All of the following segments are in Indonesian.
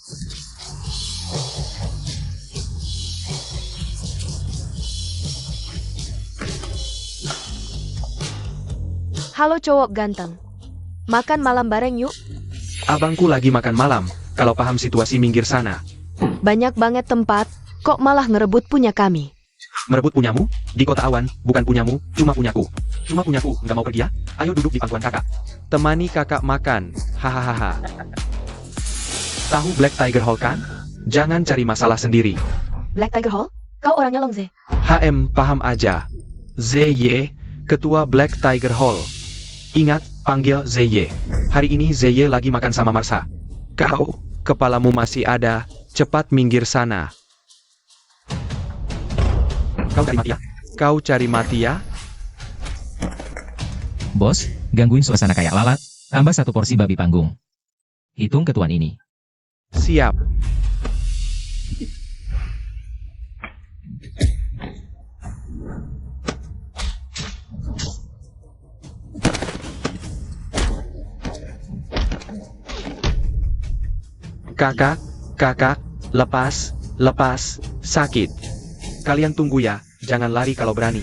Halo cowok ganteng. Makan malam bareng yuk. Abangku lagi makan malam, kalau paham situasi minggir sana. Banyak banget tempat, kok malah ngerebut punya kami. Merebut punyamu? Di kota awan, bukan punyamu, cuma punyaku. Cuma punyaku, nggak mau pergi ya? Ayo duduk di pangkuan kakak. Temani kakak makan, hahaha. Tahu Black Tiger Hall kan? Jangan cari masalah sendiri. Black Tiger Hall? Kau orangnya Longze. HM paham aja. ZY, Ketua Black Tiger Hall. Ingat, panggil ZY. Hari ini ZY lagi makan sama Marsa. Kau, kepalamu masih ada, cepat minggir sana. Kau cari mati ya? Kau cari mati ya? Bos, gangguin suasana kayak lalat, tambah satu porsi babi panggung. Hitung ketuan ini. Siap. Kakak, lepas, sakit. Kalian tunggu ya, jangan lari kalau berani.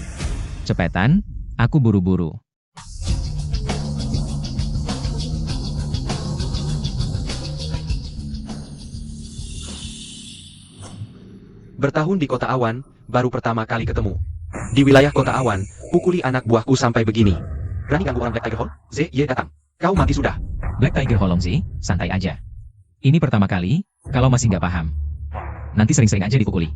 Cepetan, aku buru-buru. Bertahun di kota awan, baru pertama kali ketemu. Di wilayah kota awan, pukuli anak buahku sampai begini. Berani ganggu orang Black Tiger Hall? ZY datang. Kau mati sudah. Black Tiger Hall sih, santai aja. Ini pertama kali, kalau masih nggak paham. Nanti sering-sering aja dipukuli.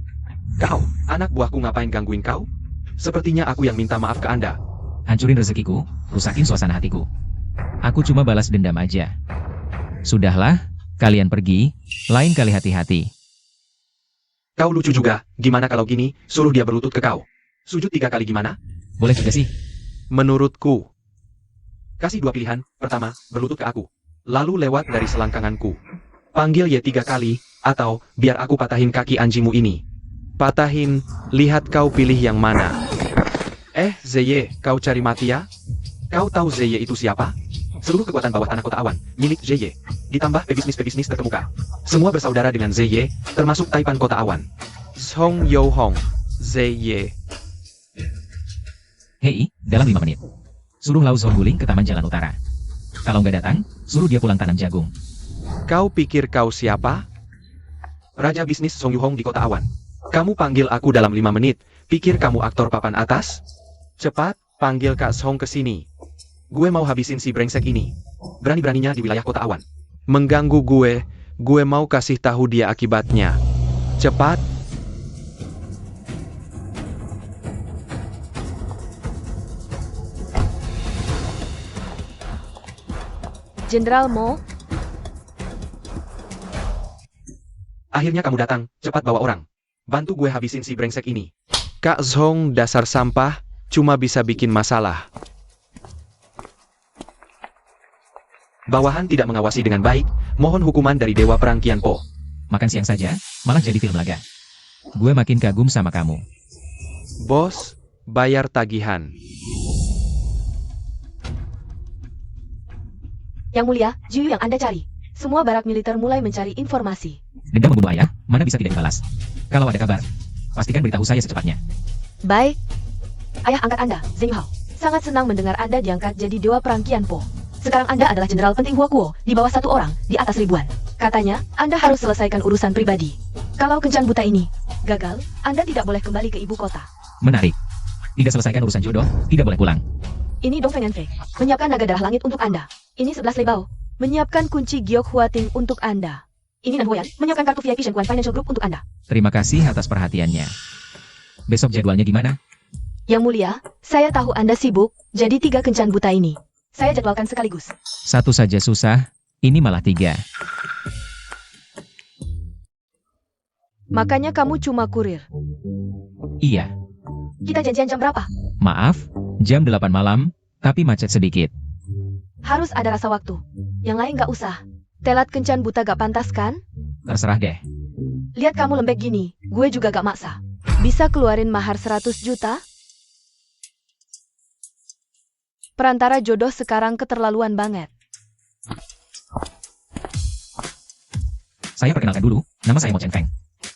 Kau, anak buahku ngapain gangguin kau? Sepertinya aku yang minta maaf ke Anda. Hancurin rezekiku, rusakin suasana hatiku. Aku cuma balas dendam aja. Sudahlah, kalian pergi, lain kali hati-hati. Kau lucu juga, gimana kalau gini, suruh dia berlutut ke kau. Sujud 3 kali gimana? Boleh juga sih. Menurutku. Kasih 2 pilihan, pertama, berlutut ke aku. Lalu lewat dari selangkanganku. Panggil Y 3 kali, atau, biar aku patahin kaki anjingmu ini. Patahin, lihat kau pilih yang mana. ZY, kau cari mati ya? Kau tahu ZY itu siapa? Seluruh kekuatan bawah tanah kota awan, milik ZY. Ditambah pebisnis terkemuka. Semua bersaudara dengan ZY, termasuk Taipan kota awan. Song Yo Hong, ZY. Hei, dalam 5 menit. Suruh Lau Zhong guling ke Taman Jalan Utara. Kalau nggak datang, suruh dia pulang tanam jagung. Kau pikir kau siapa? Raja bisnis Song Yu Hong di kota awan. Kamu panggil aku dalam 5 menit, pikir kamu aktor papan atas? Cepat, panggil Kak Song ke sini. Gue mau habisin si brengsek ini. Berani-beraninya di wilayah kota awan. Mengganggu gue mau kasih tahu dia akibatnya. Cepat. Jenderal Mo, Akhirnya kamu datang, cepat bawa orang. Bantu gue habisin si brengsek ini. Kak Zhong dasar sampah, cuma bisa bikin masalah. Bawahan tidak mengawasi dengan baik, mohon hukuman dari Dewa Perang Qianpo. Makan siang saja, malah jadi film laga. Gue makin kagum sama kamu. Bos, bayar tagihan. Yang Mulia, Jiu yang Anda cari. Semua barak militer mulai mencari informasi. Dendam membunuh ayah, mana bisa tidak dibalas? Kalau ada kabar, pastikan beritahu saya secepatnya. Baik. Ayah angkat Anda, Zheng Hao. Sangat senang mendengar Anda diangkat jadi Dewa Perang Qianpo. Sekarang Anda adalah jenderal penting Huakuo, di bawah 1 orang, di atas ribuan. Katanya, Anda harus selesaikan urusan pribadi. Kalau kencan buta ini gagal, Anda tidak boleh kembali ke ibu kota. Menarik. Tidak selesaikan urusan jodoh, tidak boleh pulang. Ini Dong Fengenfe, menyiapkan naga darah langit untuk Anda. Ini 11 Lebao, menyiapkan kunci Giok Huating untuk Anda. Ini Nan Huyan, menyiapkan kartu VIP Shenguan Financial Group untuk Anda. Terima kasih atas perhatiannya. Besok jadwalnya gimana? Yang Mulia, saya tahu Anda sibuk, jadi 3 kencan buta ini saya jadwalkan sekaligus. Satu saja susah, ini malah 3. Makanya kamu cuma kurir. Iya. Kita janjian jam berapa? Maaf, jam 8 malam, tapi macet sedikit. Harus ada rasa waktu. Yang lain gak usah. Telat kencan buta gak pantas kan? Terserah deh. Lihat kamu lembek gini, gue juga gak maksa. Bisa keluarin mahar 100 juta? Perantara jodoh sekarang keterlaluan banget. Saya perkenalkan dulu, nama saya Mo Chen Feng.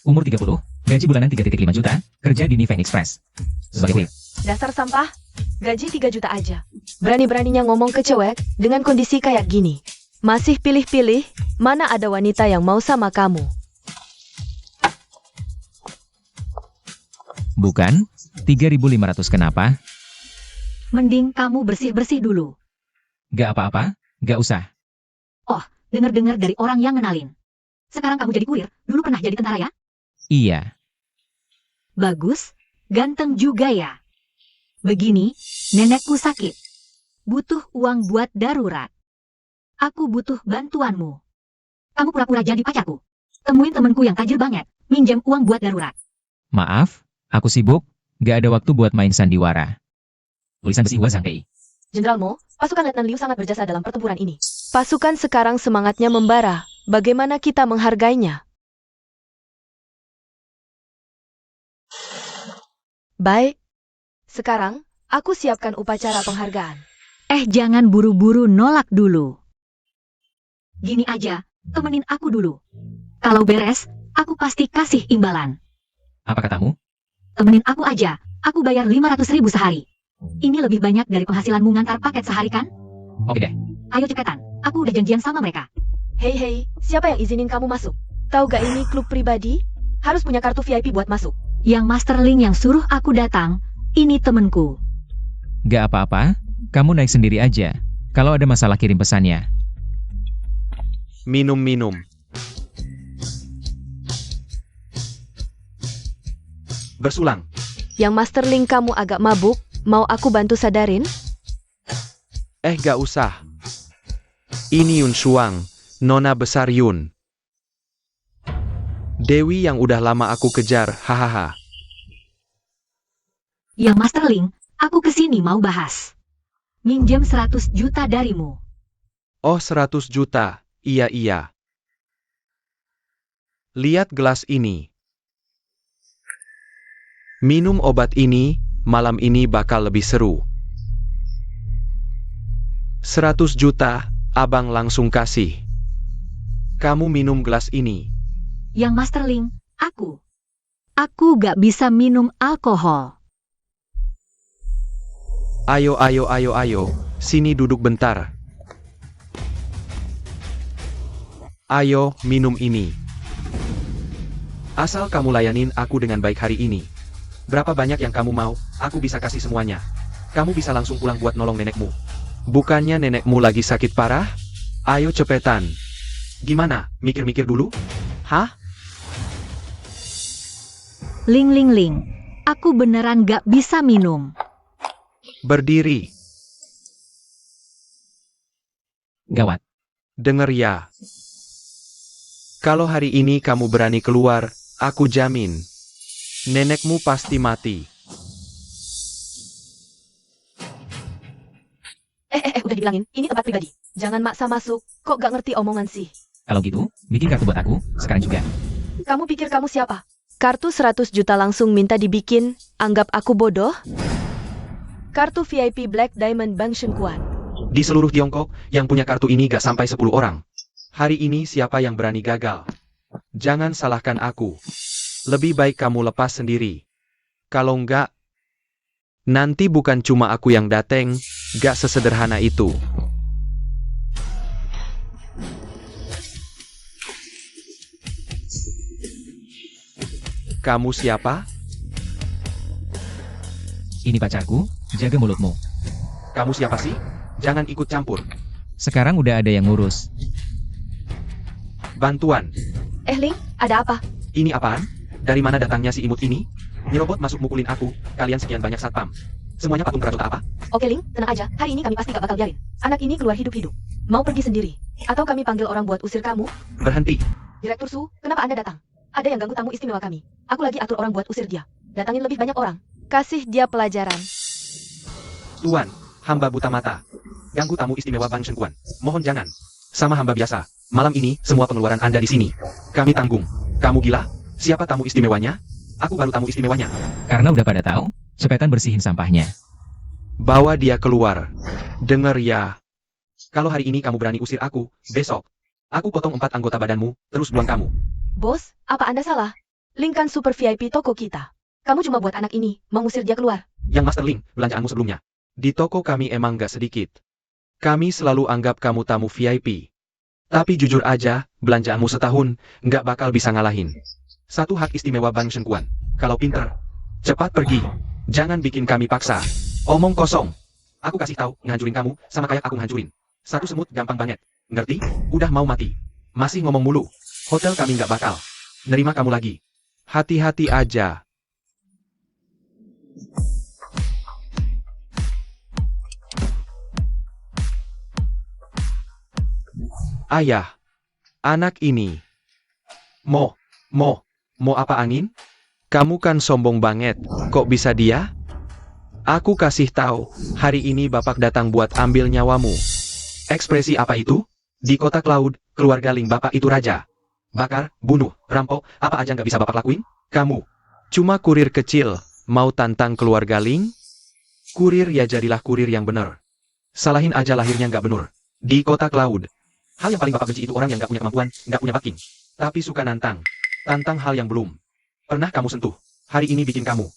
Umur 30, gaji bulanan 3,5 juta, kerja di Nifeng Express. Sebagai waiter. Dasar sampah, gaji 3 juta aja. Berani-beraninya ngomong ke cewek dengan kondisi kayak gini. Masih pilih-pilih, mana ada wanita yang mau sama kamu. Bukan, 3.500 kenapa? Mending kamu bersih-bersih dulu. Gak apa-apa, gak usah. Dengar-dengar dari orang yang ngenalin. Sekarang kamu jadi kurir, dulu pernah jadi tentara ya? Iya, Bagus, ganteng juga ya. Begini, nenekku sakit. Butuh uang buat darurat. Aku butuh bantuanmu. Kamu pura-pura jadi pacarku. Temuin temenku yang tajir banget, minjem uang buat darurat. maaf, aku sibuk, gak ada waktu buat main sandiwara. Tulisan besi Hua Zhangpei. Jenderal Mo, pasukan Letnan Liu sangat berjasa dalam pertempuran ini. Pasukan sekarang semangatnya membara. Bagaimana kita menghargainya? Baik. Sekarang, aku siapkan upacara penghargaan. Jangan buru-buru nolak dulu. Gini aja, temenin aku dulu. Kalau beres, aku pasti kasih imbalan. Apa katamu? Temenin aku aja, aku bayar 500.000 sehari. Ini lebih banyak dari penghasilanmu ngantar paket sehari kan? Oke deh, Ayo cepetan, aku udah janjian sama mereka. Hei, siapa yang izinin kamu masuk? Tahu gak ini klub pribadi? Harus punya kartu VIP buat masuk. Yang Masterling yang suruh aku datang, ini temenku. gak apa-apa, kamu naik sendiri aja. Kalau ada masalah kirim pesannya. Minum-minum. Bersulang. Yang Masterling kamu agak mabuk, mau aku bantu sadarin? Gak usah. Ini Yun Shuang, nona besar Yun. Dewi yang udah lama aku kejar, hahaha. Yang Masterling, aku kesini mau bahas. Minjem 100 juta darimu. Oh 100 juta, iya. Lihat gelas ini. Minum obat ini, malam ini bakal lebih seru. 100 juta, abang langsung kasih. Kamu minum gelas ini. Yang Masterling, aku. Aku gak bisa minum alkohol. Ayo, sini duduk bentar. Ayo, minum ini. Asal kamu layanin aku dengan baik hari ini. Berapa banyak yang kamu mau, aku bisa kasih semuanya. Kamu bisa langsung pulang buat nolong nenekmu. Bukannya nenekmu lagi sakit parah? Ayo cepetan. Gimana, mikir-mikir dulu? Hah? Ling. Aku beneran gak bisa minum. Berdiri. Gawat. Dengar ya. Kalau hari ini kamu berani keluar, aku jamin. Nenekmu pasti mati. Udah dibilangin, ini tempat pribadi. Jangan maksa masuk, kok gak ngerti omongan sih. Kalau gitu, bikin kartu buat aku, sekarang juga. Kamu pikir kamu siapa? Kartu 100 juta langsung minta dibikin, anggap aku bodoh? Kartu VIP Black Diamond Bank Shenkuan. Di seluruh Tiongkok, yang punya kartu ini gak sampai 10 orang. Hari ini siapa yang berani gagal? Jangan salahkan aku. Lebih baik kamu lepas sendiri. Kalau enggak, nanti bukan cuma aku yang dateng, gak sesederhana itu. Kamu siapa? Ini pacarku, jaga mulutmu. Kamu siapa sih? Jangan ikut campur. Sekarang udah ada yang ngurus. Bantuan. Ling, ada apa? Ini apaan? Dari mana datangnya si imut ini? Nyerobot masuk mukulin aku, kalian sekian banyak satpam. Semuanya patung kerajaan apa? Oke Ling, tenang aja, hari ini kami pasti gak bakal biarin. Anak ini keluar hidup-hidup. Mau pergi sendiri? Atau kami panggil orang buat usir kamu? Berhenti. Direktur Su, kenapa Anda datang? Ada yang ganggu tamu istimewa kami. Aku lagi atur orang buat usir dia. Datangin lebih banyak orang. Kasih dia pelajaran. Tuan, hamba buta mata. Ganggu tamu istimewa Bang Shenkuan. Mohon jangan. Sama hamba biasa. Malam ini, semua pengeluaran Anda di sini. Kami tanggung. Kamu gila? Siapa tamu istimewanya? Aku baru tamu istimewanya. Karena udah pada tahu, cepetan bersihin sampahnya. Bawa dia keluar. Dengar ya. Kalau hari ini kamu berani usir aku, besok Aku potong 4 anggota badanmu, terus buang kamu. Bos, apa Anda salah? Link kan super VIP toko kita. Kamu cuma buat anak ini, mengusir dia keluar. Yang Master Link, belanjaanmu sebelumnya. Di toko kami emang gak sedikit. Kami selalu anggap kamu tamu VIP. Tapi jujur aja, belanjaanmu setahun, nggak bakal bisa ngalahin. Satu hak istimewa Bang Shengkuan. Kalau pinter, cepat pergi. Jangan bikin kami paksa. Omong kosong. Aku kasih tahu, ngehancurin kamu, sama kayak aku ngehancurin. Satu semut gampang banget. Ngerti? Udah mau mati. Masih ngomong mulu. Hotel kami nggak bakal nerima kamu lagi. Hati-hati aja. Ayah, anak ini. Mau apa angin? Kamu kan sombong banget, kok bisa dia? Aku kasih tahu, hari ini Bapak datang buat ambil nyawamu. Ekspresi apa itu? Di kota Cloud, keluarga Ling Bapak itu raja. Bakar, bunuh, rampok, apa aja nggak bisa Bapak lakuin? Kamu cuma kurir kecil, mau tantang keluarga Ling? Kurir ya jadilah kurir yang bener. Salahin aja lahirnya nggak bener. Di kota Cloud. Hal yang paling Bapak benci itu orang yang nggak punya kemampuan, nggak punya backing. Tapi suka nantang. Tantang hal yang belum pernah kamu sentuh. Hari ini bikin kamu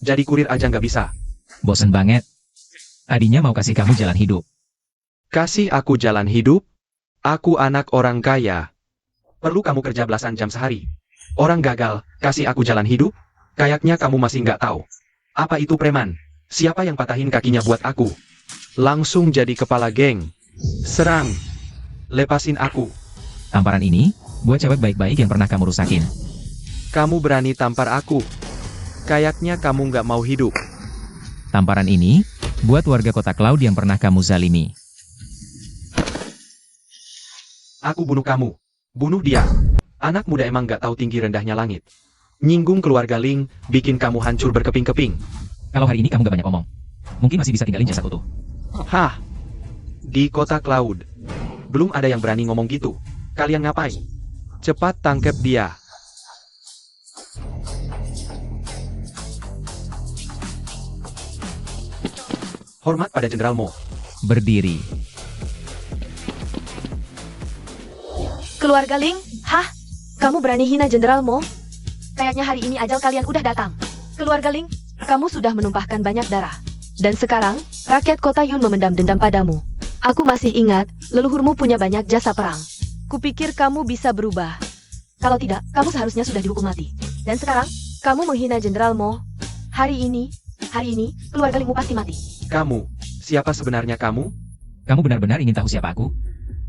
jadi kurir aja nggak bisa. Bosen banget. Tadinya mau kasih kamu jalan hidup. Kasih aku jalan hidup? Aku anak orang kaya. Perlu kamu kerja belasan jam sehari. Orang gagal, kasih aku jalan hidup? Kayaknya kamu masih nggak tahu. Apa itu preman? Siapa yang patahin kakinya buat aku? Langsung jadi kepala geng. Serang. Lepasin aku. Tamparan ini, buat cewek baik-baik yang pernah kamu rusakin. Kamu berani tampar aku. Kayaknya kamu nggak mau hidup. Tamparan ini, buat warga kota Cloud yang pernah kamu zalimi. Aku bunuh kamu. Bunuh dia. Anak muda emang nggak tahu tinggi rendahnya langit. Nyinggung keluarga Ling, bikin kamu hancur berkeping-keping. Kalau hari ini kamu gak banyak omong, mungkin masih bisa tinggalin jasad utuh. Hah? Di kota Cloud. Belum ada yang berani ngomong gitu. Kalian ngapain? Cepat tangkep dia. Hormat pada Jenderal Mo. Berdiri. Keluarga Ling, hah? Kamu berani hina Jenderal Mo? Kayaknya hari ini ajal kalian udah datang. Keluarga Ling, kamu sudah menumpahkan banyak darah. Dan sekarang, rakyat kota Yun memendam dendam padamu. Aku masih ingat, leluhurmu punya banyak jasa perang. Kupikir kamu bisa berubah. Kalau tidak, kamu seharusnya sudah dihukum mati. Dan sekarang, kamu menghina Jenderal Mo. Hari ini, keluarga Lingmu pasti mati. Kamu, siapa sebenarnya kamu? Kamu benar-benar ingin tahu siapa aku?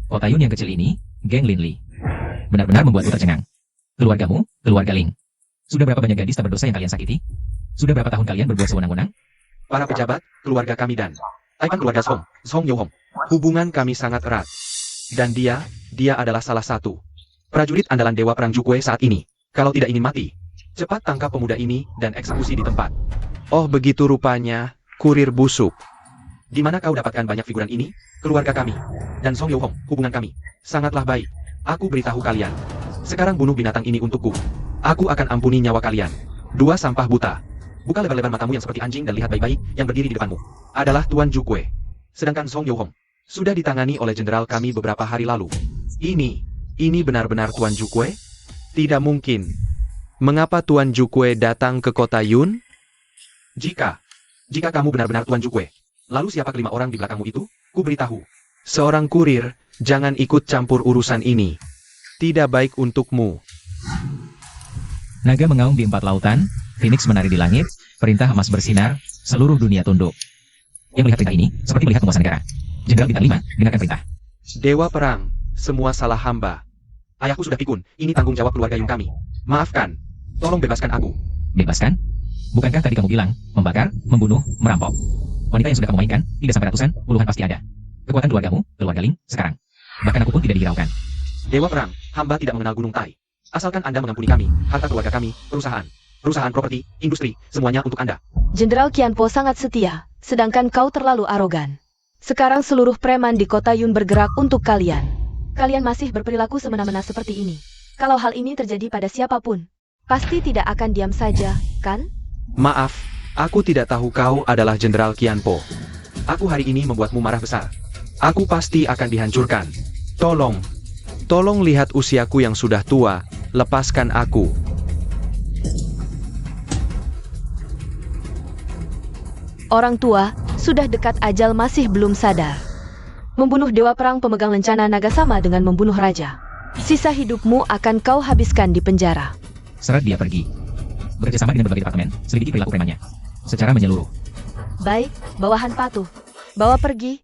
Kota Yun yang kecil ini, geng Lin Li. Benar-benar membuatku tercengang. Keluargamu, keluarga Ling. Sudah berapa banyak gadis tak berdosa yang kalian sakiti? Sudah berapa tahun kalian berbuat sewenang-wenang? Para pejabat, keluarga kami dan Taipan keluarga Song Yo Hong. Hubungan kami sangat erat. Dan dia adalah salah satu prajurit andalan Dewa Perang Jukwe saat ini. Kalau tidak ingin mati, cepat tangkap pemuda ini dan eksekusi di tempat. Oh begitu rupanya, kurir busuk. Di mana kau dapatkan banyak figuran ini? Keluarga kami dan Song Yo Hong, hubungan kami sangatlah baik. Aku beritahu kalian. Sekarang bunuh binatang ini untukku. Aku akan ampuni nyawa kalian. 2 sampah buta. Buka lebar-lebar matamu yang seperti anjing dan lihat baik-baik yang berdiri di depanmu. Adalah Tuan Jukwe. Sedangkan Song Yo Hong sudah ditangani oleh jenderal kami beberapa hari lalu. Ini benar-benar Tuan Jukwe? Tidak mungkin. Mengapa Tuan Jukwe datang ke kota Yun? Jika kamu benar-benar Tuan Jukwe, lalu siapa kelima orang di belakangmu itu? Ku beritahu. Seorang kurir, jangan ikut campur urusan ini. Tidak baik untukmu. Naga mengaum di 4 lautan, Phoenix menari di langit, perintah emas bersinar, seluruh dunia tunduk. Yang melihat perintah ini, seperti melihat penguasa negara. Jenderal Bintang 5, dengarkan perintah. Dewa perang, semua salah hamba. Ayahku sudah pikun, ini tanggung jawab keluarga Yung kami. Maafkan, tolong bebaskan aku. Bebaskan? Bukankah tadi kamu bilang, membakar, membunuh, merampok? Wanita yang sudah kamu mainkan, tidak sampai ratusan, puluhan pasti ada. Kekuatan keluargamu, keluarga Ling, sekarang. Bahkan aku pun tidak dihiraukan. Dewa perang, hamba tidak mengenal Gunung Tai. Asalkan Anda mengampuni kami, harta keluarga kami, perusahaan, properti, industri, semuanya untuk Anda. Jenderal Qianpo sangat setia, sedangkan kau terlalu arogan. Sekarang seluruh preman di kota Yun bergerak untuk kalian. Kalian masih berperilaku semena-mena seperti ini. Kalau hal ini terjadi pada siapapun, pasti tidak akan diam saja, kan? Maaf, aku tidak tahu kau adalah Jenderal Qianpo. Aku hari ini membuatmu marah besar. Aku pasti akan dihancurkan. Tolong, Tolong lihat usiaku yang sudah tua, lepaskan aku. Orang tua, sudah dekat ajal masih belum sadar. Membunuh dewa perang pemegang lencana naga sama dengan membunuh raja. Sisa hidupmu akan kau habiskan di penjara. Seret dia pergi. Bekerjasama dengan berbagai departemen, selidiki perilaku premannya. Secara menyeluruh. Baik, bawahan patuh. Bawa pergi.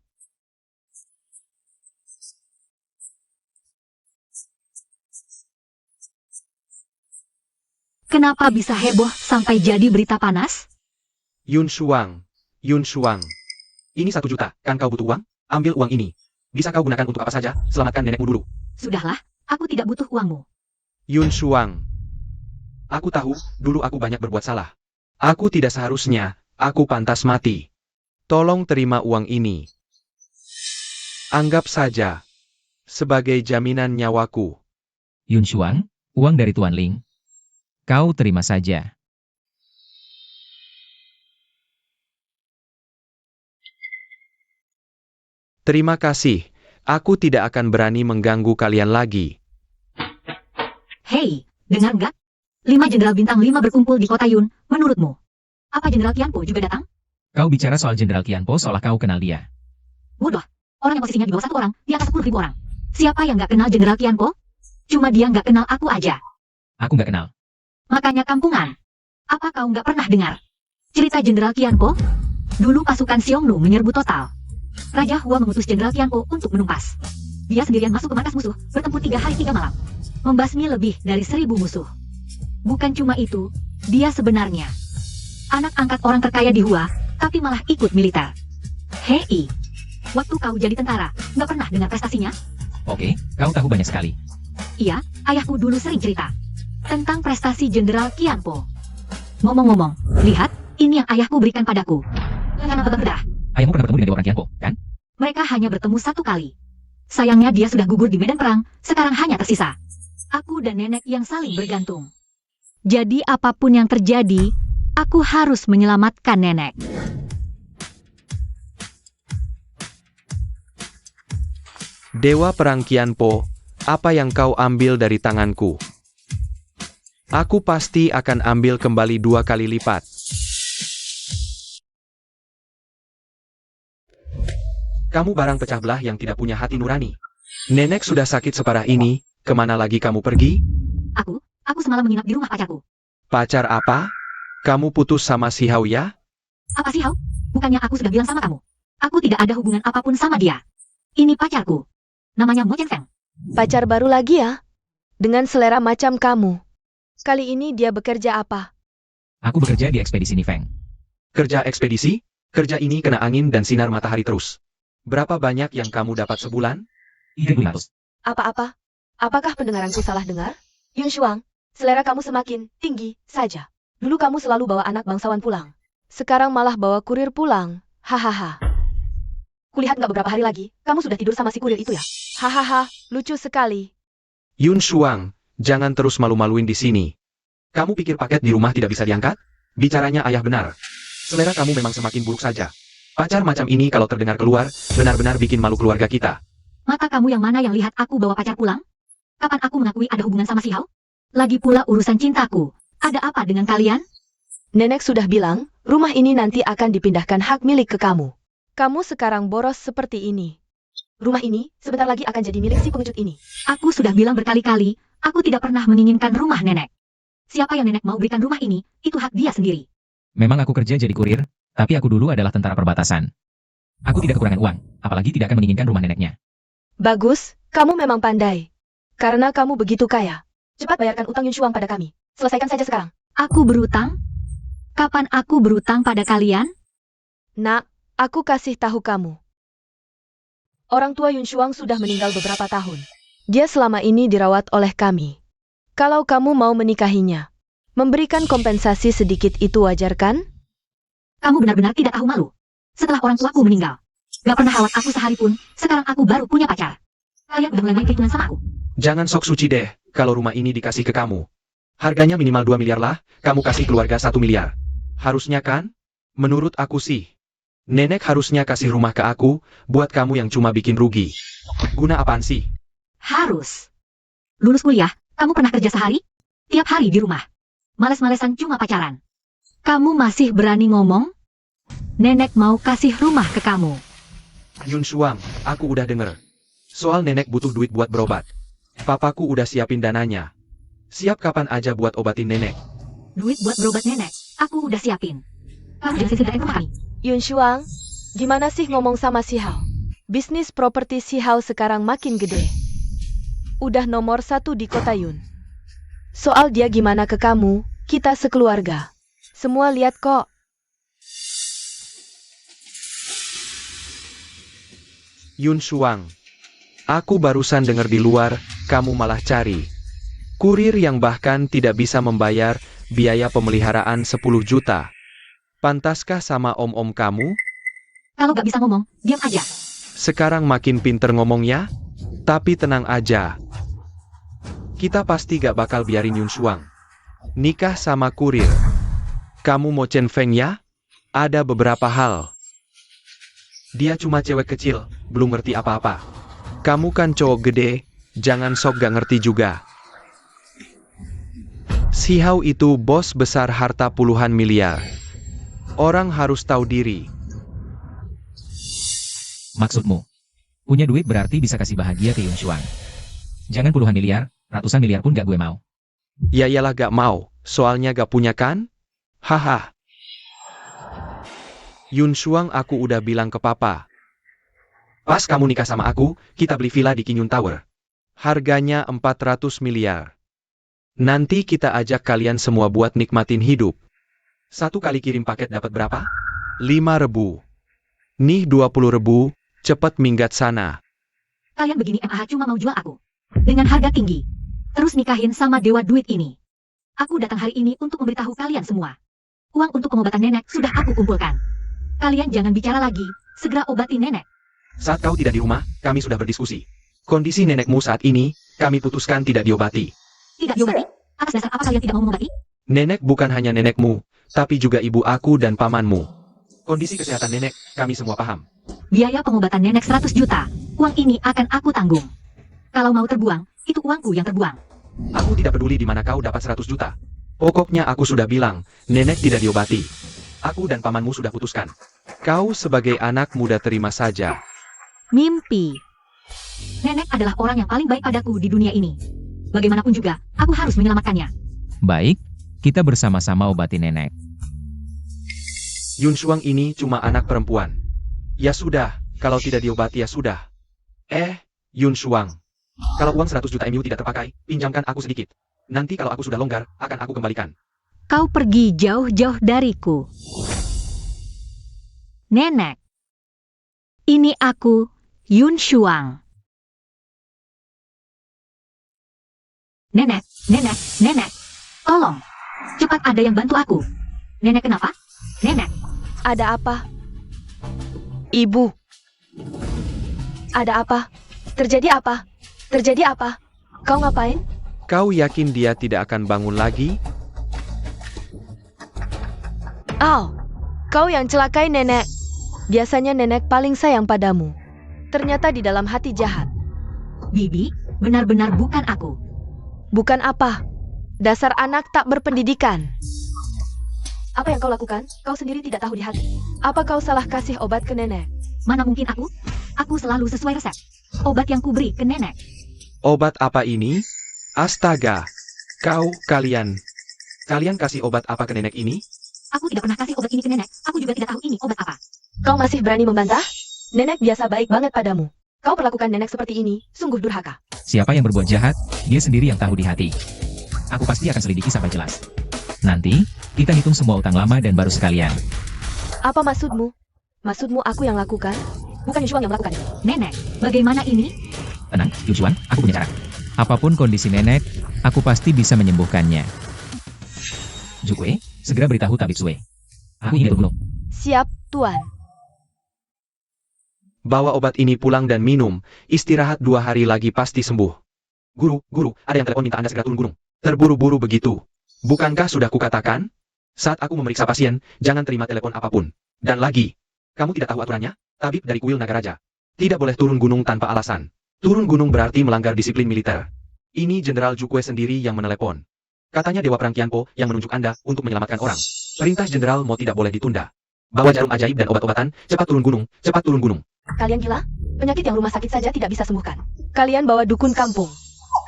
Kenapa bisa heboh sampai jadi berita panas? Yun Shuang. Ini 1 juta, kan kau butuh uang? Ambil uang ini. Bisa kau gunakan untuk apa saja, selamatkan nenekmu dulu. Sudahlah, aku tidak butuh uangmu. Yun Shuang. Aku tahu, dulu aku banyak berbuat salah. Aku tidak seharusnya, aku pantas mati. Tolong terima uang ini. Anggap saja sebagai jaminan nyawaku. Yun Shuang, uang dari Tuan Ling. Kau terima saja. Terima kasih. Aku tidak akan berani mengganggu kalian lagi. Hei, dengar nggak? 5 jenderal bintang 5 berkumpul di kota Yun, menurutmu. Apa Jenderal Qianpo juga datang? Kau bicara soal Jenderal Qianpo seolah kau kenal dia. Bodoh, orang yang posisinya di bawah 1 orang, di atas 10.000 orang. Siapa yang nggak kenal Jenderal Qianpo? Cuma dia nggak kenal aku aja. Aku nggak kenal. Makanya kampungan. Apa kau nggak pernah dengar cerita Jenderal Qianpo? Dulu pasukan Xiongnu menyerbu total. Raja Hua mengutus Jenderal Qianpo untuk menumpas. Dia sendirian masuk ke markas musuh, bertempur 3 hari 3 malam. Membasmi lebih dari 1.000 musuh. Bukan cuma itu, dia sebenarnya anak angkat orang terkaya di Hua, tapi malah ikut militer. Hei, waktu kau jadi tentara, nggak pernah dengar prestasinya? Oke, kau tahu banyak sekali. Iya, ayahku dulu sering cerita tentang prestasi Jenderal Qianpo. Ngomong-ngomong, lihat, ini yang ayahku berikan padaku. Jangan berbeda. Ayahmu pernah bertemu dengan Dewa Perang Qianpo, kan? Mereka hanya bertemu 1 kali. Sayangnya dia sudah gugur di medan perang, sekarang hanya tersisa aku dan nenek yang saling bergantung. Jadi apapun yang terjadi, aku harus menyelamatkan nenek. Dewa Perang Qianpo, apa yang kau ambil dari tanganku? Aku pasti akan ambil kembali 2 kali lipat. Kamu barang pecah belah yang tidak punya hati nurani. Nenek sudah sakit separah ini, kemana lagi kamu pergi? Aku semalam menginap di rumah pacarku. Pacar apa? Kamu putus sama si Hao ya? Apa sih, Hao? Bukannya aku sudah bilang sama kamu? Aku tidak ada hubungan apapun sama dia. Ini pacarku. Namanya Mo Chen Feng. Pacar baru lagi ya? Dengan selera macam kamu. Kali ini dia bekerja apa? Aku bekerja di ekspedisi Nifeng. Kerja ekspedisi? Kerja ini kena angin dan sinar matahari terus. Berapa banyak yang kamu dapat sebulan? 3.500. Apa-apa? Apakah pendengaranku salah dengar? Yun Shuang, selera kamu semakin tinggi saja. Dulu kamu selalu bawa anak bangsawan pulang. Sekarang malah bawa kurir pulang. Hahaha. Kulihat nggak beberapa hari lagi, kamu sudah tidur sama si kurir itu ya? Hahaha, lucu sekali. Yun Shuang, jangan terus malu-maluin di sini. Kamu pikir paket di rumah tidak bisa diangkat? Bicaranya ayah benar. Selera kamu memang semakin buruk saja. Pacar macam ini kalau terdengar keluar, benar-benar bikin malu keluarga kita. Mata kamu yang mana yang lihat aku bawa pacar pulang? Kapan aku mengakui ada hubungan sama si Hao? Lagi pula urusan cintaku. Ada apa dengan kalian? Nenek sudah bilang, rumah ini nanti akan dipindahkan hak milik ke kamu. Kamu sekarang boros seperti ini. Rumah ini sebentar lagi akan jadi milik si pengecut ini. Aku sudah bilang berkali-kali, aku tidak pernah menginginkan rumah nenek. Siapa yang nenek mau berikan rumah ini, itu hak dia sendiri. Memang aku kerja jadi kurir, tapi aku dulu adalah tentara perbatasan. Aku tidak kekurangan uang, apalagi tidak akan menginginkan rumah neneknya. Bagus, kamu memang pandai. Karena kamu begitu kaya. Cepat bayarkan utang Yun Shuang pada kami. Selesaikan saja sekarang. Aku berutang? Kapan aku berutang pada kalian? Nak, aku kasih tahu kamu. Orang tua Yun Shuang sudah meninggal beberapa tahun. Dia selama ini dirawat oleh kami. Kalau kamu mau menikahinya, memberikan kompensasi sedikit itu wajar kan? Kamu benar-benar tidak tahu malu. Setelah orang tuaku meninggal, gak pernah rawat aku sehari pun, sekarang aku baru punya pacar. Kalian udah mulai main perhitungan sama aku. Jangan sok suci deh, kalau rumah ini dikasih ke kamu. Harganya minimal 2 miliar lah, kamu kasih keluarga 1 miliar. Harusnya kan? Menurut aku sih. Nenek harusnya kasih rumah ke aku, buat kamu yang cuma bikin rugi. Guna apaan sih? Harus. Lulus kuliah, kamu pernah kerja sehari? Tiap hari di rumah. Males-malesan cuma pacaran. Kamu masih berani ngomong? Nenek mau kasih rumah ke kamu. Yun Shuang, aku udah denger. Soal nenek butuh duit buat berobat. Papaku udah siapin dananya. Siap kapan aja buat obatin nenek. Duit buat berobat nenek, aku udah siapin. Kamu jangan sisir rumah kami. Yun Shuang, gimana sih ngomong sama si Hao? Bisnis properti si Hao sekarang makin gede. Udah nomor 1 di kota Yun. Soal dia gimana ke kamu, kita sekeluarga. Semua lihat kok. Yun Shuang, aku barusan denger di luar, kamu malah cari kurir yang bahkan tidak bisa membayar biaya pemeliharaan 10 juta. Pantaskah sama om-om kamu? Kalau gak bisa ngomong, diam aja. Sekarang makin pinter ngomongnya? Tapi tenang aja. Kita pasti gak bakal biarin Yun Shuang nikah sama kurir. Kamu mau Chen Feng ya? Ada beberapa hal. Dia cuma cewek kecil, belum ngerti apa-apa. Kamu kan cowok gede, jangan sok gak ngerti juga. Si Hao itu bos besar harta puluhan miliar. Orang harus tahu diri. Maksudmu, punya duit berarti bisa kasih bahagia ke Yun Shuang. Jangan puluhan miliar, ratusan miliar pun gak gue mau. Ya iyalah gak mau, soalnya gak punya kan? Haha. Yun Shuang aku udah bilang ke papa. Pas kamu nikah sama aku, kita beli villa di King Yun Tower. Harganya 400 miliar. Nanti kita ajak kalian semua buat nikmatin hidup. 1 kali kirim paket dapat berapa? 5.000. Nih 20.000, cepet minggat sana. Kalian begini MAH cuma mau jual aku. Dengan harga tinggi. Terus nikahin sama dewa duit ini. Aku datang hari ini untuk memberitahu kalian semua. Uang untuk pengobatan nenek sudah aku kumpulkan. Kalian jangan bicara lagi, segera obati nenek. Saat kau tidak di rumah, kami sudah berdiskusi. Kondisi nenekmu saat ini, kami putuskan tidak diobati. Tidak diobati? Atas dasar apa kalian tidak mau mengobati? Nenek bukan hanya nenekmu, tapi juga ibu aku dan pamanmu. Kondisi kesehatan nenek, kami semua paham. Biaya pengobatan nenek 100 juta. Uang ini akan aku tanggung. Kalau mau terbuang, itu uangku yang terbuang. Aku tidak peduli di mana kau dapat 100 juta. Pokoknya aku sudah bilang, nenek tidak diobati. Aku dan pamanmu sudah putuskan. Kau sebagai anak muda terima saja. Mimpi. Nenek adalah orang yang paling baik padaku di dunia ini. Bagaimanapun juga, aku harus menyelamatkannya. Baik, kita bersama-sama obati nenek. Yun Shuang ini cuma anak perempuan. Ya sudah, kalau tidak diobati ya sudah. Yun Shuang. Kalau uang 100 juta MU tidak terpakai, pinjamkan aku sedikit. Nanti kalau aku sudah longgar, akan aku kembalikan. Kau pergi jauh-jauh dariku. Nenek. Ini aku, Yun Shuang. Nenek, nenek, nenek. Tolong. Cepat ada yang bantu aku. Nenek kenapa? Nenek. Ada apa? Ibu. Ada apa? Terjadi apa? Terjadi apa? Kau ngapain? Kau yakin dia tidak akan bangun lagi? Au, kau yang celakai nenek. Biasanya nenek paling sayang padamu. Ternyata di dalam hati jahat. Bibi, benar-benar bukan aku. Bukan apa? Dasar anak tak berpendidikan. Apa yang kau lakukan? Kau sendiri tidak tahu di hati. Apa kau salah kasih obat ke nenek? Mana mungkin aku? Aku selalu sesuai resep. Obat yang kuberi ke nenek. Obat apa ini? Astaga. Kalian kasih obat apa ke nenek ini? Aku tidak pernah kasih obat ini ke nenek. Aku juga tidak tahu ini obat apa. Kau masih berani membantah? Nenek biasa baik banget padamu. Kau perlakukan nenek seperti ini, sungguh durhaka. Siapa yang berbuat jahat, dia sendiri yang tahu di hati. Aku pasti akan selidiki sampai jelas. Nanti, kita hitung semua utang lama dan baru sekalian. Apa maksudmu? Maksudmu aku yang lakukan? Bukan Yushuang yang melakukan. Nenek, bagaimana ini? Tenang, Yuchuan, aku punya cara. Apapun kondisi nenek, aku pasti bisa menyembuhkannya. Jukwe, segera beritahu Tabib Sue. Aku ingin bergulung. Siap, Tuan. Bawa obat ini pulang dan minum, istirahat 2 hari lagi pasti sembuh. Guru, ada yang telepon minta Anda segera turun gunung. Terburu-buru begitu. Bukankah sudah kukatakan? Saat aku memeriksa pasien, jangan terima telepon apapun. Dan lagi, kamu tidak tahu aturannya? Tabib dari kuil Nagaraja tidak boleh turun gunung tanpa alasan. Turun gunung berarti melanggar disiplin militer. Ini Jenderal Jukwe sendiri yang menelepon. Katanya Dewa Perangkian Po yang menunjuk Anda untuk menyelamatkan orang. Perintah Jenderal Mo tidak boleh ditunda. Bawa jarum ajaib dan obat-obatan, cepat turun gunung, cepat turun gunung. Kalian gila? Penyakit yang rumah sakit saja tidak bisa sembuhkan. Kalian bawa dukun kampung.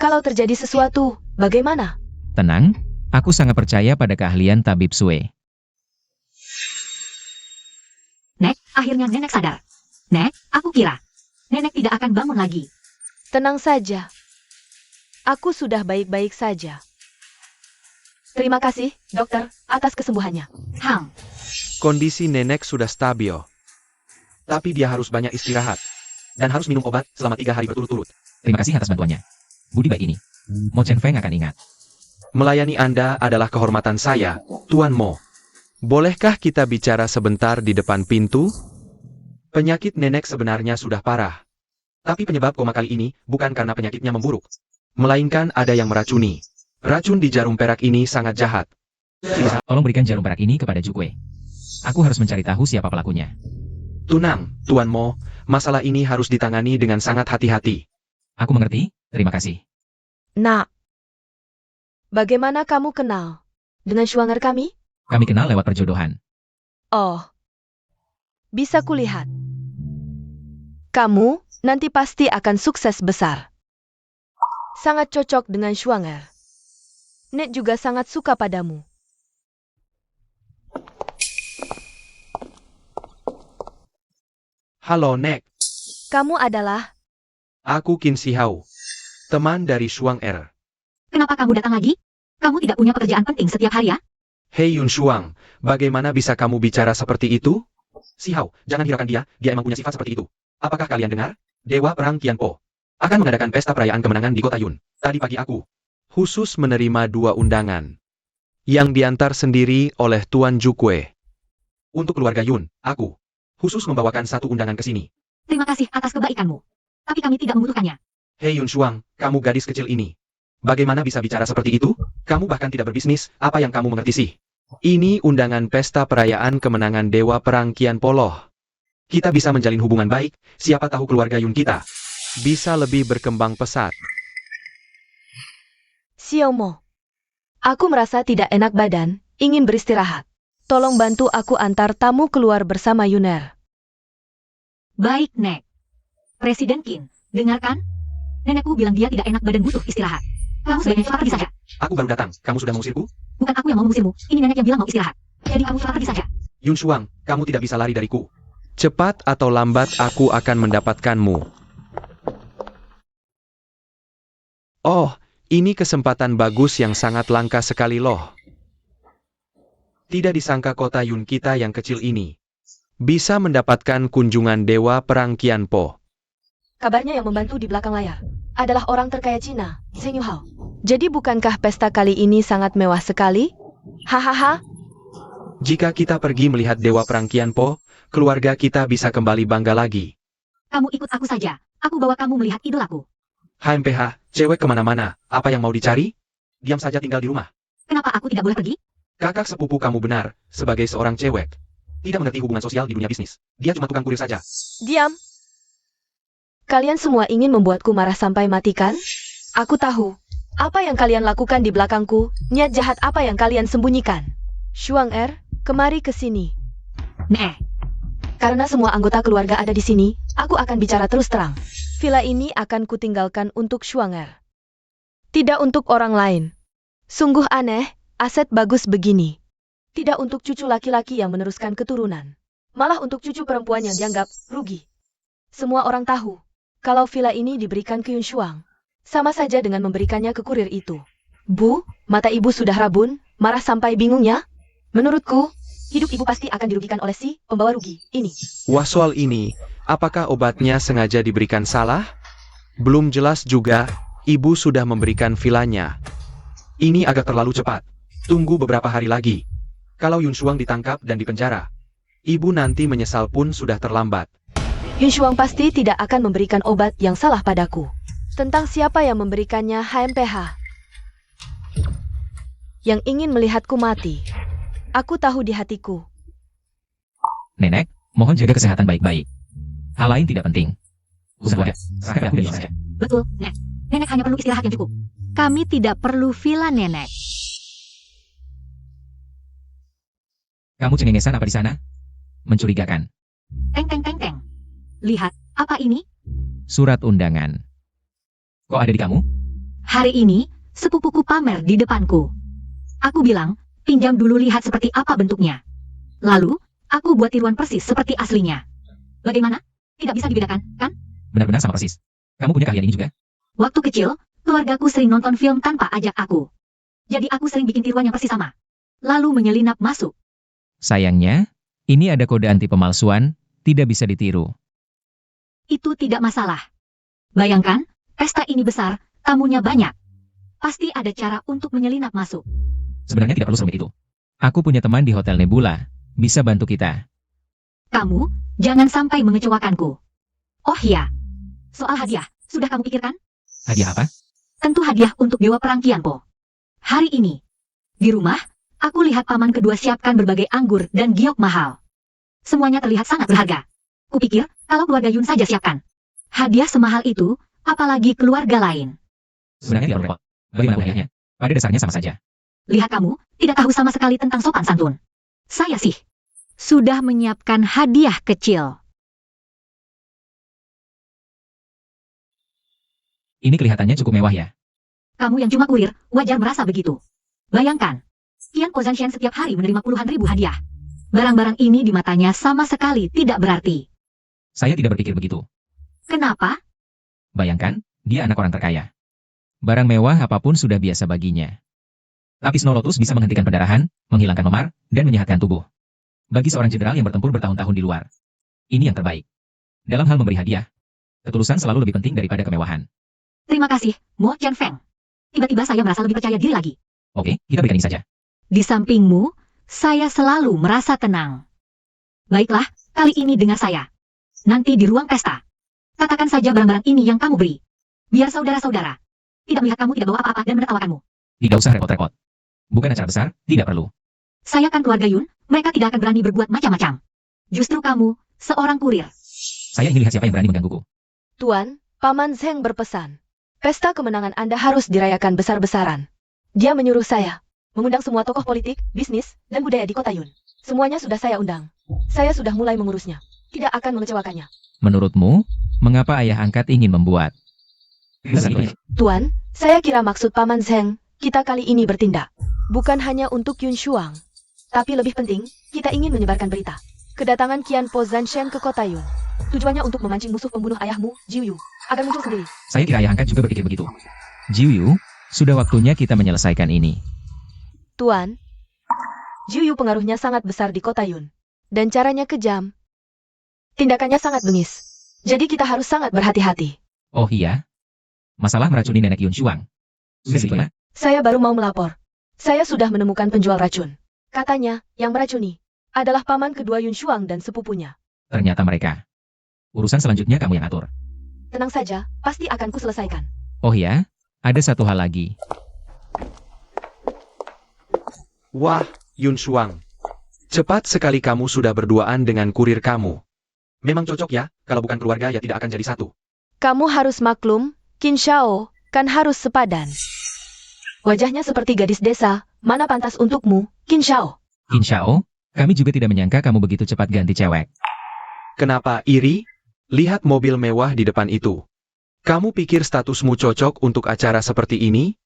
Kalau terjadi sesuatu, bagaimana? Tenang, aku sangat percaya pada keahlian Tabib Sue. Nek, akhirnya nenek sadar. Nek, aku kira nenek tidak akan bangun lagi. Tenang saja. Aku sudah baik-baik saja. Terima kasih, dokter, atas kesembuhannya. Hang, Kondisi nenek sudah stabil. Tapi dia harus banyak istirahat. Dan harus minum obat selama 3 hari berturut-turut. Terima kasih atas bantuannya. Budi baik ini. Mo Chen Feng akan ingat. Melayani Anda adalah kehormatan saya, Tuan Mo. Bolehkah kita bicara sebentar di depan pintu? Penyakit nenek sebenarnya sudah parah. Tapi penyebab koma kali ini bukan karena penyakitnya memburuk. Melainkan ada yang meracuni. Racun di jarum perak ini sangat jahat. Tolong berikan jarum perak ini kepada Jukwe. Aku harus mencari tahu siapa pelakunya. Tunang, Tuan Mo, masalah ini harus ditangani dengan sangat hati-hati. Aku mengerti, terima kasih. Nak, bagaimana kamu kenal dengan Shuanger kami? Kami kenal lewat perjodohan. Oh, bisa kulihat. Kamu nanti pasti akan sukses besar. Sangat cocok dengan Shuanger. Nek juga sangat suka padamu. Halo, Nek. Kamu adalah... Aku Qin Sihao, teman dari Shuang Er. kenapa kamu datang lagi? Kamu tidak punya pekerjaan penting setiap hari ya? Hei Yun Shuang, bagaimana bisa kamu bicara seperti itu? Sihao, jangan hiraukan dia emang punya sifat seperti itu. Apakah kalian dengar? Dewa Perang Qianpo akan mengadakan pesta perayaan kemenangan di kota Yun. Tadi pagi aku khusus menerima 2 undangan. Yang diantar sendiri oleh Tuan Jukwe. Untuk keluarga Yun, aku khusus membawakan 1 undangan ke sini. Terima kasih atas kebaikanmu. Tapi kami tidak membutuhkannya. Hei Yun Shuang, kamu gadis kecil ini. Bagaimana bisa bicara seperti itu? Kamu bahkan tidak berbisnis, apa yang kamu mengerti sih? Ini undangan pesta perayaan kemenangan Dewa Perang Qianpo loh. Kita bisa menjalin hubungan baik, siapa tahu keluarga Yun kita bisa lebih berkembang pesat. Xiaomo. Aku merasa tidak enak badan, ingin beristirahat. Tolong bantu aku antar tamu keluar bersama Yuner. Baik, Nek. Presiden Qin, dengarkan. Nenekku bilang dia tidak enak badan butuh istirahat. Kamu sebaiknya cepat pergi saja. Aku baru datang, kamu sudah mengusirku? Bukan aku yang mau mengusirmu, ini nenek yang bilang mau istirahat. Jadi kamu cepat pergi saja. Yun Shuang, kamu tidak bisa lari dariku. Cepat atau lambat aku akan mendapatkanmu. Oh, ini kesempatan bagus yang sangat langka sekali loh. Tidak disangka kota Yun kita yang kecil ini bisa mendapatkan kunjungan Dewa Perang Qianpo. Kabarnya yang membantu di belakang layar adalah orang terkaya Cina, Zheng Yuhao. Jadi bukankah pesta kali ini sangat mewah sekali? Hahaha. Jika kita pergi melihat Dewa Perang Qianpo, keluarga kita bisa kembali bangga lagi. Kamu ikut aku saja. Aku bawa kamu melihat idolaku. HMPH, cewek kemana-mana, apa yang mau dicari? Diam saja tinggal di rumah. Kenapa aku tidak boleh pergi? Kakak sepupu kamu benar, sebagai seorang cewek. Tidak mengerti hubungan sosial di dunia bisnis. Dia cuma tukang kurir saja. Diam. Kalian semua ingin membuatku marah sampai mati kan? Aku tahu. Apa yang kalian lakukan di belakangku, niat jahat apa yang kalian sembunyikan. Shuang Er, kemari ke sini. Nek. Karena semua anggota keluarga ada di sini, aku akan bicara terus terang. Villa ini akan kutinggalkan untuk Shuang Er. Tidak untuk orang lain. Sungguh aneh, aset bagus begini. Tidak untuk cucu laki-laki yang meneruskan keturunan. Malah untuk cucu perempuan yang dianggap rugi. Semua orang tahu, kalau villa ini diberikan ke Yun Shuang, sama saja dengan memberikannya ke kurir itu. Bu, mata ibu sudah rabun, marah sampai bingung ya? Menurutku, hidup ibu pasti akan dirugikan oleh si pembawa rugi ini. Wah, soal ini, apakah obatnya sengaja diberikan salah? Belum jelas juga, ibu sudah memberikan villanya. Ini agak terlalu cepat. Tunggu beberapa hari lagi. Kalau Yun Shuang ditangkap dan dipenjara, ibu nanti menyesal pun sudah terlambat. Yun Shuang pasti tidak akan memberikan obat yang salah padaku. Tentang siapa yang memberikannya HMPH. Yang ingin melihatku mati. Aku tahu di hatiku. Nenek, mohon jaga kesehatan baik-baik. Hal lain tidak penting. Sudah, sampai aku saja. Betul, Nek. Nenek hanya perlu istirahat yang cukup. Kami tidak perlu villa nenek. Kamu cengengesan apa di sana? Mencurigakan. Teng teng teng teng. Lihat, apa ini? Surat undangan. Kok ada di kamu? Hari ini, sepupuku pamer di depanku. Aku bilang, pinjam dulu lihat seperti apa bentuknya. Lalu, aku buat tiruan persis seperti aslinya. Bagaimana? Tidak bisa dibedakan, kan? Benar-benar sama persis. Kamu punya keahlian ini juga? Waktu kecil, keluargaku sering nonton film tanpa ajak aku. Jadi aku sering bikin tiruan yang persis sama. Lalu menyelinap masuk. Sayangnya, ini ada kode anti pemalsuan, tidak bisa ditiru. Itu tidak masalah. Bayangkan, pesta ini besar, tamunya banyak. Pasti ada cara untuk menyelinap masuk. Sebenarnya tidak perlu serumit itu. Aku punya teman di Hotel Nebula, bisa bantu kita. Kamu, jangan sampai mengecewakanku. Oh iya, soal hadiah, sudah kamu pikirkan? Hadiah apa? Tentu hadiah untuk Dewa Perangkian, Po. Hari ini, di rumah, aku lihat paman kedua siapkan berbagai anggur dan giok mahal. Semuanya terlihat sangat berharga. Kupikir, kalau keluarga Yun saja siapkan. Hadiah semahal itu, apalagi keluarga lain. Sebenarnya tidak repot. Bagaimana hadiahnya? Pada dasarnya sama saja. Lihat kamu, tidak tahu sama sekali tentang sopan santun. Saya sih, sudah menyiapkan hadiah kecil. Ini kelihatannya cukup mewah ya. Kamu yang cuma kurir, wajar merasa begitu. Bayangkan, Qian Po Zanshan setiap hari menerima puluhan ribu hadiah. Barang-barang ini di matanya sama sekali tidak berarti. Saya tidak berpikir begitu. Kenapa? Bayangkan, dia anak orang terkaya. Barang mewah apapun sudah biasa baginya. Tapi Snow Lotus bisa menghentikan pendarahan, menghilangkan memar, dan menyehatkan tubuh. Bagi seorang jenderal yang bertempur bertahun-tahun di luar, ini yang terbaik. Dalam hal memberi hadiah, ketulusan selalu lebih penting daripada kemewahan. Terima kasih, Mo Chen Feng. Tiba-tiba saya merasa lebih percaya diri lagi. Oke, kita berikan ini saja. Di sampingmu, saya selalu merasa tenang. Baiklah, kali ini dengar saya. Nanti di ruang pesta, katakan saja barang-barang ini yang kamu beri. Biar saudara-saudara tidak melihat kamu tidak bawa apa-apa dan menertawakanmu. Tidak usah repot-repot. Bukan acara besar, tidak perlu. Saya kan keluarga Yun, mereka tidak akan berani berbuat macam-macam. Justru kamu, seorang kurir. Saya ingin lihat siapa yang berani menggangguku. Tuan, Paman Zheng berpesan. Pesta kemenangan Anda harus dirayakan besar-besaran. Dia menyuruh saya mengundang semua tokoh politik, bisnis, dan budaya di kota Yun. Semuanya sudah saya undang. Saya sudah mulai mengurusnya. Tidak akan mengecewakannya. Menurutmu, mengapa ayah angkat ingin membuat? Tuan, saya kira maksud Paman Zheng, kita kali ini bertindak. Bukan hanya untuk Yun Shuang. Tapi lebih penting, kita ingin menyebarkan berita. Kedatangan Qian Po Zanshan ke kota Yun. Tujuannya untuk memancing musuh pembunuh ayahmu, Jiu Yu, agar muncul sendiri. Saya kira ayah angkat juga berpikir begitu. Jiu Yu, sudah waktunya kita menyelesaikan ini. Tuan, Jiu Yu pengaruhnya sangat besar di kota Yun. Dan caranya kejam. Tindakannya sangat bengis. Jadi kita harus sangat berhati-hati. Oh iya? Masalah meracuni nenek Yun Shuang. Sudah gimana? Saya baru mau melapor. Saya sudah menemukan penjual racun. Katanya, yang meracuni adalah paman kedua Yun Shuang dan sepupunya. Ternyata mereka. Urusan selanjutnya kamu yang atur. Tenang saja, pasti akan kuselesaikan. Oh ya, ada satu hal lagi. Wah, Yun Shuang. Cepat sekali kamu sudah berduaan dengan kurir kamu. Memang cocok ya, kalau bukan keluarga ya tidak akan jadi satu. Kamu harus maklum, Qin Shao kan harus sepadan. Wajahnya seperti gadis desa, mana pantas untukmu, Qin Shao. Qin Shao, kami juga tidak menyangka kamu begitu cepat ganti cewek. Kenapa iri? Lihat mobil mewah di depan itu. Kamu pikir statusmu cocok untuk acara seperti ini?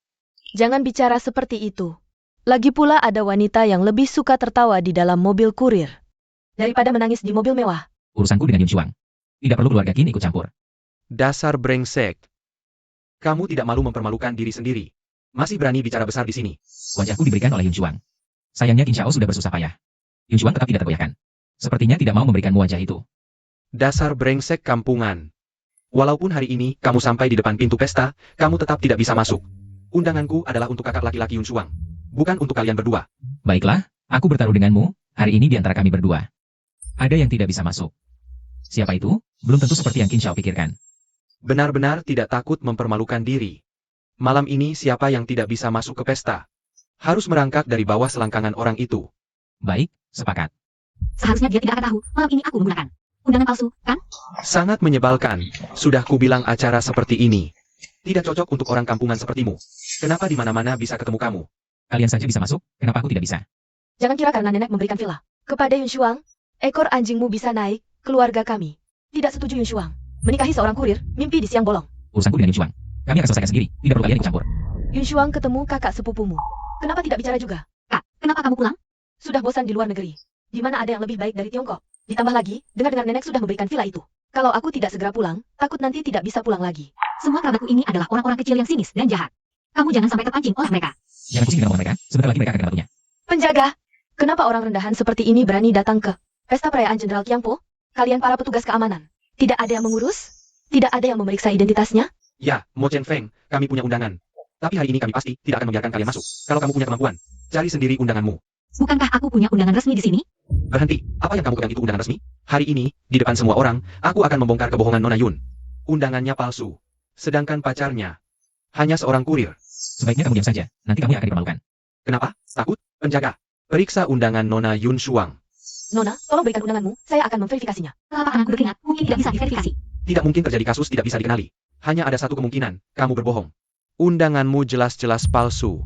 Jangan bicara seperti itu. Lagi pula ada wanita yang lebih suka tertawa di dalam mobil kurir daripada menangis di mobil mewah. Urusanku dengan Yun Shuang. Tidak perlu keluarga Qin ikut campur. Dasar brengsek. Kamu tidak malu mempermalukan diri sendiri. Masih berani bicara besar di sini. Wajahku diberikan oleh Yun Shuang. Sayangnya Qin Shao sudah bersusah payah. Yun Shuang tetap tidak tergoyahkan. Sepertinya tidak mau memberikanmu wajah itu. Dasar brengsek kampungan. Walaupun hari ini kamu sampai di depan pintu pesta, kamu tetap tidak bisa masuk. Undanganku adalah untuk kakak laki-laki Yun Shuang. Bukan untuk kalian berdua. Baiklah, aku bertaruh denganmu, hari ini di antara kami berdua. Ada yang tidak bisa masuk. Siapa itu? Belum tentu seperti yang Qin Shao pikirkan. Benar-benar tidak takut mempermalukan diri. Malam ini siapa yang tidak bisa masuk ke pesta? Harus merangkak dari bawah selangkangan orang itu. Baik, sepakat. Seharusnya dia tidak akan tahu, malam ini aku menggunakan undangan palsu, kan? Sangat menyebalkan. Sudah kubilang acara seperti ini tidak cocok untuk orang kampungan sepertimu. Kenapa di mana-mana bisa ketemu kamu? Kalian saja bisa masuk, kenapa aku tidak bisa? Jangan kira karena nenek memberikan villa kepada Yun Shuang, ekor anjingmu bisa naik, keluarga kami. Tidak setuju Yun Shuang. Menikahi seorang kurir, mimpi di siang bolong. Urusanku dengan Yun Shuang. Kami akan selesaikan sendiri, tidak perlu kalian ikut campur. Yun Shuang ketemu kakak sepupumu. Kenapa tidak bicara juga? Kak, kenapa kamu pulang? Sudah bosan di luar negeri. Di mana ada yang lebih baik dari Tiongkok. Ditambah lagi, dengar-dengar nenek sudah memberikan villa itu. Kalau aku tidak segera pulang, takut nanti tidak bisa pulang lagi. Semua kerabatku ini adalah orang-orang kecil yang sinis dan jahat. Kamu jangan sampai terpancing oleh mereka. Jangan pusing dengan omongan mereka, sebentar lagi mereka akan kena batunya. Penjaga! Kenapa orang rendahan seperti ini berani datang ke pesta perayaan Jenderal Qiangpo? Kalian para petugas keamanan. Tidak ada yang mengurus? Tidak ada yang memeriksa identitasnya? Ya, Mo Chen Feng, kami punya undangan. Tapi hari ini kami pasti tidak akan membiarkan kalian masuk. Kalau kamu punya kemampuan, cari sendiri undanganmu. Bukankah aku punya undangan resmi di sini? Berhenti, apa yang kamu pegang itu undangan resmi? Hari ini, di depan semua orang, aku akan membongkar kebohongan Nona Yun. Undangannya palsu. Sedangkan pacarnya hanya seorang kurir. Sebaiknya kamu diam saja, nanti kamu yang akan dipermalukan. Kenapa? Takut? Penjaga, periksa undangan Nona Yun Shuang. Nona, tolong berikan undanganmu, saya akan memverifikasinya. Telapak tanganku berkeringat, mungkin tidak bisa diverifikasi. Tidak mungkin terjadi kasus tidak bisa dikenali. Hanya ada satu kemungkinan, kamu berbohong. Undanganmu jelas-jelas palsu.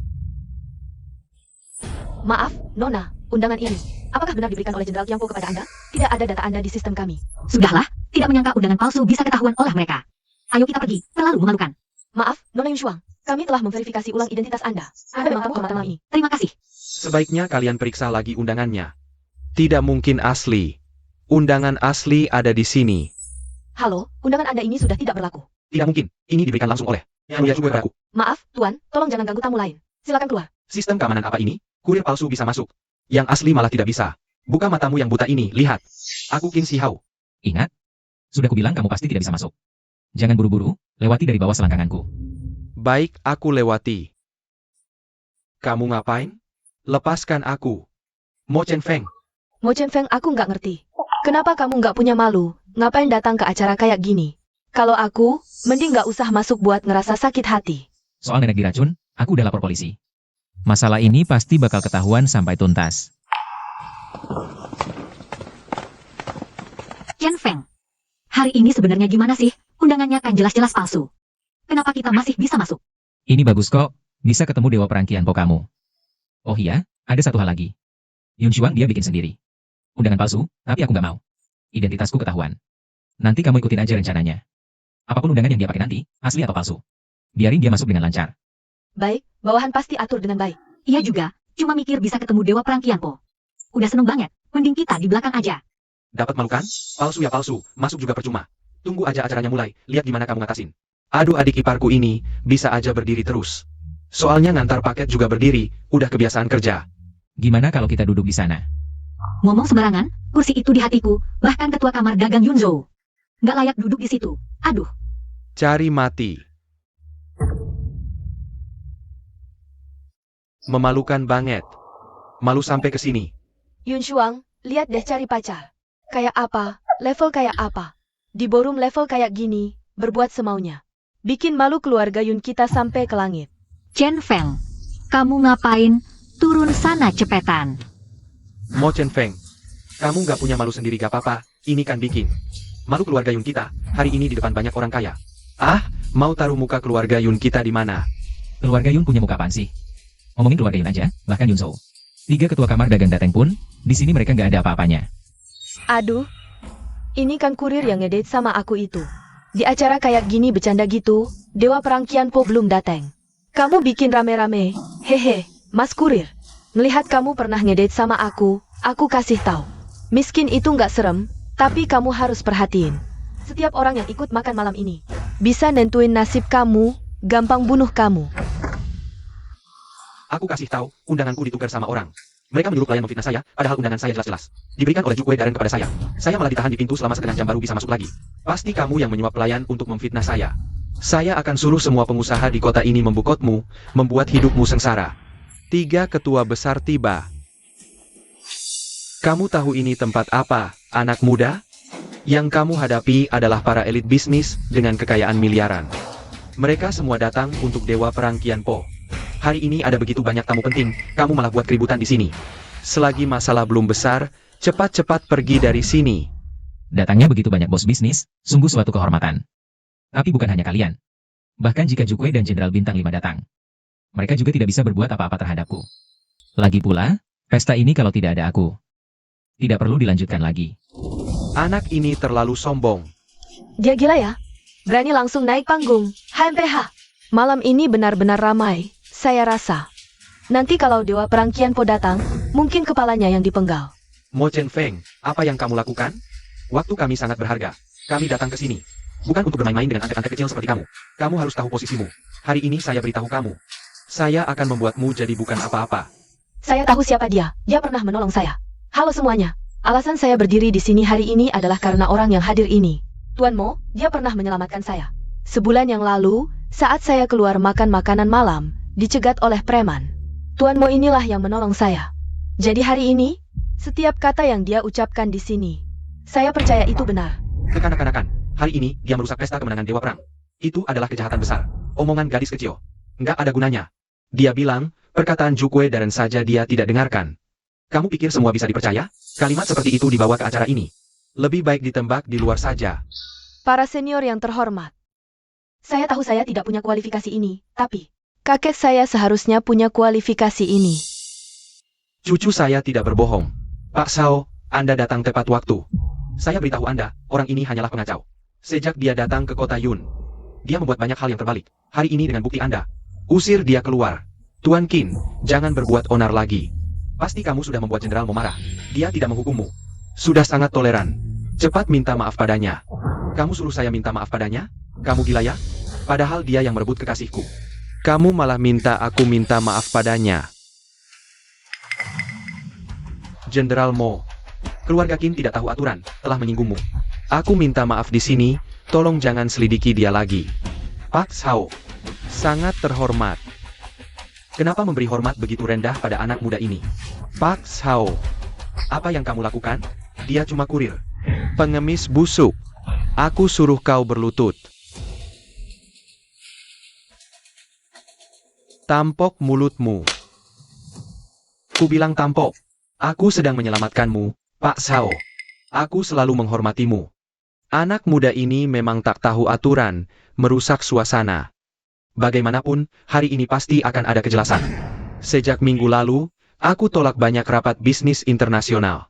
Maaf, Nona, undangan ini. Apakah benar diberikan oleh Jenderal Qiangpo kepada Anda? Tidak ada data Anda di sistem kami. Sudahlah, tidak menyangka undangan palsu bisa ketahuan oleh mereka. Ayo kita pergi, terlalu memalukan. Maaf, Nona Yun Shuang. Kami telah memverifikasi ulang identitas Anda. Anda memang tamu kehormatan malam ini. Terima kasih. Sebaiknya kalian periksa lagi undangannya. Tidak mungkin asli. Undangan asli ada di sini. Halo, undangan Anda ini sudah tidak berlaku. Tidak mungkin. Ini diberikan langsung oleh Yang juga aku. Maaf, Tuan, tolong jangan ganggu tamu lain. Silakan keluar. Sistem keamanan apa ini? Kurir palsu bisa masuk. Yang asli malah tidak bisa. Buka matamu yang buta ini, lihat. Aku Qin Shi Hao. Ingat, sudah kubilang kamu pasti tidak bisa masuk. Jangan buru-buru, lewati dari bawah selangkanganku. Baik, aku lewati. Kamu ngapain? Lepaskan aku. Mo Chen Feng. Mo Chen Feng, aku nggak ngerti. Kenapa kamu nggak punya malu? Ngapain datang ke acara kayak gini? Kalau aku, mending nggak usah masuk buat ngerasa sakit hati. Soal nenek diracun, aku udah lapor polisi. Masalah ini pasti bakal ketahuan sampai tuntas. Chen Feng, hari ini sebenarnya gimana sih? Undangannya kan jelas-jelas palsu. Kenapa kita masih bisa masuk? Ini bagus kok, bisa ketemu Dewa Perangkian Po kamu. Oh iya, ada satu hal lagi. Yun Shuang dia bikin sendiri. Undangan palsu, tapi aku nggak mau. Identitasku ketahuan. Nanti kamu ikutin aja rencananya. Apapun undangan yang dia pakai nanti, asli atau palsu. Biarin dia masuk dengan lancar. Baik, bawahan pasti atur dengan baik. Iya juga, cuma mikir bisa ketemu Dewa Perangkian Po. Udah seneng banget, mending kita di belakang aja. Dapat malu kan? Palsu ya palsu, masuk juga percuma. Tunggu aja acaranya mulai, lihat gimana kamu ngatasin. Aduh adik iparku ini, bisa aja berdiri terus. Soalnya ngantar paket juga berdiri, udah kebiasaan kerja. Gimana kalau kita duduk di sana? Ngomong sembarangan, kursi itu di hatiku, bahkan ketua kamar dagang Yunzhou. Nggak layak duduk di situ. Aduh, Cari mati. Memalukan banget. Malu sampai ke sini. Yun Shuang, lihat deh cari pacar. Kayak apa, level kayak apa. Di ballroom level kayak gini, berbuat semaunya. Bikin malu keluarga Yun kita sampai ke langit. Chen Feng, kamu ngapain? Turun sana cepetan. Mo Chen Feng, kamu nggak punya malu sendiri gak apa-apa, ini kan bikin. Malu keluarga Yun kita, hari ini di depan banyak orang kaya. Ah, mau taruh muka keluarga Yun kita di mana? Keluarga Yun punya muka apaan sih? Ngomongin keluarga Yun aja, bahkan Yunzhou. 3 ketua kamar dagang Dateng pun, di sini mereka nggak ada apa-apanya. Aduh, ini kan kurir yang ngedate sama aku itu. Di acara kayak gini bercanda gitu, Dewa Perangkian Po belum datang. Kamu bikin rame-rame, hehe, Mas Kurir. Melihat kamu pernah ngedate sama aku kasih tahu. Miskin itu nggak serem, tapi kamu harus perhatiin. Setiap orang yang ikut makan malam ini, bisa nentuin nasib kamu, gampang bunuh kamu. Aku kasih tahu, undanganku ditukar sama orang. Mereka menyuruh klien memfitnah saya, padahal undangan saya jelas-jelas. Diberikan oleh Jukwe Darren kepada saya. Saya malah ditahan di pintu selama setengah jam baru bisa masuk lagi. Pasti kamu yang menyuap pelayan untuk memfitnah saya. Saya akan suruh semua pengusaha di kota ini membukotmu, membuat hidupmu sengsara. 3 ketua besar tiba. Kamu tahu ini tempat apa, anak muda? Yang kamu hadapi adalah para elit bisnis dengan kekayaan miliaran. Mereka semua datang untuk Dewa Perangkian Po. Hari ini ada begitu banyak tamu penting, kamu malah buat keributan di sini. Selagi masalah belum besar, cepat-cepat pergi dari sini. Datangnya begitu banyak bos bisnis, sungguh suatu kehormatan. Tapi bukan hanya kalian. Bahkan jika Jukwe dan Jenderal Bintang 5 datang. Mereka juga tidak bisa berbuat apa-apa terhadapku. Lagi pula, pesta ini kalau tidak ada aku, tidak perlu dilanjutkan lagi. Anak ini terlalu sombong. Dia gila ya? Berani langsung naik panggung. HMPH. Malam ini benar-benar ramai, saya rasa. Nanti kalau Dewa Perangkian Po datang, mungkin kepalanya yang dipenggal. Mo Chen Feng, apa yang kamu lakukan? Waktu kami sangat berharga. Kami datang ke sini. Bukan untuk bermain-main dengan angkat-angkat kecil seperti kamu. Kamu harus tahu posisimu. Hari ini saya beritahu kamu. Saya akan membuatmu jadi bukan apa-apa. Saya tahu siapa dia. Dia pernah menolong saya. Halo semuanya. Alasan saya berdiri di sini hari ini adalah karena orang yang hadir ini. Tuan Mo, dia pernah menyelamatkan saya. Sebulan yang lalu, saat saya keluar makan makanan malam, dicegat oleh preman. Tuan Mo inilah yang menolong saya. Jadi hari ini, setiap kata yang dia ucapkan di sini, saya percaya itu benar. Kekanak-kanakan, hari ini dia merusak pesta kemenangan Dewa Perang. Itu adalah kejahatan besar. Omongan gadis kecil. Nggak ada gunanya. Dia bilang, perkataan Jukwe dan saja dia tidak dengarkan. Kamu pikir semua bisa dipercaya? Kalimat seperti itu dibawa ke acara ini. Lebih baik ditembak di luar saja. Para senior yang terhormat. Saya tahu saya tidak punya kualifikasi ini, tapi kakek saya seharusnya punya kualifikasi ini. Cucu saya tidak berbohong. Pak Sao, Anda datang tepat waktu. Saya beritahu Anda, orang ini hanyalah pengacau. Sejak dia datang ke kota Yun, dia membuat banyak hal yang terbalik. Hari ini dengan bukti Anda. Usir dia keluar. Tuan Qin, jangan berbuat onar lagi. Pasti kamu sudah membuat Jenderal Mo marah. Dia tidak menghukummu. Sudah sangat toleran. Cepat minta maaf padanya. Kamu suruh saya minta maaf padanya? Kamu gila ya? Padahal dia yang merebut kekasihku. Kamu malah minta aku minta maaf padanya. Jenderal Mo, keluarga Qin tidak tahu aturan, telah menyinggungmu. Aku minta maaf di sini, tolong jangan selidiki dia lagi. Pak Sao, sangat terhormat. Kenapa memberi hormat begitu rendah pada anak muda ini? Pak Sao, apa yang kamu lakukan? Dia cuma kurir. Pengemis busuk. Aku suruh kau berlutut. Tampok mulutmu. Ku bilang tampok. Aku sedang menyelamatkanmu, Pak Sao. Aku selalu menghormatimu. Anak muda ini memang tak tahu aturan, merusak suasana. Bagaimanapun, hari ini pasti akan ada kejelasan. Sejak minggu lalu, aku tolak banyak rapat bisnis internasional.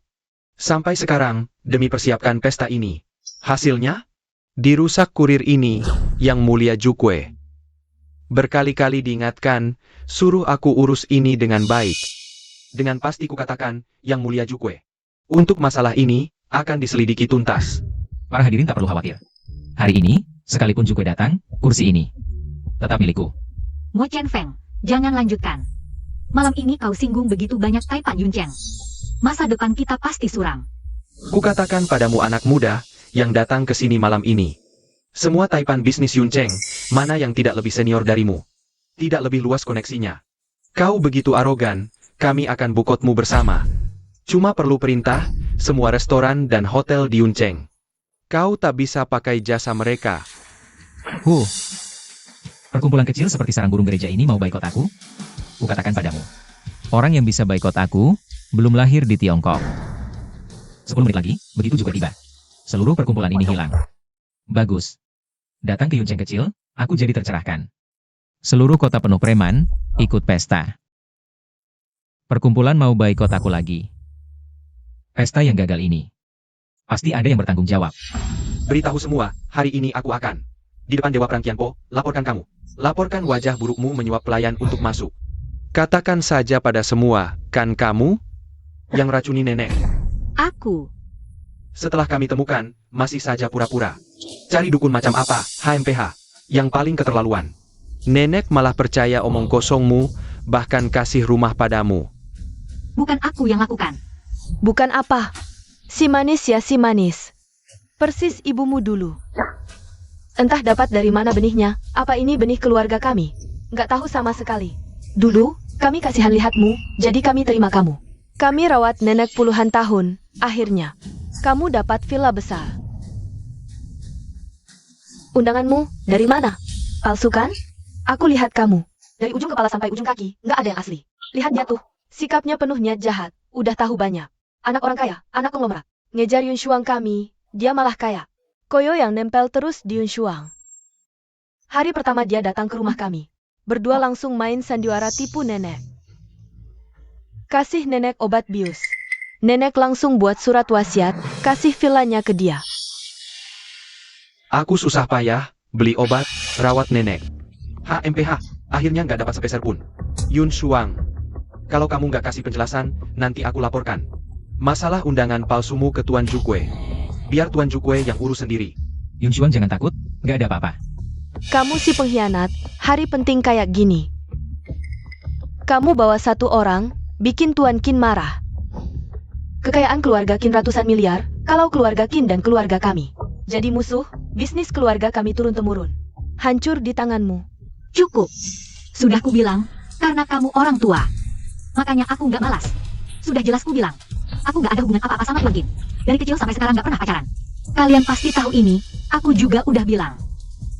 Sampai sekarang, demi persiapkan pesta ini. Hasilnya? Dirusak kurir ini, Yang Mulia Jukwe. Berkali-kali diingatkan, suruh aku urus ini dengan baik. Dengan pasti kukatakan, Yang Mulia Jukwe. Untuk masalah ini, akan diselidiki tuntas. Para hadirin tak perlu khawatir. Hari ini, sekalipun Jukwe datang, kursi ini tetap milikku. Mo Chen Feng, jangan lanjutkan. Malam ini kau singgung begitu banyak Taipan Yuncheng. Masa depan kita pasti suram. Kukatakan padamu anak muda, yang datang ke sini malam ini. Semua Taipan bisnis Yuncheng, mana yang tidak lebih senior darimu? Tidak lebih luas koneksinya. Kau begitu arogan, kami akan bukotmu bersama. Cuma perlu perintah, semua restoran dan hotel di Yuncheng. Kau tak bisa pakai jasa mereka. Perkumpulan kecil seperti sarang burung gereja ini mau boikot aku? Kukatakan padamu. Orang yang bisa boikot aku, belum lahir di Tiongkok. 10 menit lagi, begitu juga tiba. Seluruh perkumpulan ini hilang. Bagus. Datang ke Yuncheng kecil, aku jadi tercerahkan. Seluruh kota penuh preman, ikut pesta. Perkumpulan mau boikot aku lagi. Pesta yang gagal ini. Pasti ada yang bertanggung jawab. Beritahu semua, hari ini aku akan. Di depan Dewa Perangkian Po, laporkan kamu. Laporkan wajah burukmu menyuap pelayan untuk masuk. Katakan saja pada semua, kan kamu? Yang racuni nenek. Aku. Setelah kami temukan, masih saja pura-pura. Cari dukun macam apa, HMPH. Yang paling keterlaluan. Nenek malah percaya omong kosongmu, bahkan kasih rumah padamu. Bukan aku yang lakukan. Bukan apa? Si manis ya si manis. Persis ibumu dulu. Entah dapat dari mana benihnya, apa ini benih keluarga kami? Nggak tahu sama sekali. Dulu, kami kasihan lihatmu, jadi kami terima kamu. Kami rawat nenek puluhan tahun, akhirnya. Kamu dapat villa besar. Undanganmu, dari mana? Palsu kan? Aku lihat kamu. Dari ujung kepala sampai ujung kaki, nggak ada yang asli. Lihat dia tuh, sikapnya penuhnya jahat, udah tahu banyak. Anak orang kaya, anak konglomerat. Ngejar Yun Shuang kami, dia malah kaya. Koyo yang nempel terus di Yun Shuang. Hari pertama dia datang ke rumah kami. Berdua langsung main sandiwara tipu nenek. Kasih nenek obat bius. Nenek langsung buat surat wasiat, kasih villanya ke dia. Aku susah payah, beli obat, rawat nenek. HMPH, akhirnya nggak dapat sepeser pun. Yun Shuang, kalau kamu nggak kasih penjelasan, nanti aku laporkan. Masalah undangan palsumu ke Tuan Jukwe. Biar Tuan Jukwe yang urus sendiri. Yun Shuang jangan takut, nggak ada apa-apa. Kamu si pengkhianat, hari penting kayak gini. Kamu bawa satu orang, bikin Tuan Qin marah. Kekayaan keluarga Qin ratusan miliar, kalau keluarga Qin dan keluarga kami jadi musuh, bisnis keluarga kami turun-temurun. Hancur di tanganmu. Cukup. Sudah ku bilang, karena kamu orang tua. Makanya aku nggak malas. Sudah jelas ku bilang, aku nggak ada hubungan apa-apa sama Tuan Qin. Dari kecil sampai sekarang nggak pernah pacaran. Kalian pasti tahu ini, aku juga udah bilang.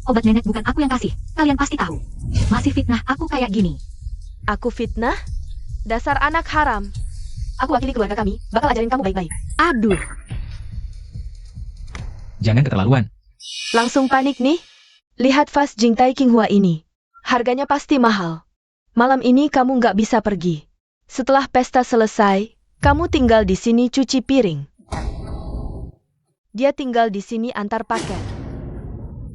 Obat nenek bukan aku yang kasih, kalian pasti tahu. Masih fitnah aku kayak gini. Aku fitnah? Dasar anak haram. Aku wakili keluarga kami, bakal ajarin kamu baik-baik. Aduh, Jangan keterlaluan. Langsung panik nih. Lihat vas Jingtai Qinghua ini. Harganya pasti mahal. Malam ini kamu nggak bisa pergi. Setelah pesta selesai, kamu tinggal di sini cuci piring. Dia tinggal di sini antar paket.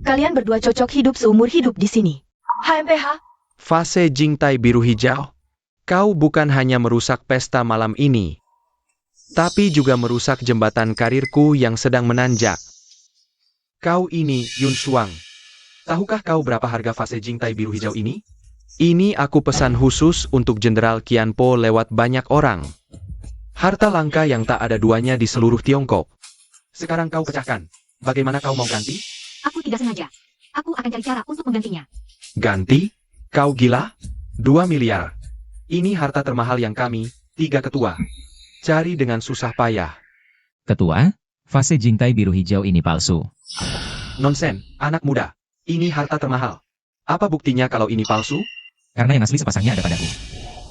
Kalian berdua cocok hidup seumur hidup di sini. HMPH. Fase Jingtai biru hijau. Kau bukan hanya merusak pesta malam ini, tapi juga merusak jembatan karirku yang sedang menanjak. Kau ini, Yun Shuang. Tahukah kau berapa harga fase Jingtai biru hijau ini? Ini aku pesan khusus untuk Jenderal Qianpo lewat banyak orang. Harta langka yang tak ada duanya di seluruh Tiongkok. Sekarang kau pecahkan. Bagaimana kau mau ganti? aku tidak sengaja. Aku akan cari cara untuk menggantinya. Ganti? Kau gila? 2 miliar. Ini harta termahal yang kami, 3 ketua, cari dengan susah payah. Ketua, fase Jingtai biru hijau ini palsu. Nonsen, anak muda. Ini harta termahal. Apa buktinya kalau ini palsu? Karena yang asli sepasangnya ada padaku.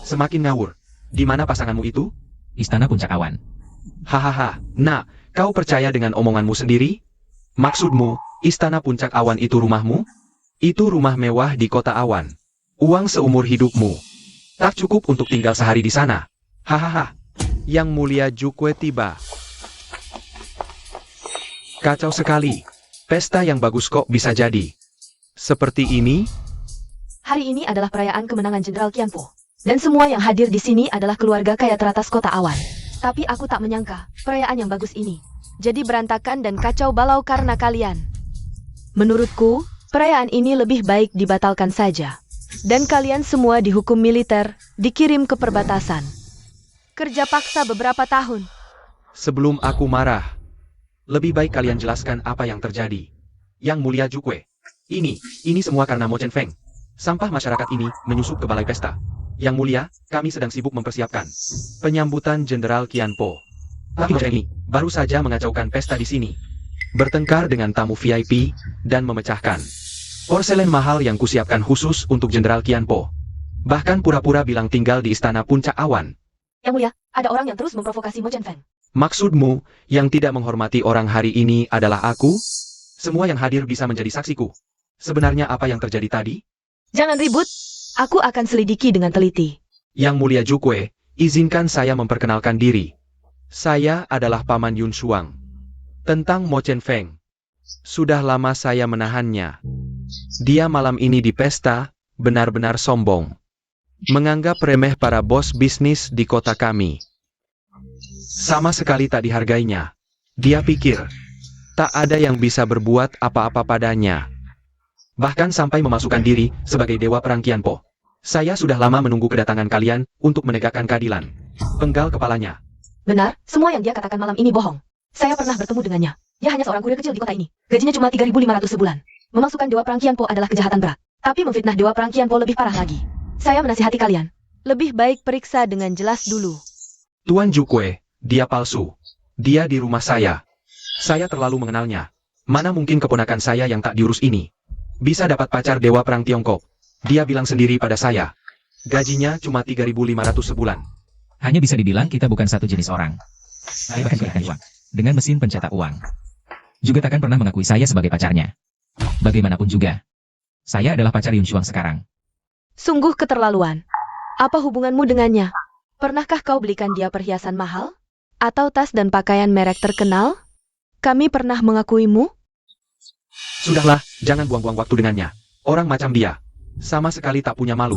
Semakin ngawur. Di mana pasanganmu itu? Istana Puncak Awan. Hahaha. Nah, kau percaya dengan omonganmu sendiri? Maksudmu, Istana Puncak Awan itu rumahmu? Itu rumah mewah di kota Awan. Uang seumur hidupmu. Tak cukup untuk tinggal sehari di sana. Hahaha. Yang mulia Jukwe tiba. Kacau sekali. Pesta yang bagus kok bisa jadi seperti ini? Hari ini adalah perayaan kemenangan Jenderal Qianpo. Dan semua yang hadir di sini adalah keluarga kaya teratas kota Awan. Tapi aku tak menyangka, perayaan yang bagus ini jadi berantakan dan kacau balau karena kalian. Menurutku, perayaan ini lebih baik dibatalkan saja. Dan kalian semua dihukum militer, dikirim ke perbatasan. Kerja paksa beberapa tahun. Sebelum aku marah, lebih baik kalian jelaskan apa yang terjadi. Yang mulia Jukwe. Ini semua karena Mo Chen Feng. Sampah masyarakat ini menyusup ke balai pesta. Yang mulia, kami sedang sibuk mempersiapkan penyambutan Jenderal Qianpo. Tapi Mo Chen ini baru saja mengacaukan pesta di sini. Bertengkar dengan tamu VIP dan memecahkan porselen mahal yang kusiapkan khusus untuk Jenderal Qianpo. Bahkan pura-pura bilang tinggal di Istana Puncak Awan. Yang mulia, ada orang yang terus memprovokasi Mo Chen Feng. Maksudmu, yang tidak menghormati orang hari ini adalah aku? Semua yang hadir bisa menjadi saksiku. Sebenarnya apa yang terjadi tadi? Jangan ribut, aku akan selidiki dengan teliti. Yang mulia Jukwe, izinkan saya memperkenalkan diri. Saya adalah Paman Yun Shuang. Tentang Mo Chen Feng. Sudah lama saya menahannya. Dia malam ini di pesta, benar-benar sombong. Menganggap remeh para bos bisnis di kota kami. Sama sekali tak dihargainya. Dia pikir, tak ada yang bisa berbuat apa-apa padanya. Bahkan sampai memasukkan diri sebagai dewa perang Qianpo. Saya sudah lama menunggu kedatangan kalian untuk menegakkan keadilan. Penggal kepalanya. Benar, semua yang dia katakan malam ini bohong. Saya pernah bertemu dengannya. Dia hanya seorang kurir kecil di kota ini. Gajinya cuma 3.500 sebulan. Memasukkan dewa perang Qianpo adalah kejahatan berat. Tapi memfitnah dewa perang Qianpo lebih parah lagi. Saya menasihati kalian. Lebih baik periksa dengan jelas dulu. Tuan Jukwe, dia palsu. Dia di rumah saya. Saya terlalu mengenalnya. Mana mungkin keponakan saya yang tak diurus ini bisa dapat pacar dewa perang Tiongkok. Dia bilang sendiri pada saya. Gajinya cuma 3.500 sebulan. Hanya bisa dibilang kita bukan satu jenis orang. Saya bahkan berikan uang dengan mesin pencetak uang. Juga takkan pernah mengakui saya sebagai pacarnya. Bagaimanapun juga, saya adalah pacar Yun Shuang sekarang. Sungguh keterlaluan. Apa hubunganmu dengannya? Pernahkah kau belikan dia perhiasan mahal? Atau tas dan pakaian merek terkenal? Kami pernah mengakuimu? Sudahlah, jangan buang-buang waktu dengannya. Orang macam dia. Sama sekali tak punya malu.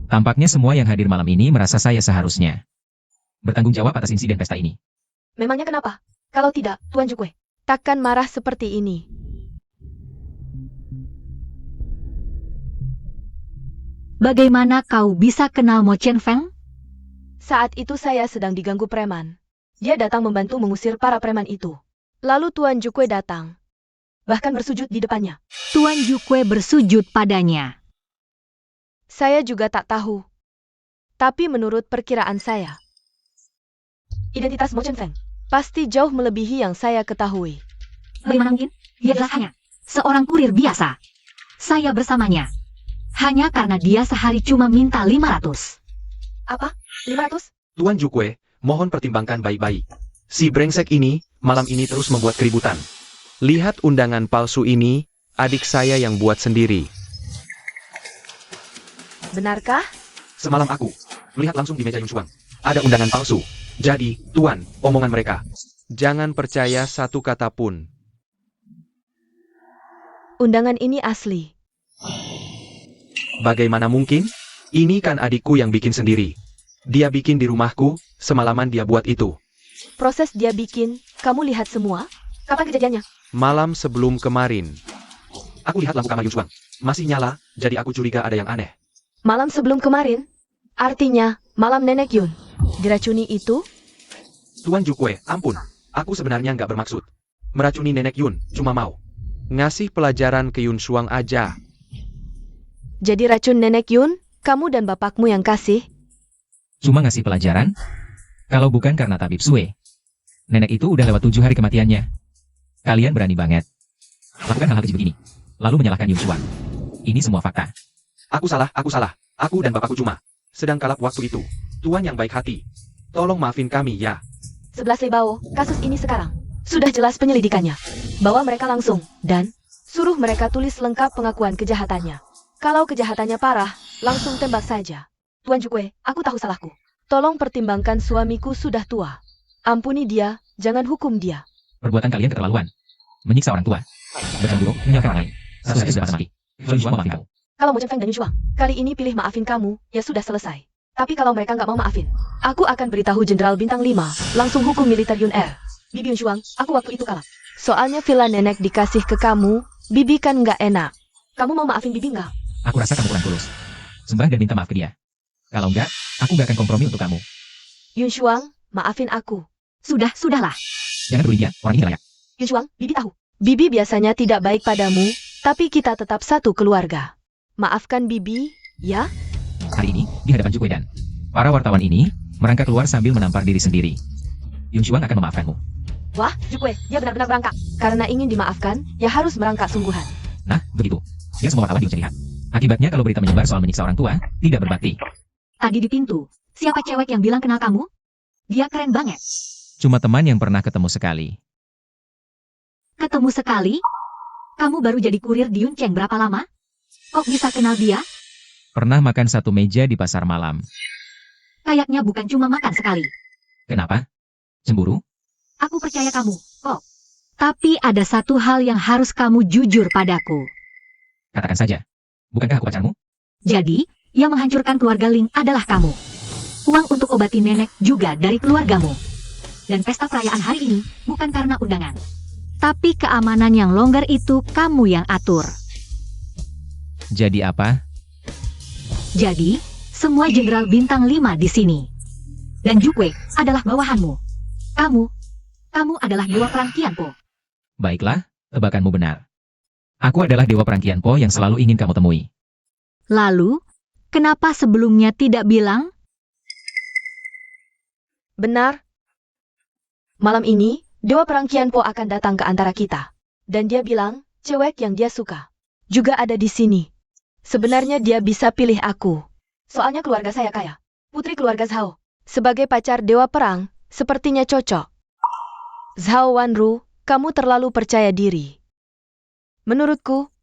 Tampaknya semua yang hadir malam ini merasa saya seharusnya bertanggung jawab atas insiden pesta ini. Memangnya kenapa? Kalau tidak, Tuan Jukwe, takkan marah seperti ini. Bagaimana kau bisa kenal Mo Chen Feng? Saat itu saya sedang diganggu preman. Dia datang membantu mengusir para preman itu. Lalu Tuan Jukwe datang. Bahkan bersujud di depannya. Tuan Jukwe bersujud padanya. Saya juga tak tahu. Tapi menurut perkiraan saya, identitas Mo Chen Feng pasti jauh melebihi yang saya ketahui. Bagaimana mungkin? Dia jelas hanya seorang kurir biasa. Saya bersamanya. Hanya karena dia sehari cuma minta 500. Apa? 500? Tuan Jukwe, mohon pertimbangkan baik-baik. Si brengsek ini, malam ini terus membuat keributan. Lihat undangan palsu ini, adik saya yang buat sendiri. Benarkah? Semalam aku melihat langsung di meja Yun Shuang. Ada undangan palsu. Jadi, Tuan, omongan mereka. Jangan percaya satu kata pun. Undangan ini asli. Bagaimana mungkin? Ini kan adikku yang bikin sendiri. Dia bikin di rumahku, semalaman dia buat itu. Proses dia bikin, kamu lihat semua? Kapan kejadiannya? Malam sebelum kemarin. Aku lihat lampu kamar Yun Shuang. Masih nyala, jadi aku curiga ada yang aneh. Malam sebelum kemarin? Artinya, malam Nenek Yun. Diracuni itu? Tuan Jukwe, ampun. Aku sebenarnya nggak bermaksud meracuni Nenek Yun, cuma mau ngasih pelajaran ke Yun Shuang aja. Jadi racun Nenek Yun, kamu dan bapakmu yang kasih? Cuma ngasih pelajaran? Kalau bukan karena tabib Sue. Nenek itu udah lewat 7 hari kematiannya. Kalian berani banget lakukan hal-hal keji begini, lalu menyalahkan Yun Shuang. Ini semua fakta. Aku salah. Aku dan bapakku cuma sedang kalap waktu itu. Tuan yang baik hati, tolong maafin kami ya. 11 Lebao, kasus ini sekarang sudah jelas penyelidikannya. Bawa mereka langsung, dan suruh mereka tulis lengkap pengakuan kejahatannya. Kalau kejahatannya parah, langsung tembak saja. Tuan Jukwe, aku tahu salahku. Tolong pertimbangkan suamiku sudah tua. Ampuni dia, jangan hukum dia. Perbuatan kalian keterlaluan. Menyiksa orang tua. Bercemburu, menyalahkan orang lain. Satu-satu sudah mati. Yun Shuang memaafin kamu. Kalau Mo Chen Feng dan Yun Shuang, kali ini pilih maafin kamu, ya sudah selesai. Tapi kalau mereka nggak mau maafin, aku akan beritahu Jenderal Bintang 5, langsung hukum militer Yun Er. Bibi Yun Shuang, aku waktu itu kalah. Soalnya villa nenek dikasih ke kamu, Bibi kan nggak enak. Kamu mau maafin Bibi nggak? Aku rasa kamu kurang tulus. Sembah dan minta maaf ke dia. Kalau enggak, aku nggak akan kompromi untuk kamu. Yun Shuang, maafin aku. Sudahlah. Jangan peduli dia, orang ini layak. Yun Shuang, Bibi tahu. Bibi biasanya tidak baik padamu, tapi kita tetap satu keluarga. Maafkan Bibi, ya? Hari ini, di hadapan Jukwe dan para wartawan ini, merangkak keluar sambil menampar diri sendiri. Yun Shuang akan memaafkanmu. Wah, Jukwe, dia benar-benar merangkak. Karena ingin dimaafkan, ya harus merangkak sungguhan. Nah, begitu. Biar semua wartawan diuji lihat. Akibatnya kalau berita menyebar soal menyiksa orang tua, tidak berbakti. Tadi di pintu, siapa cewek yang bilang kenal kamu? Dia keren banget. Cuma teman yang pernah ketemu sekali. Ketemu sekali? Kamu baru jadi kurir di Yun Cheng berapa lama? Kok bisa kenal dia? Pernah makan satu meja di pasar malam. Kayaknya bukan cuma makan sekali. Kenapa? Cemburu? Aku percaya kamu, kok. Tapi ada satu hal yang harus kamu jujur padaku. Katakan saja. Bukankah aku pacarmu? Jadi, yang menghancurkan keluarga Ling adalah kamu. Uang untuk obati nenek juga dari keluargamu. Dan pesta perayaan hari ini bukan karena undangan. Tapi keamanan yang longgar itu kamu yang atur. Jadi apa? Jadi, semua jenderal bintang 5 di sini. Dan Jukwe adalah bawahanmu. Kamu adalah dewa perang Qianpo. Baiklah, tebakanmu benar. Aku adalah dewa perang Qianpo yang selalu ingin kamu temui. Lalu, kenapa sebelumnya tidak bilang? Benar. Malam ini, Dewa Perang Qianpo akan datang ke antara kita. Dan dia bilang, cewek yang dia suka juga ada di sini. Sebenarnya dia bisa pilih aku. Soalnya keluarga saya kaya. Putri keluarga Zhao. Sebagai pacar Dewa Perang, sepertinya cocok. Zhao Wanru, kamu terlalu percaya diri. Menurutku,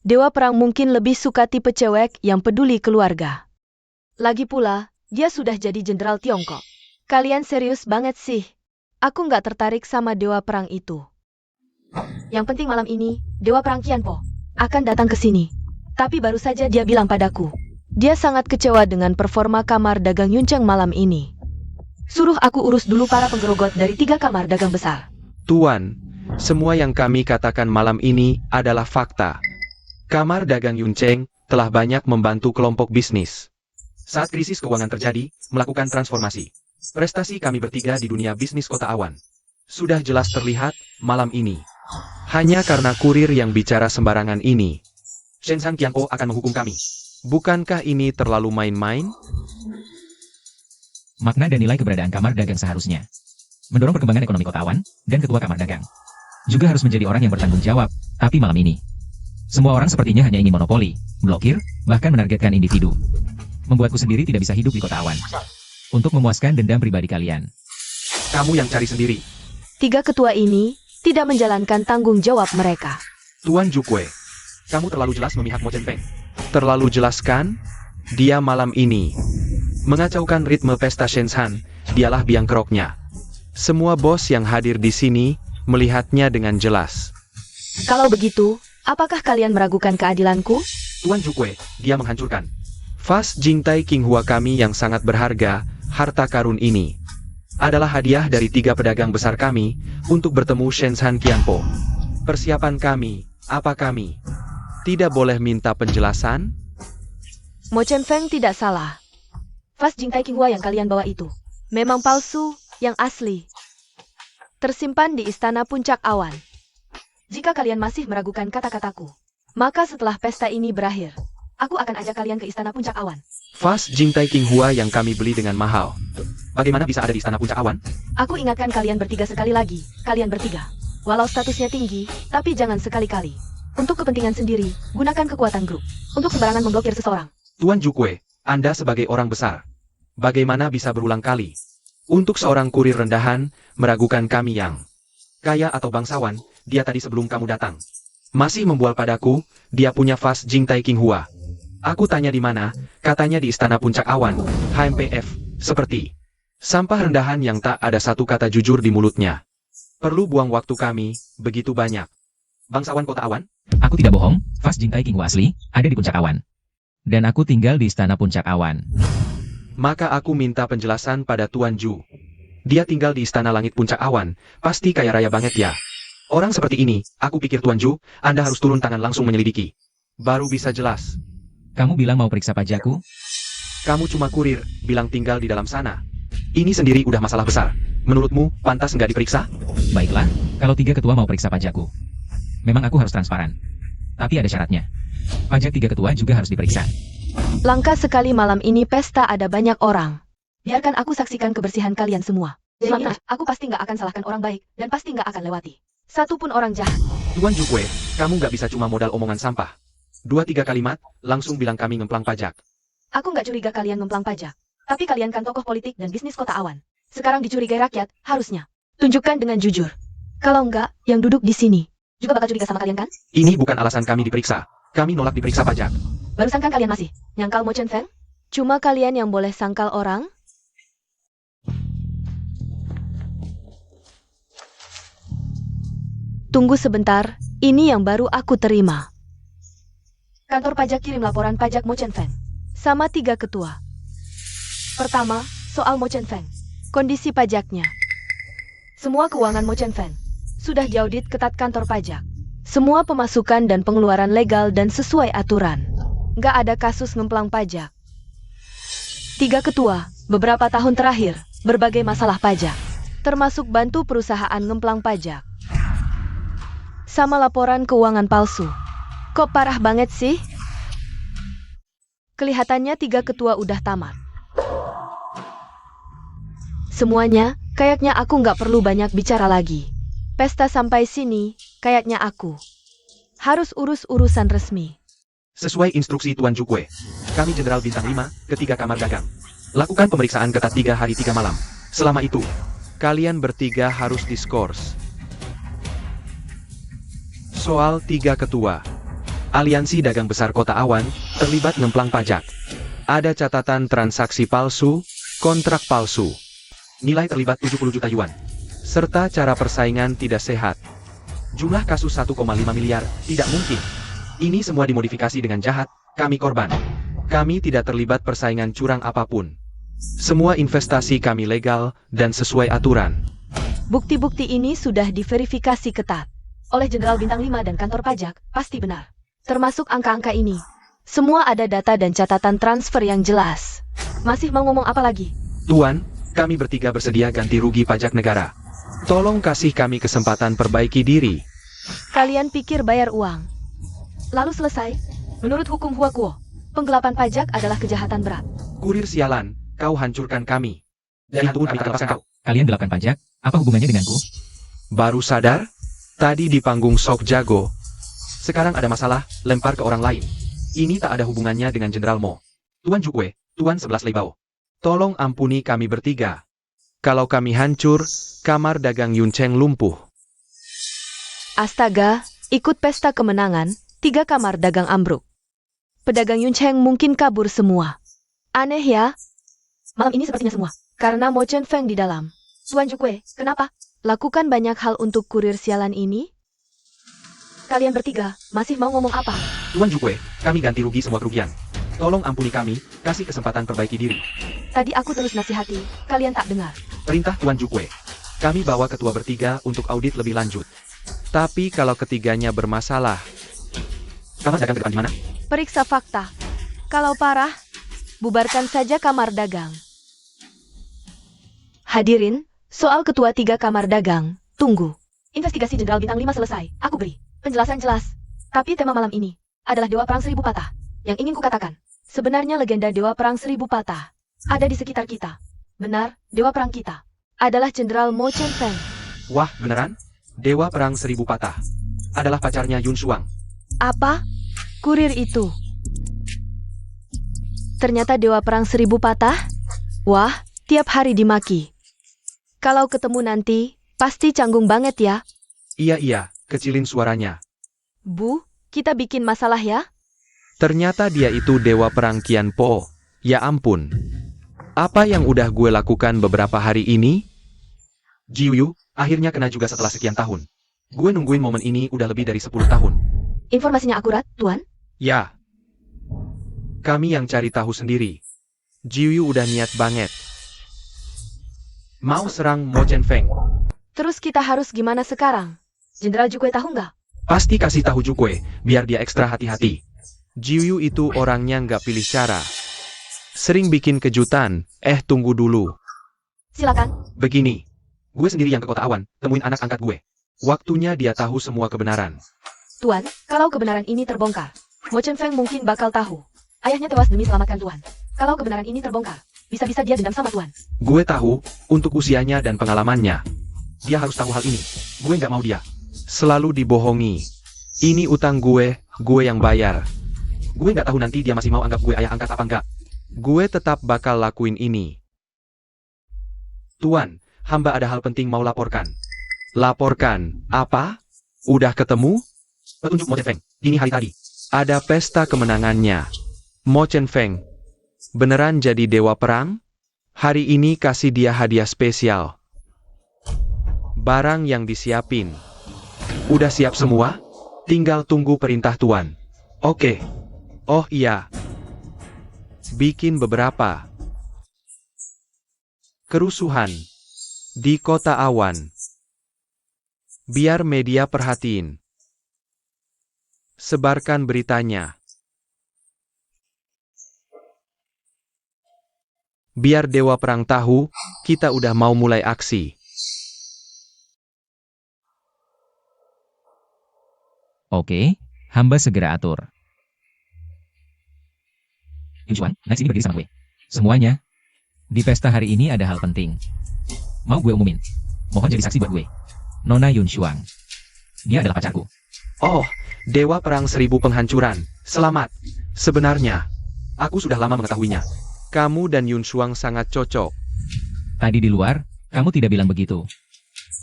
Dewa Perang mungkin lebih suka tipe cewek yang peduli keluarga. Lagi pula, dia sudah jadi jenderal Tiongkok. Kalian serius banget sih. Aku nggak tertarik sama Dewa Perang itu. Yang penting malam ini, Dewa Perang Qianpo akan datang ke sini. Tapi baru saja dia bilang padaku, dia sangat kecewa dengan performa kamar dagang Yuncheng malam ini. Suruh aku urus dulu para penggerogot dari 3 kamar dagang besar. Tuan, semua yang kami katakan malam ini adalah fakta. Kamar dagang Yuncheng telah banyak membantu kelompok bisnis. Saat krisis keuangan terjadi, melakukan transformasi. Prestasi kami bertiga di dunia bisnis Kota Awan sudah jelas terlihat malam ini. Hanya karena kurir yang bicara sembarangan ini, Shenzhen Qianpo akan menghukum kami. Bukankah ini terlalu main-main? Makna dan nilai keberadaan kamar dagang seharusnya mendorong perkembangan ekonomi Kota Awan dan ketua kamar dagang juga harus menjadi orang yang bertanggung jawab. Tapi malam ini, semua orang sepertinya hanya ingin monopoli, blokir, bahkan menargetkan individu. Membuatku sendiri tidak bisa hidup di Kota Awan. Untuk memuaskan dendam pribadi kalian. Kamu yang cari sendiri. 3 ketua ini tidak menjalankan tanggung jawab mereka. Tuan Jukwe, kamu terlalu jelas memihak Mo Chen Feng. Terlalu jelas kan? Dia malam ini mengacaukan ritme pesta Shenzhen, dialah biang keroknya. Semua bos yang hadir di sini melihatnya dengan jelas. Kalau begitu, apakah kalian meragukan keadilanku? Tuan Jukwe, dia menghancurkan Fas Jingtai Qinghua kami yang sangat berharga. Harta karun ini adalah hadiah dari 3 pedagang besar kami untuk bertemu Shenzhen Qianpo. Persiapan kami, apa kami tidak boleh minta penjelasan? Mo Chen Feng tidak salah. Fas Jingtai Qinghua yang kalian bawa itu memang palsu, yang asli tersimpan di Istana Puncak Awan. Jika kalian masih meragukan kata-kataku, maka setelah pesta ini berakhir, aku akan ajak kalian ke Istana Puncak Awan. Fas Jingtai Qinghua yang kami beli dengan mahal, bagaimana bisa ada di Istana Puncak Awan? Aku ingatkan kalian bertiga sekali lagi, kalian bertiga. Walau statusnya tinggi, tapi jangan sekali-kali. Untuk kepentingan sendiri, gunakan kekuatan grup untuk sembarangan memblokir seseorang. Tuan Jukwe, Anda sebagai orang besar, bagaimana bisa berulang kali untuk seorang kurir rendahan meragukan kami yang kaya atau bangsawan? Dia tadi sebelum kamu datang masih membual padaku, dia punya Fas Jingtai Qinghua. Aku tanya di mana, katanya di Istana Puncak Awan, HMPF, seperti sampah rendahan yang tak ada satu kata jujur di mulutnya. Perlu buang waktu kami, begitu banyak. Bangsawan Kota Awan? Aku tidak bohong, Fas Jingtai Qinghua asli ada di Puncak Awan. Dan aku tinggal di Istana Puncak Awan. Maka aku minta penjelasan pada Tuan Ju. Dia tinggal di Istana Langit Puncak Awan, pasti kaya raya banget ya. Orang seperti ini, aku pikir Tuan Ju, Anda harus turun tangan langsung menyelidiki. Baru bisa jelas. Kamu bilang mau periksa pajakku? Kamu cuma kurir, bilang tinggal di dalam sana. Ini sendiri udah masalah besar. Menurutmu, pantas nggak diperiksa? Baiklah, kalau 3 ketua mau periksa pajakku. Memang aku harus transparan. Tapi ada syaratnya. Pajak 3 ketua juga harus diperiksa. Langka sekali malam ini pesta ada banyak orang. Biarkan aku saksikan kebersihan kalian semua. Jadi, aku pasti nggak akan salahkan orang baik, dan pasti nggak akan lewati satu pun orang jahat. Tuan Jukwe, kamu nggak bisa cuma modal omongan sampah. 2-3 kalimat, langsung bilang kami ngemplang pajak. Aku nggak curiga kalian ngemplang pajak. Tapi kalian kan tokoh politik dan bisnis Kota Awan. Sekarang dicurigai rakyat, harusnya tunjukkan dengan jujur. Kalau nggak, yang duduk di sini juga bakal curiga sama kalian kan? Ini bukan alasan kami diperiksa. Kami nolak diperiksa pajak. Barusan kan kalian masih nyangkal Mo Chen Feng? Cuma kalian yang boleh sangkal orang? Tunggu sebentar, ini yang baru aku terima. Kantor pajak kirim laporan pajak Mo Chen Feng sama 3 ketua. Pertama, soal Mo Chen Feng. Kondisi pajaknya. Semua keuangan Mo Chen Feng sudah diaudit ketat kantor pajak. Semua pemasukan dan pengeluaran legal dan sesuai aturan. Nggak ada kasus ngemplang pajak. 3 ketua, beberapa tahun terakhir, berbagai masalah pajak. Termasuk bantu perusahaan ngemplang pajak. Sama laporan keuangan palsu. Kok parah banget sih? Kelihatannya 3 ketua udah tamat. Semuanya, kayaknya aku nggak perlu banyak bicara lagi. Pesta sampai sini, kayaknya aku harus urus urusan resmi. Sesuai instruksi Tuan Jukwe, kami Jenderal Bintang 5, ketiga kamar dagang. Lakukan pemeriksaan ketat 3 hari 3 malam. Selama itu, kalian bertiga harus diskors. Soal 3 ketua, Aliansi Dagang Besar Kota Awan terlibat ngemplang pajak. Ada catatan transaksi palsu, kontrak palsu. Nilai terlibat 70 juta yuan. Serta cara persaingan tidak sehat. Jumlah kasus 1,5 miliar, tidak mungkin. Ini semua dimodifikasi dengan jahat, kami korban. Kami tidak terlibat persaingan curang apapun. Semua investasi kami legal dan sesuai aturan. Bukti-bukti ini sudah diverifikasi ketat oleh Jenderal Bintang 5 dan kantor pajak, pasti benar. Termasuk angka-angka ini. Semua ada data dan catatan transfer yang jelas. Masih mau ngomong apa lagi? Tuan, kami bertiga bersedia ganti rugi pajak negara. Tolong kasih kami kesempatan perbaiki diri. Kalian pikir bayar uang lalu selesai? Menurut hukum Huakuo, penggelapan pajak adalah kejahatan berat. Kurir sialan, kau hancurkan kami. Dan itu kami akan lepaskan kau. Kalian gelapkan pajak, apa hubungannya denganku? Baru sadar? Tadi di panggung sok jago. Sekarang ada masalah, lempar ke orang lain. Ini tak ada hubungannya dengan Jenderal Mo. Tuan Jukwe, Tuan 11 Leibao. Tolong ampuni kami bertiga. Kalau kami hancur, kamar dagang Yuncheng lumpuh. Astaga, ikut pesta kemenangan, 3 kamar dagang ambruk. Pedagang Yuncheng mungkin kabur semua. Aneh ya? Malam ini sepertinya semua. Karena Mo Chen Feng di dalam. Tuan Jukwe, kenapa? Lakukan banyak hal untuk kurir sialan ini? Kalian bertiga, masih mau ngomong apa? Tuan Jukwe, kami ganti rugi semua kerugian. Tolong ampuni kami, kasih kesempatan perbaiki diri. Tadi aku terus nasihati, kalian tak dengar. Perintah Tuan Jukwe. Kami bawa ketua bertiga untuk audit lebih lanjut. Tapi kalau ketiganya bermasalah, kamar dagang ke depan di mana? Periksa fakta. Kalau parah, bubarkan saja kamar dagang. Hadirin, soal ketua 3 kamar dagang, tunggu. Investigasi Jenderal Bintang 5 selesai, aku beri penjelasan jelas. Tapi tema malam ini adalah Dewa Perang Seribu Patah. Yang ingin kukatakan, sebenarnya legenda Dewa Perang Seribu Patah ada di sekitar kita. Benar, Dewa Perang kita adalah Jenderal Mo Chen Feng. Wah, beneran? Dewa Perang Seribu Patah adalah pacarnya Yun Shuang. Apa? Kurir itu ternyata Dewa Perang Seribu Patah? Wah, tiap hari dimaki. Kalau ketemu nanti, pasti canggung banget ya. Iya, kecilin suaranya. Bu, kita bikin masalah ya? Ternyata dia itu Dewa Perang Qian Po. Ya ampun. Apa yang udah gue lakukan beberapa hari ini? Jiuyu, akhirnya kena juga setelah sekian tahun. Gue nungguin momen ini udah lebih dari 10 tahun. Informasinya akurat, Tuan? Ya. Kami yang cari tahu sendiri. Jiuyu udah niat banget. Mau serang Mo Chen Feng. Terus kita harus gimana sekarang? Jenderal Jukwe tahu nggak? Pasti kasih tahu Jukwe, biar dia ekstra hati-hati. Jiuyu itu orangnya nggak pilih cara. Sering bikin kejutan, tunggu dulu. Silakan. Begini, gue sendiri yang ke Kota Awan, temuin anak angkat gue. Waktunya dia tahu semua kebenaran. Tuan, kalau kebenaran ini terbongkar, Mo Chen Feng mungkin bakal tahu. Ayahnya tewas demi selamatkan Tuan. Kalau kebenaran ini terbongkar, bisa-bisa dia dendam sama Tuan. Gue tahu, untuk usianya dan pengalamannya. Dia harus tahu hal ini. Gue nggak mau dia selalu dibohongi. Ini utang gue yang bayar. Gue nggak tahu nanti dia masih mau anggap gue ayah angkat apa enggak. Gue tetap bakal lakuin ini. Tuan, hamba ada hal penting mau laporkan. Laporkan, apa? Udah ketemu? Petunjuk Mo Chen Feng, dini hari tadi. Ada pesta kemenangannya. Mo Chen Feng, beneran jadi dewa perang? Hari ini kasih dia hadiah spesial. Barang yang disiapin. Udah siap semua? Tinggal tunggu perintah Tuan. Oke. Oh iya. Bikin beberapa kerusuhan di Kota Awan. Biar media perhatiin. Sebarkan beritanya. Biar Dewa Perang tahu, kita udah mau mulai aksi. Oke, hamba segera atur. Yun Shuang, naik sini berdiri sama gue. Semuanya. Di pesta hari ini ada hal penting. Mau gue umumin. Mohon jadi saksi buat gue. Nona Yun Shuang. Dia adalah pacarku. Oh, Dewa Perang 1000 Penghancuran. Selamat. Sebenarnya, aku sudah lama mengetahuinya. Kamu dan Yun Shuang sangat cocok. Tadi di luar, kamu tidak bilang begitu.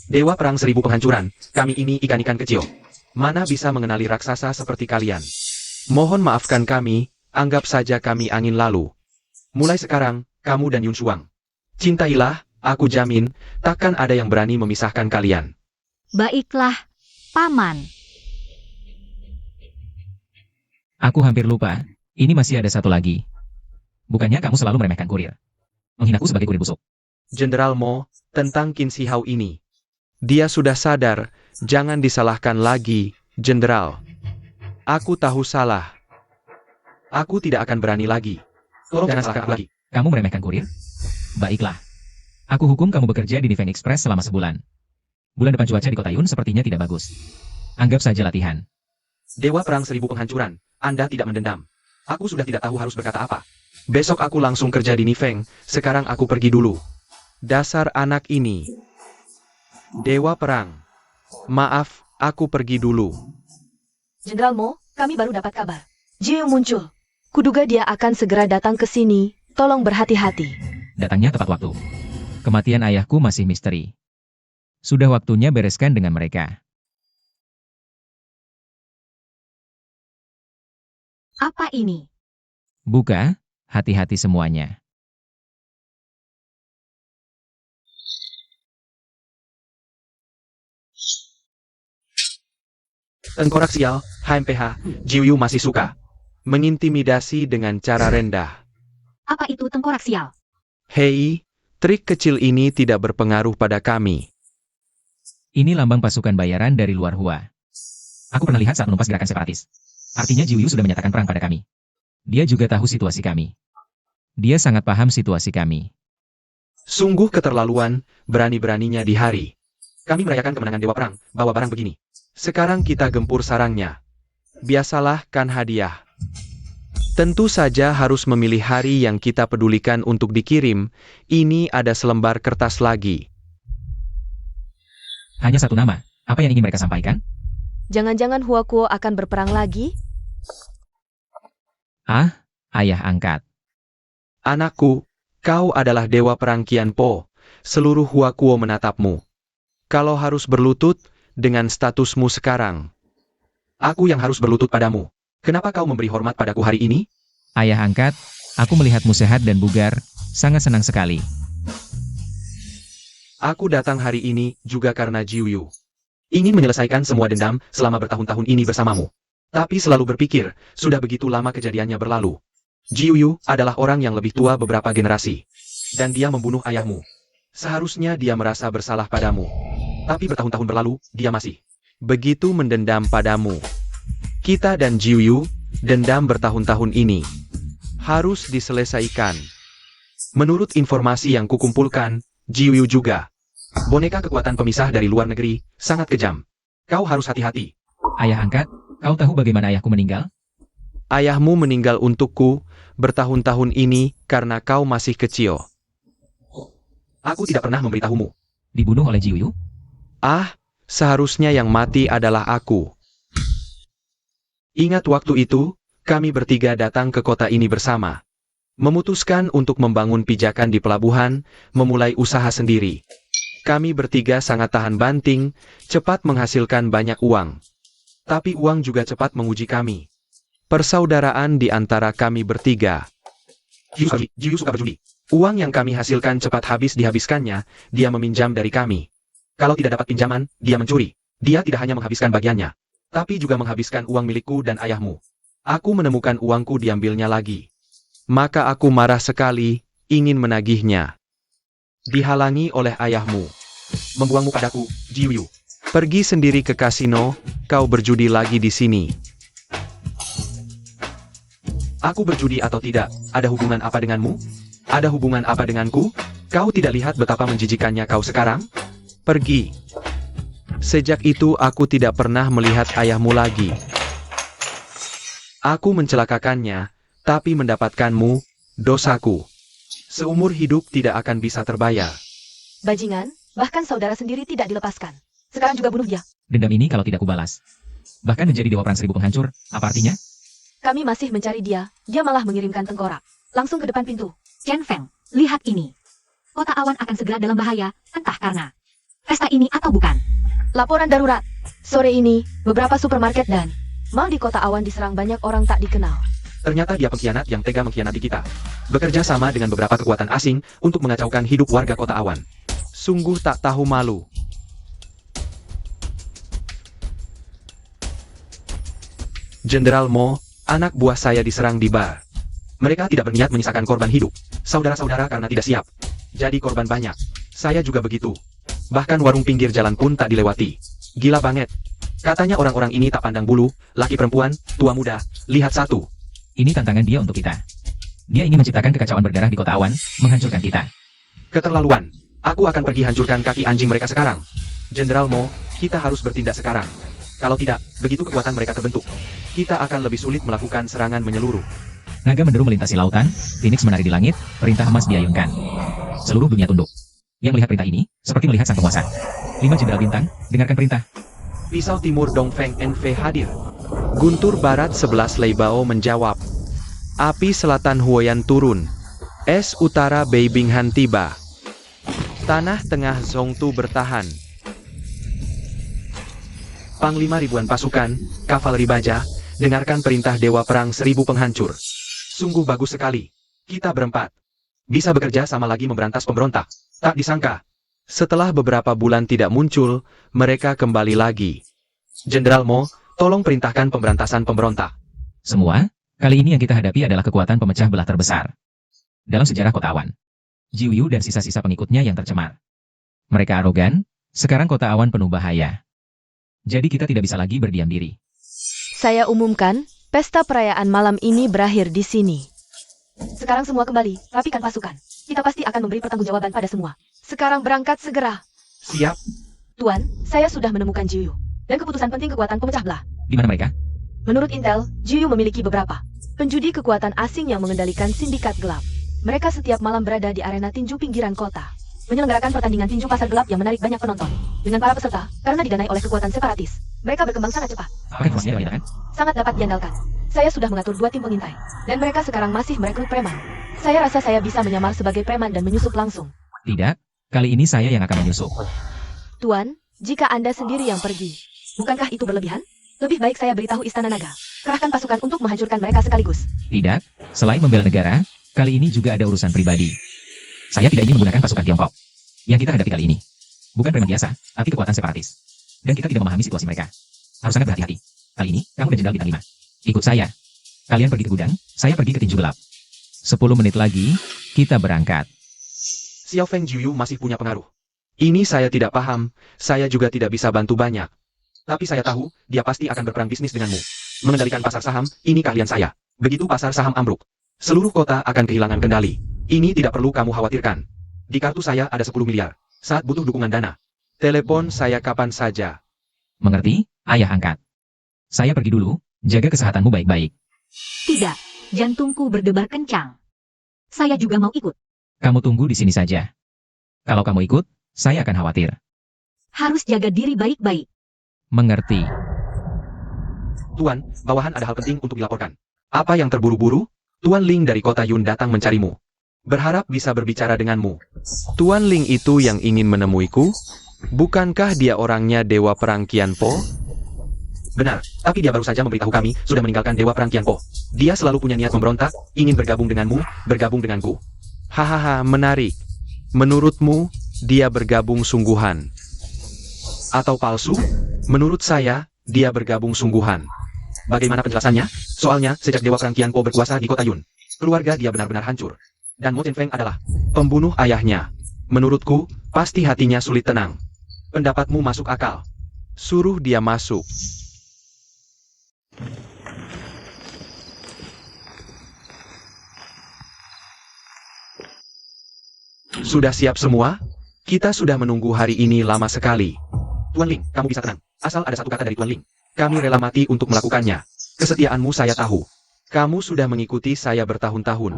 Dewa Perang 1000 Penghancuran, kami ini ikan-ikan kecil. Mana bisa mengenali raksasa seperti kalian? Mohon maafkan kami, anggap saja kami angin lalu. Mulai sekarang, kamu dan Yun Shuang. Cintailah, aku jamin, takkan ada yang berani memisahkan kalian. Baiklah, Paman. Aku hampir lupa, ini masih ada satu lagi. Bukannya kamu selalu meremehkan kurir. Menghinaku sebagai kurir busuk. Jenderal Mo, tentang Qin Shi Hao ini. Dia sudah sadar, jangan disalahkan lagi, Jenderal. Aku tahu salah. Aku tidak akan berani lagi. Tolong jangan salahkan aku lagi. Kamu meremehkan kurir? Baiklah. Aku hukum kamu bekerja di Nifeng Express selama sebulan. Bulan depan cuaca di kota Yun sepertinya tidak bagus. Anggap saja latihan. Dewa Perang 1000 Penghancuran, Anda tidak mendendam. Aku sudah tidak tahu harus berkata apa. Besok aku langsung kerja di Nifeng, sekarang aku pergi dulu. Dasar anak ini. Dewa Perang. Maaf, aku pergi dulu. Jenderal Mo, kami baru dapat kabar. Jiu muncul. Kuduga dia akan segera datang ke sini. Tolong berhati-hati. Datangnya tepat waktu. Kematian ayahku masih misteri. Sudah waktunya bereskan dengan mereka. Apa ini? Buka, hati-hati semuanya. Tengkorak sial, HMPH, Jiu Yu masih suka mengintimidasi dengan cara rendah. Apa itu tengkorak sial? Hei, trik kecil ini tidak berpengaruh pada kami. Ini lambang pasukan bayaran dari luar Hua. Aku pernah lihat saat menumpas gerakan separatis. Artinya Jiu Yu sudah menyatakan perang pada kami. Dia juga tahu situasi kami. Dia sangat paham situasi kami. Sungguh keterlaluan, berani-beraninya di hari kami merayakan kemenangan Dewa Perang, bawa barang begini. Sekarang kita gempur sarangnya. Biasalah kan hadiah. Tentu saja harus memilih hari yang kita pedulikan untuk dikirim. Ini ada selembar kertas lagi. Hanya satu nama. Apa yang ingin mereka sampaikan? Jangan-jangan Huakuo akan berperang lagi? Ah, ayah angkat. Anakku, kau adalah Dewa Perang Qianpo. Seluruh Huakuo menatapmu. Kalau harus berlutut, dengan statusmu sekarang. Aku yang harus berlutut padamu. Kenapa kau memberi hormat padaku hari ini? Ayah angkat, aku melihatmu sehat dan bugar, sangat senang sekali. Aku datang hari ini juga karena Jiu Yu. Ingin menyelesaikan semua dendam selama bertahun-tahun ini bersamamu. Tapi selalu berpikir, sudah begitu lama kejadiannya berlalu. Jiu Yu adalah orang yang lebih tua beberapa generasi. Dan dia membunuh ayahmu. Seharusnya dia merasa bersalah padamu. Tapi bertahun-tahun berlalu, dia masih begitu mendendam padamu. Kita dan Jiu Yu, dendam bertahun-tahun ini harus diselesaikan. Menurut informasi yang kukumpulkan, Jiu Yu juga boneka kekuatan pemisah dari luar negeri, sangat kejam. Kau harus hati-hati. Ayah angkat, kau tahu bagaimana ayahku meninggal? Ayahmu meninggal untukku bertahun-tahun ini karena kau masih kecil. Aku tidak pernah memberitahumu. Dibunuh oleh Jiu Yu? Ah, seharusnya yang mati adalah aku. Ingat waktu itu, kami bertiga datang ke kota ini bersama. Memutuskan untuk membangun pijakan di pelabuhan, memulai usaha sendiri. Kami bertiga sangat tahan banting, cepat menghasilkan banyak uang. Tapi uang juga cepat menguji kami. Persaudaraan di antara kami bertiga. Jiu suka berjudi. Uang yang kami hasilkan cepat habis dihabiskannya, dia meminjam dari kami. Kalau tidak dapat pinjaman, dia mencuri. Dia tidak hanya menghabiskan bagiannya, tapi juga menghabiskan uang milikku dan ayahmu. Aku menemukan uangku diambilnya lagi. Maka aku marah sekali, ingin menagihnya. Dihalangi oleh ayahmu. Membuangmu padaku, Jiu Yu. Pergi sendiri ke kasino, kau berjudi lagi di sini. Aku berjudi atau tidak, ada hubungan apa denganmu? Ada hubungan apa denganku? Kau tidak lihat betapa menjijikannya kau sekarang? Pergi. Sejak itu aku tidak pernah melihat ayahmu lagi. Aku mencelakakannya, tapi mendapatkanmu, dosaku. Seumur hidup tidak akan bisa terbayar. Bajingan, bahkan saudara sendiri tidak dilepaskan. Sekarang juga bunuh dia. Dendam ini kalau tidak kubalas. Bahkan menjadi Dewa Perang 1000 Penghancur, apa artinya? Kami masih mencari dia, dia malah mengirimkan tengkorak. Langsung ke depan pintu. Chen Feng, lihat ini. Kota awan akan segera dalam bahaya, entah karena pesta ini atau bukan. Laporan darurat. Sore ini, beberapa supermarket dan Mal di kota awan diserang banyak orang tak dikenal. Ternyata dia pengkhianat yang tega mengkhianati kita. Bekerja sama dengan beberapa kekuatan asing untuk mengacaukan hidup warga kota awan. Sungguh tak tahu malu. Jenderal Mo, anak buah saya diserang di bar. Mereka tidak berniat menyisakan korban hidup. Saudara-saudara karena tidak siap. Jadi korban banyak. Saya juga begitu. Bahkan warung pinggir jalan pun tak dilewati. Gila banget. Katanya orang-orang ini tak pandang bulu, laki perempuan, tua muda, lihat satu. Ini tantangan dia untuk kita. Dia ingin menciptakan kekacauan berdarah di kota awan, menghancurkan kita. Keterlaluan. Aku akan pergi hancurkan kaki anjing mereka sekarang. Jenderal Mo, kita harus bertindak sekarang. Kalau tidak, begitu kekuatan mereka terbentuk, kita akan lebih sulit melakukan serangan menyeluruh. Naga menderu melintasi lautan, Phoenix menari di langit, perintah emas diayunkan. Seluruh dunia tunduk. Yang melihat perintah ini, seperti melihat sang penguasa. 5 jenderal bintang, dengarkan perintah. Pisau Timur Dongfeng NV hadir. Guntur Barat 11 Leibao menjawab. Api Selatan Huoyan turun. Es Utara Beibinghan tiba. Tanah Tengah Zhongtu bertahan. Panglima ribuan pasukan, kavaleri baja, dengarkan perintah Dewa Perang 1000 penghancur. Sungguh bagus sekali. Kita berempat bisa bekerja sama lagi memberantas pemberontak. Tak disangka, setelah beberapa bulan tidak muncul, mereka kembali lagi. Jenderal Mo, tolong perintahkan pemberantasan pemberontak. Semua, kali ini yang kita hadapi adalah kekuatan pemecah belah terbesar dalam sejarah kota awan. Jiu Yu dan sisa-sisa pengikutnya yang tercemar. Mereka arogan, sekarang kota awan penuh bahaya. Jadi kita tidak bisa lagi berdiam diri. Saya umumkan, pesta perayaan malam ini berakhir di sini. Sekarang semua kembali, rapikan pasukan. Kita pasti akan memberi pertanggungjawaban pada semua. Sekarang berangkat segera. Siap. Tuan, saya sudah menemukan Jiu Yu. Dan keputusan penting kekuatan pemecah belah. Di mana mereka? Menurut Intel, Jiu Yu memiliki beberapa penjudi kekuatan asing yang mengendalikan sindikat gelap. Mereka setiap malam berada di arena tinju pinggiran kota, menyelenggarakan pertandingan tinju pasar gelap yang menarik banyak penonton. Dengan para peserta, karena didanai oleh kekuatan separatis, mereka berkembang sangat cepat. Apakah informasinya diandalkan? Sangat dapat diandalkan. Saya sudah mengatur 2 tim pengintai, dan mereka sekarang masih merekrut preman. Saya rasa saya bisa menyamar sebagai preman dan menyusup langsung. Tidak, kali ini saya yang akan menyusup. Tuan, jika Anda sendiri yang pergi, bukankah itu berlebihan? Lebih baik saya beritahu Istana Naga. Kerahkan pasukan untuk menghancurkan mereka sekaligus. Tidak, selain membela negara, kali ini juga ada urusan pribadi. Saya tidak ingin menggunakan pasukan Tiongkok. Yang kita hadapi kali ini bukan preman biasa, tapi kekuatan separatis. Dan kita tidak memahami situasi mereka. Harus sangat berhati-hati. Kali ini, kamu dan Jenderal Bintang 5. Ikut saya. Kalian pergi ke gudang, saya pergi ke tinju gelap. 10 menit lagi, kita berangkat. Xiao Feng Jiu Yu masih punya pengaruh. Ini saya tidak paham, saya juga tidak bisa bantu banyak. Tapi saya tahu, dia pasti akan berperang bisnis denganmu. Mengendalikan pasar saham, ini keahlian saya. Begitu pasar saham ambruk, seluruh kota akan kehilangan kendali. Ini tidak perlu kamu khawatirkan. Di kartu saya ada 10 miliar. Saat butuh dukungan dana, telepon saya kapan saja. Mengerti, ayah angkat? Saya pergi dulu, jaga kesehatanmu baik-baik. Tidak, jantungku berdebar kencang. Saya juga mau ikut. Kamu tunggu di sini saja. Kalau kamu ikut, saya akan khawatir. Harus jaga diri baik-baik. Mengerti. Tuan, bawahan ada hal penting untuk dilaporkan. Apa yang terburu-buru? Tuan Ling dari kota Yun datang mencarimu. Berharap bisa berbicara denganmu. Tuan Ling itu yang ingin menemuiku? Bukankah dia orangnya Dewa Perang Qianpo? Benar, tapi dia baru saja memberitahu kami sudah meninggalkan Dewa Perang Qianpo. Dia selalu punya niat memberontak, ingin bergabung denganmu, bergabung denganku. Hahaha, menarik. Menurutmu, dia bergabung sungguhan atau palsu? Menurut saya, dia bergabung sungguhan. Bagaimana penjelasannya? Soalnya, sejak Dewa Perang Qianpo berkuasa di kota Yun, keluarga dia benar-benar hancur. Dan Mo Zhenfeng adalah pembunuh ayahnya. Menurutku, pasti hatinya sulit tenang. Pendapatmu masuk akal. Suruh dia masuk. Sudah siap semua? Kita sudah menunggu hari ini lama sekali. Tuan Ling, kamu bisa tenang. Asal ada satu kata dari Tuan Ling. Kami rela mati untuk melakukannya. Kesetiaanmu saya tahu. Kamu sudah mengikuti saya bertahun-tahun.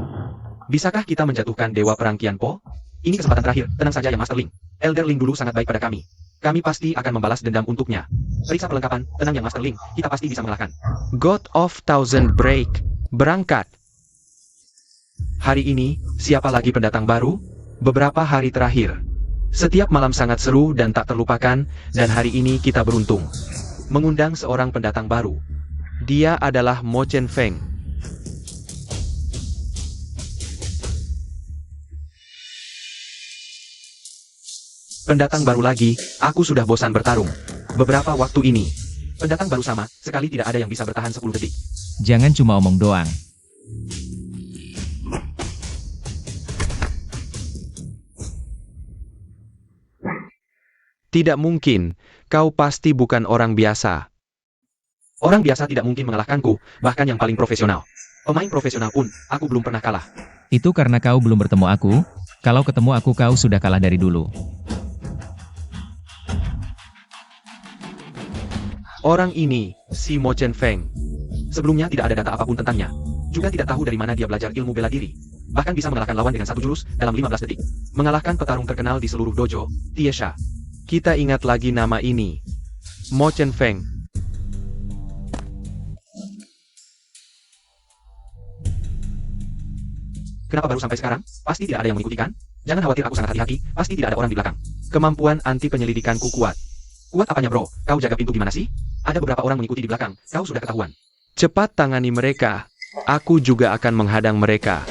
Bisakah kita menjatuhkan Dewa Perang Qianpo? Ini kesempatan terakhir, tenang saja ya Master Ling. Elder Ling dulu sangat baik pada kami. Kami pasti akan membalas dendam untuknya. Periksa perlengkapan, tenang ya Master Ling, kita pasti bisa mengalahkan. God of Thousand Break, berangkat. Hari ini, siapa lagi pendatang baru? Beberapa hari terakhir. Setiap malam sangat seru dan tak terlupakan, dan hari ini kita beruntung mengundang seorang pendatang baru. Dia adalah Mo Chen Feng. Pendatang baru lagi, aku sudah bosan bertarung. Beberapa waktu ini, pendatang baru sama sekali tidak ada yang bisa bertahan 10 detik. Jangan cuma omong doang. Tidak mungkin, kau pasti bukan orang biasa. Orang biasa tidak mungkin mengalahkanku, bahkan yang paling profesional. Pemain profesional pun, aku belum pernah kalah. Itu karena kau belum bertemu aku. Kalau ketemu aku kau sudah kalah dari dulu. Orang ini, si Mo Chen Feng. Sebelumnya tidak ada data apapun tentangnya. Juga tidak tahu dari mana dia belajar ilmu bela diri. Bahkan bisa mengalahkan lawan dengan 1 jurus dalam 15 detik. Mengalahkan petarung terkenal di seluruh dojo, Tiesha. Kita ingat lagi nama ini. Mo Chen Feng. Kenapa baru sampai sekarang? Pasti tidak ada yang mengikuti kan? Jangan khawatir, aku sangat hati-hati, pasti tidak ada orang di belakang. Kemampuan anti penyelidikanku kuat. Kuat apanya bro? Kau jaga pintu gimana sih? Ada beberapa orang mengikuti di belakang, kau sudah ketahuan. Cepat tangani mereka. Aku juga akan menghadang mereka.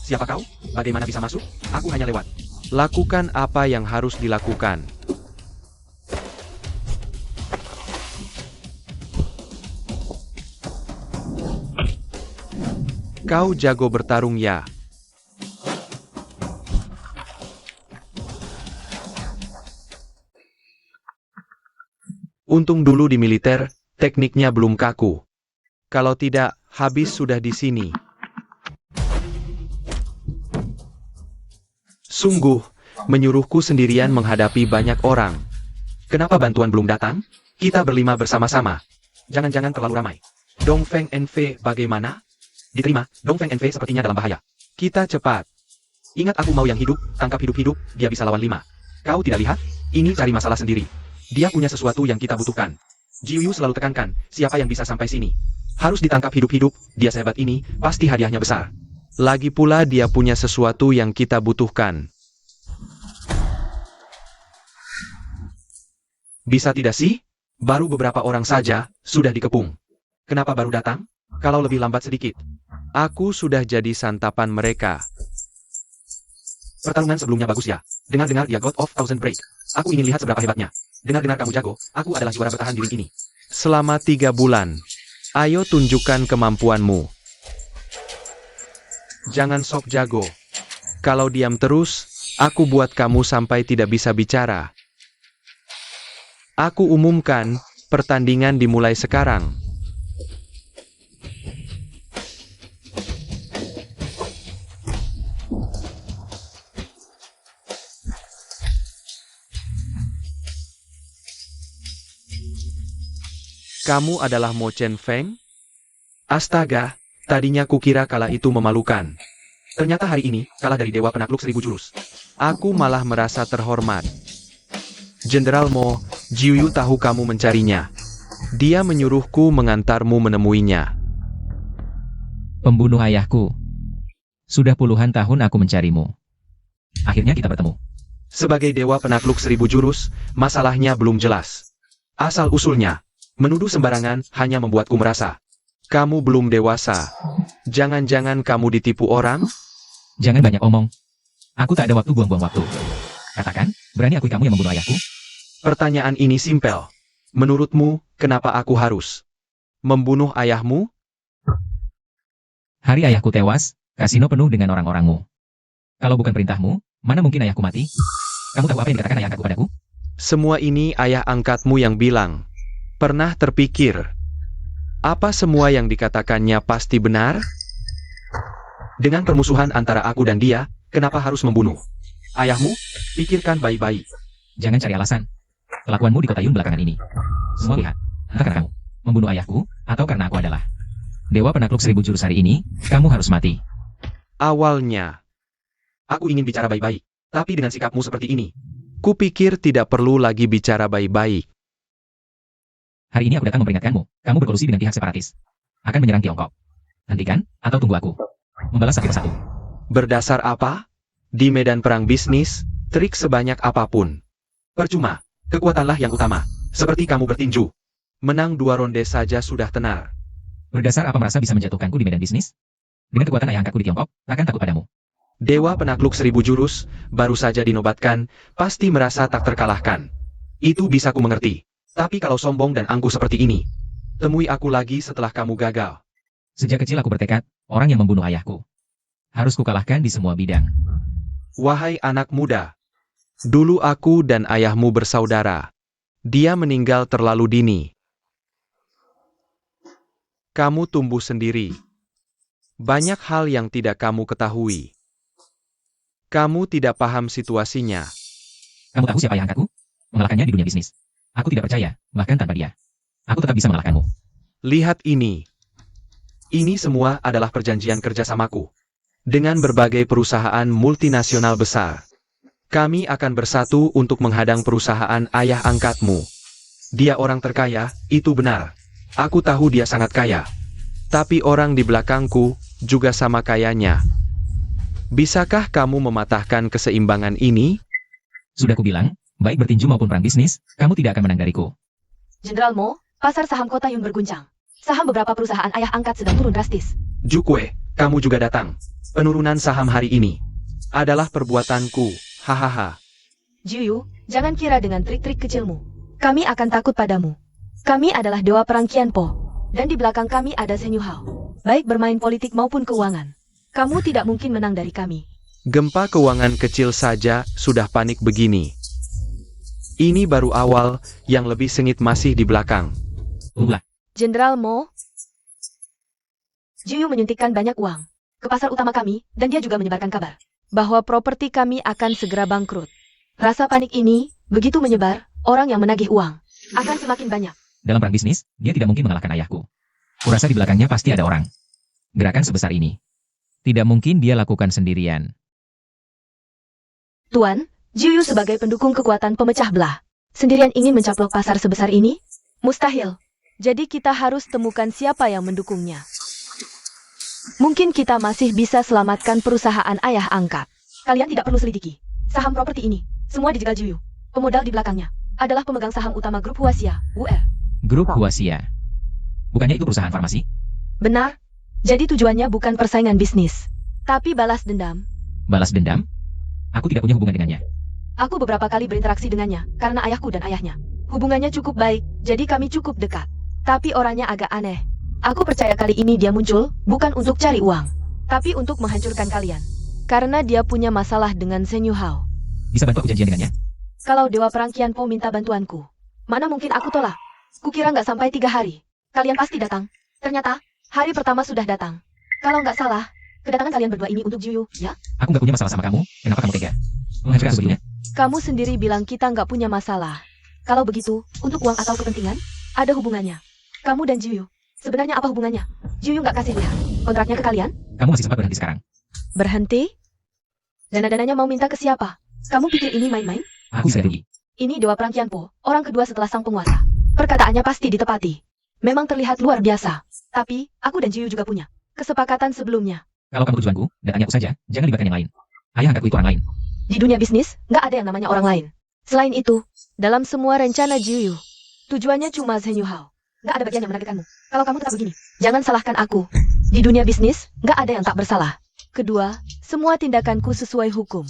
Siapa kau? Bagaimana bisa masuk? Aku hanya lewat. Lakukan apa yang harus dilakukan. Kau jago bertarung ya? Untung dulu di militer, tekniknya belum kaku. Kalau tidak, habis sudah di sini. Sungguh, menyuruhku sendirian menghadapi banyak orang. Kenapa bantuan belum datang? Kita berlima bersama-sama. Jangan-jangan terlalu ramai. Dongfeng NV bagaimana? Diterima, Dongfeng NV sepertinya dalam bahaya. Kita cepat. Ingat aku mau yang hidup, tangkap hidup-hidup, dia bisa lawan 5. Kau tidak lihat? Ini cari masalah sendiri. Dia punya sesuatu yang kita butuhkan. Jiu selalu tekankan, siapa yang bisa sampai sini? Harus ditangkap hidup-hidup, dia sehebat ini, pasti hadiahnya besar. Lagi pula dia punya sesuatu yang kita butuhkan. Bisa tidak sih? Baru beberapa orang saja, sudah dikepung. Kenapa baru datang? Kalau lebih lambat sedikit. Aku sudah jadi santapan mereka. Pertarungan sebelumnya bagus ya. Dengar-dengar dia God of Thousand Break. Aku ingin lihat seberapa hebatnya. Dengar-dengar kamu jago, aku adalah juara bertahan di ring ini. Selama 3 bulan. Ayo tunjukkan kemampuanmu. Jangan sok jago. Kalau diam terus, aku buat kamu sampai tidak bisa bicara. Aku umumkan, pertandingan dimulai sekarang. Kamu adalah Mo Chen Feng? Astaga, tadinya kukira kala itu memalukan. Ternyata hari ini, kalah dari Dewa Penakluk 1000 Jurus. Aku malah merasa terhormat. Jenderal Mo, Jiu tahu kamu mencarinya. Dia menyuruhku mengantarmu menemuinya. Pembunuh ayahku. Sudah puluhan tahun aku mencarimu. Akhirnya kita bertemu. Sebagai Dewa Penakluk 1000 Jurus, masalahnya belum jelas. Asal-usulnya, menuduh sembarangan hanya membuatku merasa. Kamu belum dewasa. Jangan-jangan kamu ditipu orang? Jangan banyak omong. Aku tak ada waktu buang-buang waktu. Katakan, berani akui kamu yang membunuh ayahku? Pertanyaan ini simpel. Menurutmu, kenapa aku harus membunuh ayahmu? Hari ayahku tewas, kasino penuh dengan orang-orangmu. Kalau bukan perintahmu, mana mungkin ayahku mati? Kamu tahu apa yang dikatakan ayah angkatku padaku? Semua ini ayah angkatmu yang bilang. Pernah terpikir, apa semua yang dikatakannya pasti benar? Dengan permusuhan antara aku dan dia, kenapa harus membunuh ayahmu? Pikirkan baik-baik. Jangan cari alasan. Kelakuanmu di kota Yun belakangan ini. Semua lihat. Entah karena kamu membunuh ayahku, atau karena aku adalah Dewa Penakluk 1000 Jurus hari ini, kamu harus mati. Awalnya, aku ingin bicara baik-baik, tapi dengan sikapmu seperti ini, kupikir tidak perlu lagi bicara baik-baik. Hari ini aku datang memperingatkanmu, kamu berkolusi dengan pihak separatis. Akan menyerang Tiongkok. Hentikan, atau tunggu aku. Membalas satu persatu. Berdasar apa? Di medan perang bisnis, trik sebanyak apapun. Percuma, kekuatanlah yang utama. Seperti kamu bertinju. Menang 2 ronde saja sudah tenar. Berdasar apa merasa bisa menjatuhkanku di medan bisnis? Dengan kekuatan ayah angkatku di Tiongkok, takkan takut padamu. Dewa penakluk 1000 jurus, baru saja dinobatkan, pasti merasa tak terkalahkan. Itu bisa ku mengerti. Tapi kalau sombong dan angkuh seperti ini, temui aku lagi setelah kamu gagal. Sejak kecil aku bertekad, orang yang membunuh ayahku harus kukalahkan di semua bidang. Wahai anak muda, dulu aku dan ayahmu bersaudara. Dia meninggal terlalu dini. Kamu tumbuh sendiri. Banyak hal yang tidak kamu ketahui. Kamu tidak paham situasinya. Kamu tahu siapa ayah angkatku? Mengalahkannya di dunia bisnis. Aku tidak percaya, bahkan tanpa dia, aku tetap bisa mengalahkanmu. Lihat ini. Ini semua adalah perjanjian kerjasamaku. Dengan berbagai perusahaan multinasional besar. Kami akan bersatu untuk menghadang perusahaan ayah angkatmu. Dia orang terkaya, itu benar. Aku tahu dia sangat kaya. Tapi orang di belakangku juga sama kayanya. Bisakah kamu mematahkan keseimbangan ini? Sudah kubilang, baik bertinju maupun perang bisnis, kamu tidak akan menang dariku. Jenderal Mo, pasar saham kota Yun berguncang. Saham beberapa perusahaan ayah angkat sedang turun drastis. Jukwe, kamu juga datang. Penurunan saham hari ini adalah perbuatanku. Hahaha. Jiuyu, jangan kira dengan trik-trik kecilmu. Kami akan takut padamu. Kami adalah dewa perang Qianpo. Dan di belakang kami ada Zheng Yuhao. Baik bermain politik maupun keuangan. Kamu tidak mungkin menang dari kami. Gempa keuangan kecil saja sudah panik begini. Ini baru awal, yang lebih sengit masih di belakang. Ulah, Jenderal Mo, Jiuyu menyuntikkan banyak uang ke pasar utama kami, dan dia juga menyebarkan kabar bahwa properti kami akan segera bangkrut. Rasa panik ini begitu menyebar, orang yang menagih uang akan semakin banyak. dalam perang bisnis, dia tidak mungkin mengalahkan ayahku. Kurasa di belakangnya pasti ada orang. Gerakan sebesar ini tidak mungkin dia lakukan sendirian. Tuan, Jiuyu sebagai pendukung kekuatan pemecah belah, sendirian ingin mencaplok pasar sebesar ini? Mustahil. Jadi kita harus temukan siapa yang mendukungnya. Mungkin kita masih bisa selamatkan perusahaan ayah angkat. Kalian tidak perlu selidiki saham properti ini. Semua dijegal Jiuyu. Pemodal di belakangnya adalah pemegang saham utama grup Huaxia, UR. Grup Huaxia. Bukannya itu perusahaan farmasi? Benar. Jadi tujuannya bukan persaingan bisnis, tapi balas dendam. Balas dendam? Aku tidak punya hubungan dengannya. Aku beberapa kali berinteraksi dengannya, karena ayahku dan ayahnya. Hubungannya cukup baik, jadi kami cukup dekat. Tapi orangnya agak aneh. Aku percaya kali ini dia muncul, bukan untuk cari uang, tapi untuk menghancurkan kalian. Karena dia punya masalah dengan Zheng Yuhao. Bisa bantu aku janjian dengannya? Kalau Dewa Perang Qianpo minta bantuanku, mana mungkin aku tolak? Kukira nggak sampai 3 hari. Kalian pasti datang. Ternyata, hari pertama sudah datang. Kalau nggak salah, kedatangan kalian berdua ini untuk Jiuyu, ya? Aku nggak punya masalah sama kamu, kenapa kamu tega menghancurkan aku begini? Kamu sendiri bilang kita nggak punya masalah. Kalau begitu, untuk uang atau kepentingan, ada hubungannya. Kamu dan Jiuyu, sebenarnya apa hubungannya? Jiuyu nggak kasih lihat kontraknya ke kalian? Kamu masih sempat berhenti sekarang. Berhenti? Dana-dananya mau minta ke siapa? Kamu pikir ini main-main? Aku bisa rugi. Ini Dewa Perang Qianpo, orang kedua setelah sang penguasa. Perkataannya pasti ditepati. Memang terlihat luar biasa. Tapi, aku dan Jiuyu juga punya kesepakatan sebelumnya. Kalau kamu tujuanku, datangnya aku saja, jangan libatkan yang lain. Ayah angkatku itu orang lain. Di dunia bisnis, nggak ada yang namanya orang lain. Selain itu, dalam semua rencana Jiuyu, tujuannya cuma Zheng Yuhao. Nggak ada bagian yang menargetkanmu. Kalau kamu tetap begini, jangan salahkan aku. Di dunia bisnis, nggak ada yang tak bersalah. Kedua, semua tindakanku sesuai hukum.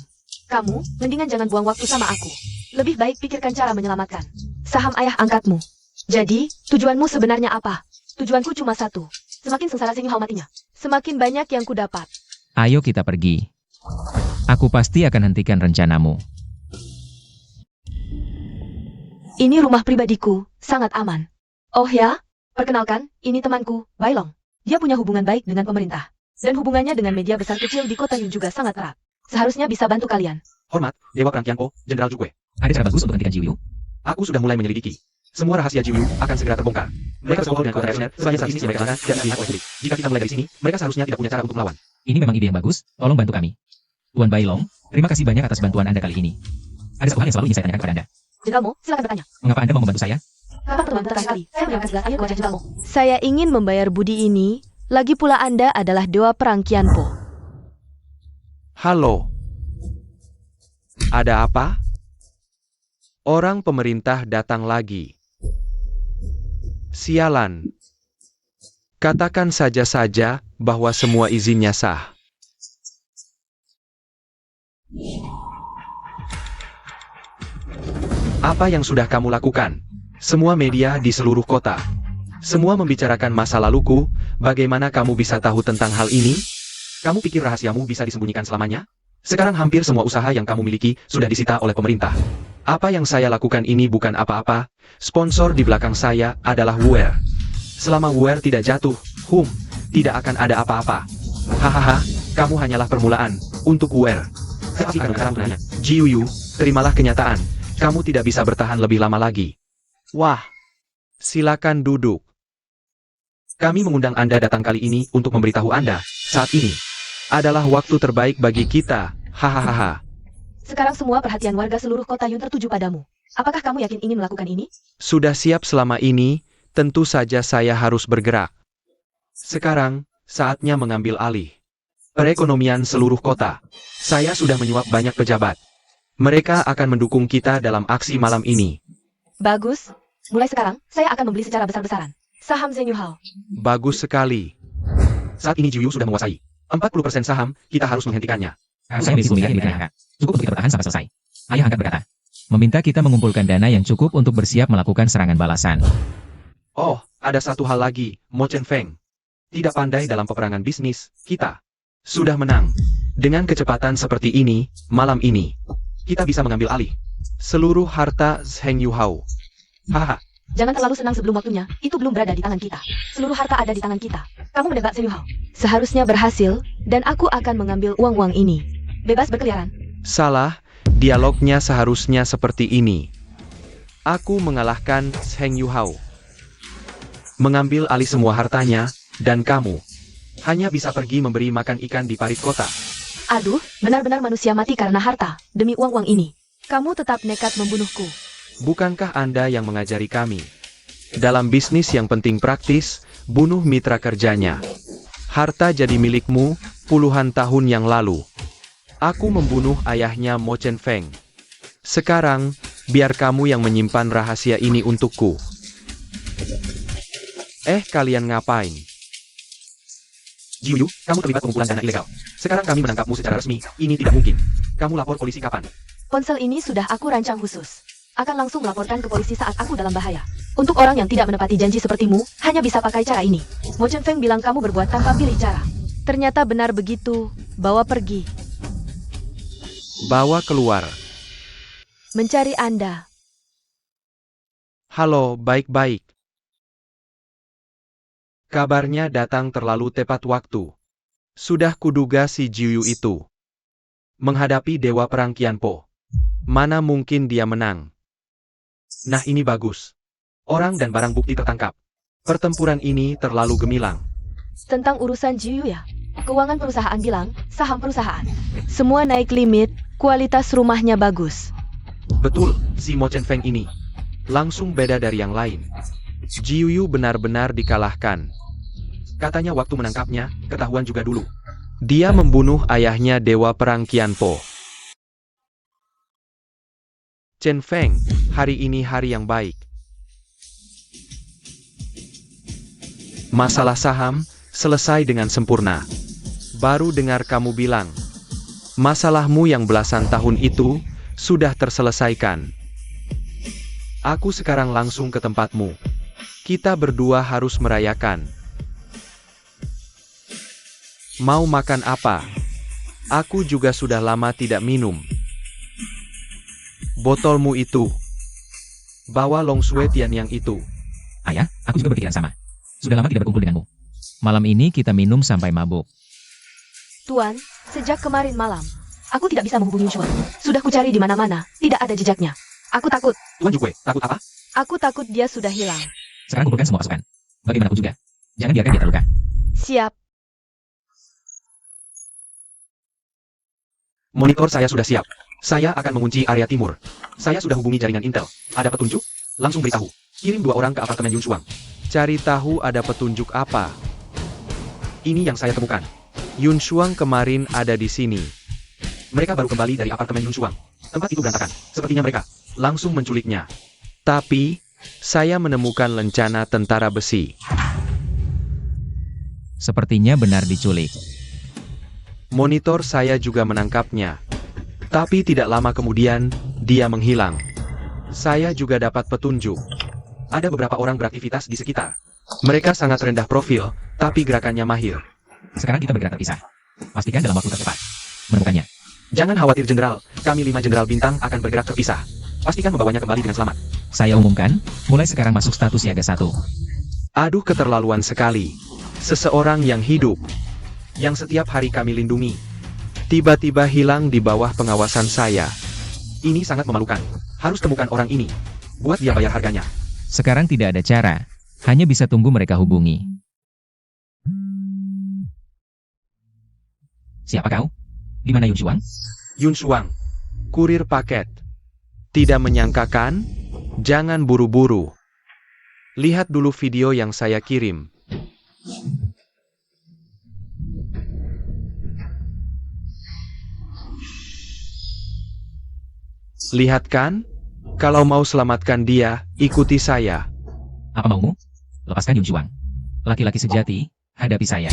Kamu, mendingan jangan buang waktu sama aku. Lebih baik pikirkan cara menyelamatkan saham ayah angkatmu. Jadi, tujuanmu sebenarnya apa? Tujuanku cuma satu. Semakin sengsara Zheng Yuhao matinya, semakin banyak yang ku dapat. Ayo kita pergi. Aku pasti akan hentikan rencanamu. Ini rumah pribadiku, sangat aman. Oh ya, perkenalkan, ini temanku, Bailong. Dia punya hubungan baik dengan pemerintah. Dan hubungannya dengan media besar kecil di kota Yun juga sangat erat. Seharusnya bisa bantu kalian. Hormat, Dewa Perang Qianpo, Jenderal Jukwe. Ada cara bagus untuk hentikan Jiuyu? Aku sudah mulai menyelidiki. Semua rahasia Jiuyu akan segera terbongkar. Mereka bersekongkol dengan kekuatan revolusioner sebagai saat bisnis yang mereka lakukan dan dilihat oleh publik. Jika kita mulai dari sini, mereka seharusnya tidak punya cara untuk melawan. Ini memang ide yang bagus, tolong bantu kami. Tuan Bailong, terima kasih banyak atas bantuan Anda kali ini. Ada satu hal yang selalu ingin saya tanyakan kepada Anda. Jenderal Mo, silakan bertanya. Mengapa Anda mau membantu saya? Kapan pertemuan terakhir kali? Saya menyerahkan segala ayat ke wajah Jenderal Mo. Saya ingin membayar budi ini. Lagi pula Anda adalah Dewa Perang Qianpo. Halo. Ada apa? Orang pemerintah datang lagi. Sialan. Katakan saja bahwa semua izinnya sah. Apa yang sudah kamu lakukan? Semua media di seluruh kota. Semua membicarakan masa laluku, bagaimana kamu bisa tahu tentang hal ini? Kamu pikir rahasiamu bisa disembunyikan selamanya? Sekarang hampir semua usaha yang kamu miliki sudah disita oleh pemerintah. Apa yang saya lakukan ini bukan apa-apa, sponsor di belakang saya adalah Wear. Selama Wear tidak jatuh, tidak akan ada apa-apa. Hahaha, kamu hanyalah permulaan untuk Wear. Jiuyu, terimalah kenyataan, kamu tidak bisa bertahan lebih lama lagi. Wah, silakan duduk. Kami mengundang Anda datang kali ini untuk memberitahu Anda, saat ini adalah waktu terbaik bagi kita. Hahaha. Sekarang semua perhatian warga seluruh kota Yun tertuju padamu. Apakah kamu yakin ingin melakukan ini? Sudah siap selama ini, tentu saja saya harus bergerak. Sekarang, saatnya mengambil alih perekonomian seluruh kota. Saya sudah menyuap banyak pejabat. Mereka akan mendukung kita dalam aksi malam ini. Bagus. Mulai sekarang, saya akan membeli secara besar-besaran saham Zeng Yuhao. Bagus sekali. Saat ini Jiuyu sudah menguasai 40% saham, kita harus menghentikannya. Saya miliki 10 miliar yang dimiliki Ayah. Cukup untuk kita bertahan sampai selesai. Ayah angkat berkata, meminta kita mengumpulkan dana yang cukup untuk bersiap melakukan serangan balasan. Oh, ada satu hal lagi, Mo Chen Feng. Tidak pandai dalam peperangan bisnis, kita sudah menang. Dengan kecepatan seperti ini, malam ini, kita bisa mengambil alih seluruh harta Zeng Yuhao. Haha. Jangan terlalu senang sebelum waktunya, itu belum berada di tangan kita. Seluruh harta ada di tangan kita. Kamu menebak Zeng Yuhao. Seharusnya berhasil, dan aku akan mengambil uang-uang ini. Bebas berkeliaran. Salah, dialognya seharusnya seperti ini. Aku mengalahkan Zeng Yuhao, mengambil alih semua hartanya, dan kamu hanya bisa pergi memberi makan ikan di parit kota. Aduh, benar-benar manusia mati karena harta, demi uang-uang ini. Kamu tetap nekat membunuhku. Bukankah Anda yang mengajari kami? Dalam bisnis yang penting praktis, bunuh mitra kerjanya. Harta jadi milikmu puluhan tahun yang lalu. Aku membunuh ayahnya Mo Chen Feng. Sekarang, biar kamu yang menyimpan rahasia ini untukku. Kalian ngapain? Jiuyu, kamu terlibat pengumpulan dana ilegal. Sekarang kami menangkapmu secara resmi, ini tidak mungkin. Kamu lapor polisi kapan? Ponsel ini sudah aku rancang khusus. Akan langsung melaporkan ke polisi saat aku dalam bahaya. Untuk orang yang tidak menepati janji sepertimu, hanya bisa pakai cara ini. Mo Chen Feng bilang kamu berbuat tanpa pilih cara. Ternyata benar begitu. Bawa pergi. Bawa keluar. Mencari Anda. Halo, baik-baik. Kabarnya datang terlalu tepat waktu. Sudah kuduga si Jiuyu itu menghadapi Dewa Perang Qianpo. Mana mungkin dia menang? Nah, ini bagus. Orang dan barang bukti tertangkap. Pertempuran ini terlalu gemilang. Tentang urusan Jiuyu ya? Keuangan perusahaan bilang, saham perusahaan. Semua naik limit, kualitas rumahnya bagus. Betul, si Mo Chen Feng ini langsung beda dari yang lain. Jiuyu benar-benar dikalahkan. Katanya waktu menangkapnya, ketahuan juga dulu. Dia membunuh ayahnya Dewa Perang Qianpo. Chen Feng, hari ini hari yang baik. Masalah saham selesai dengan sempurna. Baru dengar kamu bilang, masalahmu yang belasan tahun itu sudah terselesaikan. Aku sekarang langsung ke tempatmu. Kita berdua harus merayakan. Mau makan apa? Aku juga sudah lama tidak minum. Botolmu itu. Bawa Long Sui Tian yang itu. Ayah, aku juga berpikiran sama. Sudah lama tidak berkumpul denganmu. Malam ini kita minum sampai mabuk. Tuan, sejak kemarin malam, aku tidak bisa menghubungi Shuang. Sudah kucari di mana-mana, tidak ada jejaknya. Aku takut. Tuan Jukwe, takut apa? Aku takut dia sudah hilang. Sekarang kumpulkan semua pasukan. Bagaimanapun juga. Jangan biarkan dia terluka. Siap. Monitor saya sudah siap. Saya akan mengunci area timur. Saya sudah hubungi jaringan Intel. Ada petunjuk? Langsung beritahu. Kirim 2 orang ke apartemen Yun Shuang. Cari tahu ada petunjuk apa. Ini yang saya temukan. Yun Shuang kemarin ada di sini. Mereka baru kembali dari apartemen Yun Shuang. Tempat itu berantakan. Sepertinya mereka langsung menculiknya. Tapi, Saya menemukan lencana tentara besi. Sepertinya benar diculik. Monitor saya juga menangkapnya. Tapi tidak lama kemudian, dia menghilang. Saya juga dapat petunjuk. Ada beberapa orang beraktivitas di sekitar. Mereka sangat rendah profil, tapi gerakannya mahir. Sekarang kita bergerak terpisah. Pastikan dalam waktu tercepat menemukannya. Jangan khawatir, Jenderal. Kami 5 Jenderal Bintang akan bergerak terpisah. Pastikan membawanya kembali dengan selamat. Saya umumkan, mulai sekarang masuk status siaga 1. Aduh, keterlaluan sekali. Seseorang yang hidup, yang setiap hari kami lindungi, tiba-tiba hilang di bawah pengawasan saya. Ini sangat memalukan. Harus temukan orang ini. Buat dia bayar harganya. Sekarang tidak ada cara. Hanya bisa tunggu mereka hubungi. Siapa kau? Di mana Yun Shuang? Yun Shuang, kurir paket. Tidak menyangka kan? Jangan buru-buru. Lihat dulu video yang saya kirim. Lihat kan? Kalau mau selamatkan dia, ikuti saya. Apa maumu? Lepaskan Yun Shuang. Laki-laki sejati, hadapi saya.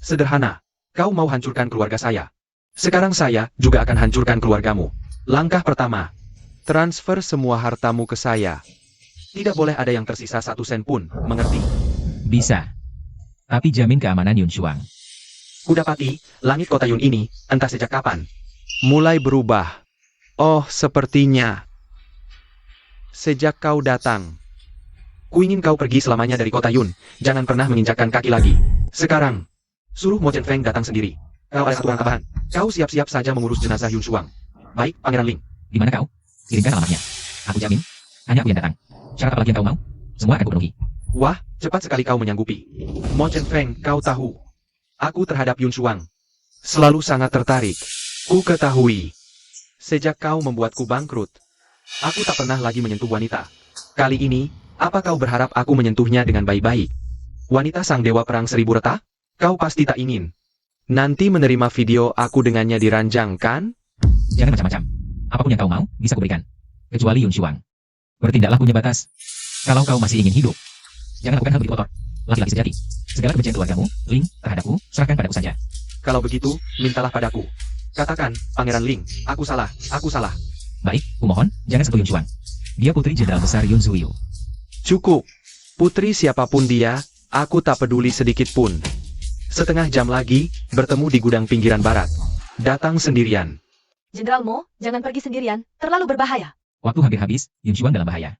Sederhana. Kau mau hancurkan keluarga saya. Sekarang saya juga akan hancurkan keluargamu. Langkah pertama. Transfer semua hartamu ke saya. Tidak boleh ada yang tersisa 1 sen pun, mengerti? Bisa. Tapi jamin keamanan Yun Shuang. Kudapati, langit kota Yun ini, entah sejak kapan, mulai berubah. Oh, sepertinya. Sejak kau datang. Kuingin kau pergi selamanya dari kota Yun, jangan pernah menginjakkan kaki lagi. Sekarang, suruh Mo Chen Feng datang sendiri. Kau ada aturan tambahan. Kau siap-siap saja mengurus jenazah Yun Shuang. Baik, Pangeran Ling. Di mana kau? Kirimkan alamatnya. Aku jamin, hanya aku yang datang. Syarat apa lagi yang kau mau? Semua akan kupenuhi. Wah, cepat sekali kau menyanggupi. Mo Chen Feng, kau tahu. Aku terhadap Yun Shuang selalu sangat tertarik. Ku ketahui. Sejak kau membuatku bangkrut, aku tak pernah lagi menyentuh wanita. Kali ini, apa kau berharap aku menyentuhnya dengan baik-baik? Wanita sang dewa perang 1000 reta? Kau pasti tak ingin. Nanti menerima video aku dengannya diranjang, kan? Jangan macam-macam. Apapun yang kau mau, bisa kuberikan. Kecuali Yun Shuang. Bertindaklah punya batas. Kalau kau masih ingin hidup, jangan lakukan hal begitu kotor. Laki-laki sejati. Segala kebencian keluargamu, Ling, terhadapku, serahkan padaku saja. Kalau begitu, mintalah padaku. Katakan, Pangeran Ling, aku salah, aku salah. Baik, kumohon, jangan sentuh Yun Shuang. Dia putri jenderal besar Yun Zuyu. Cukup. Putri siapapun dia, aku tak peduli sedikit pun. Setengah jam lagi, bertemu di gudang pinggiran barat. Datang sendirian. Jenderal Mo, jangan pergi sendirian, terlalu berbahaya. Waktu hampir habis, Yun Shuang dalam bahaya.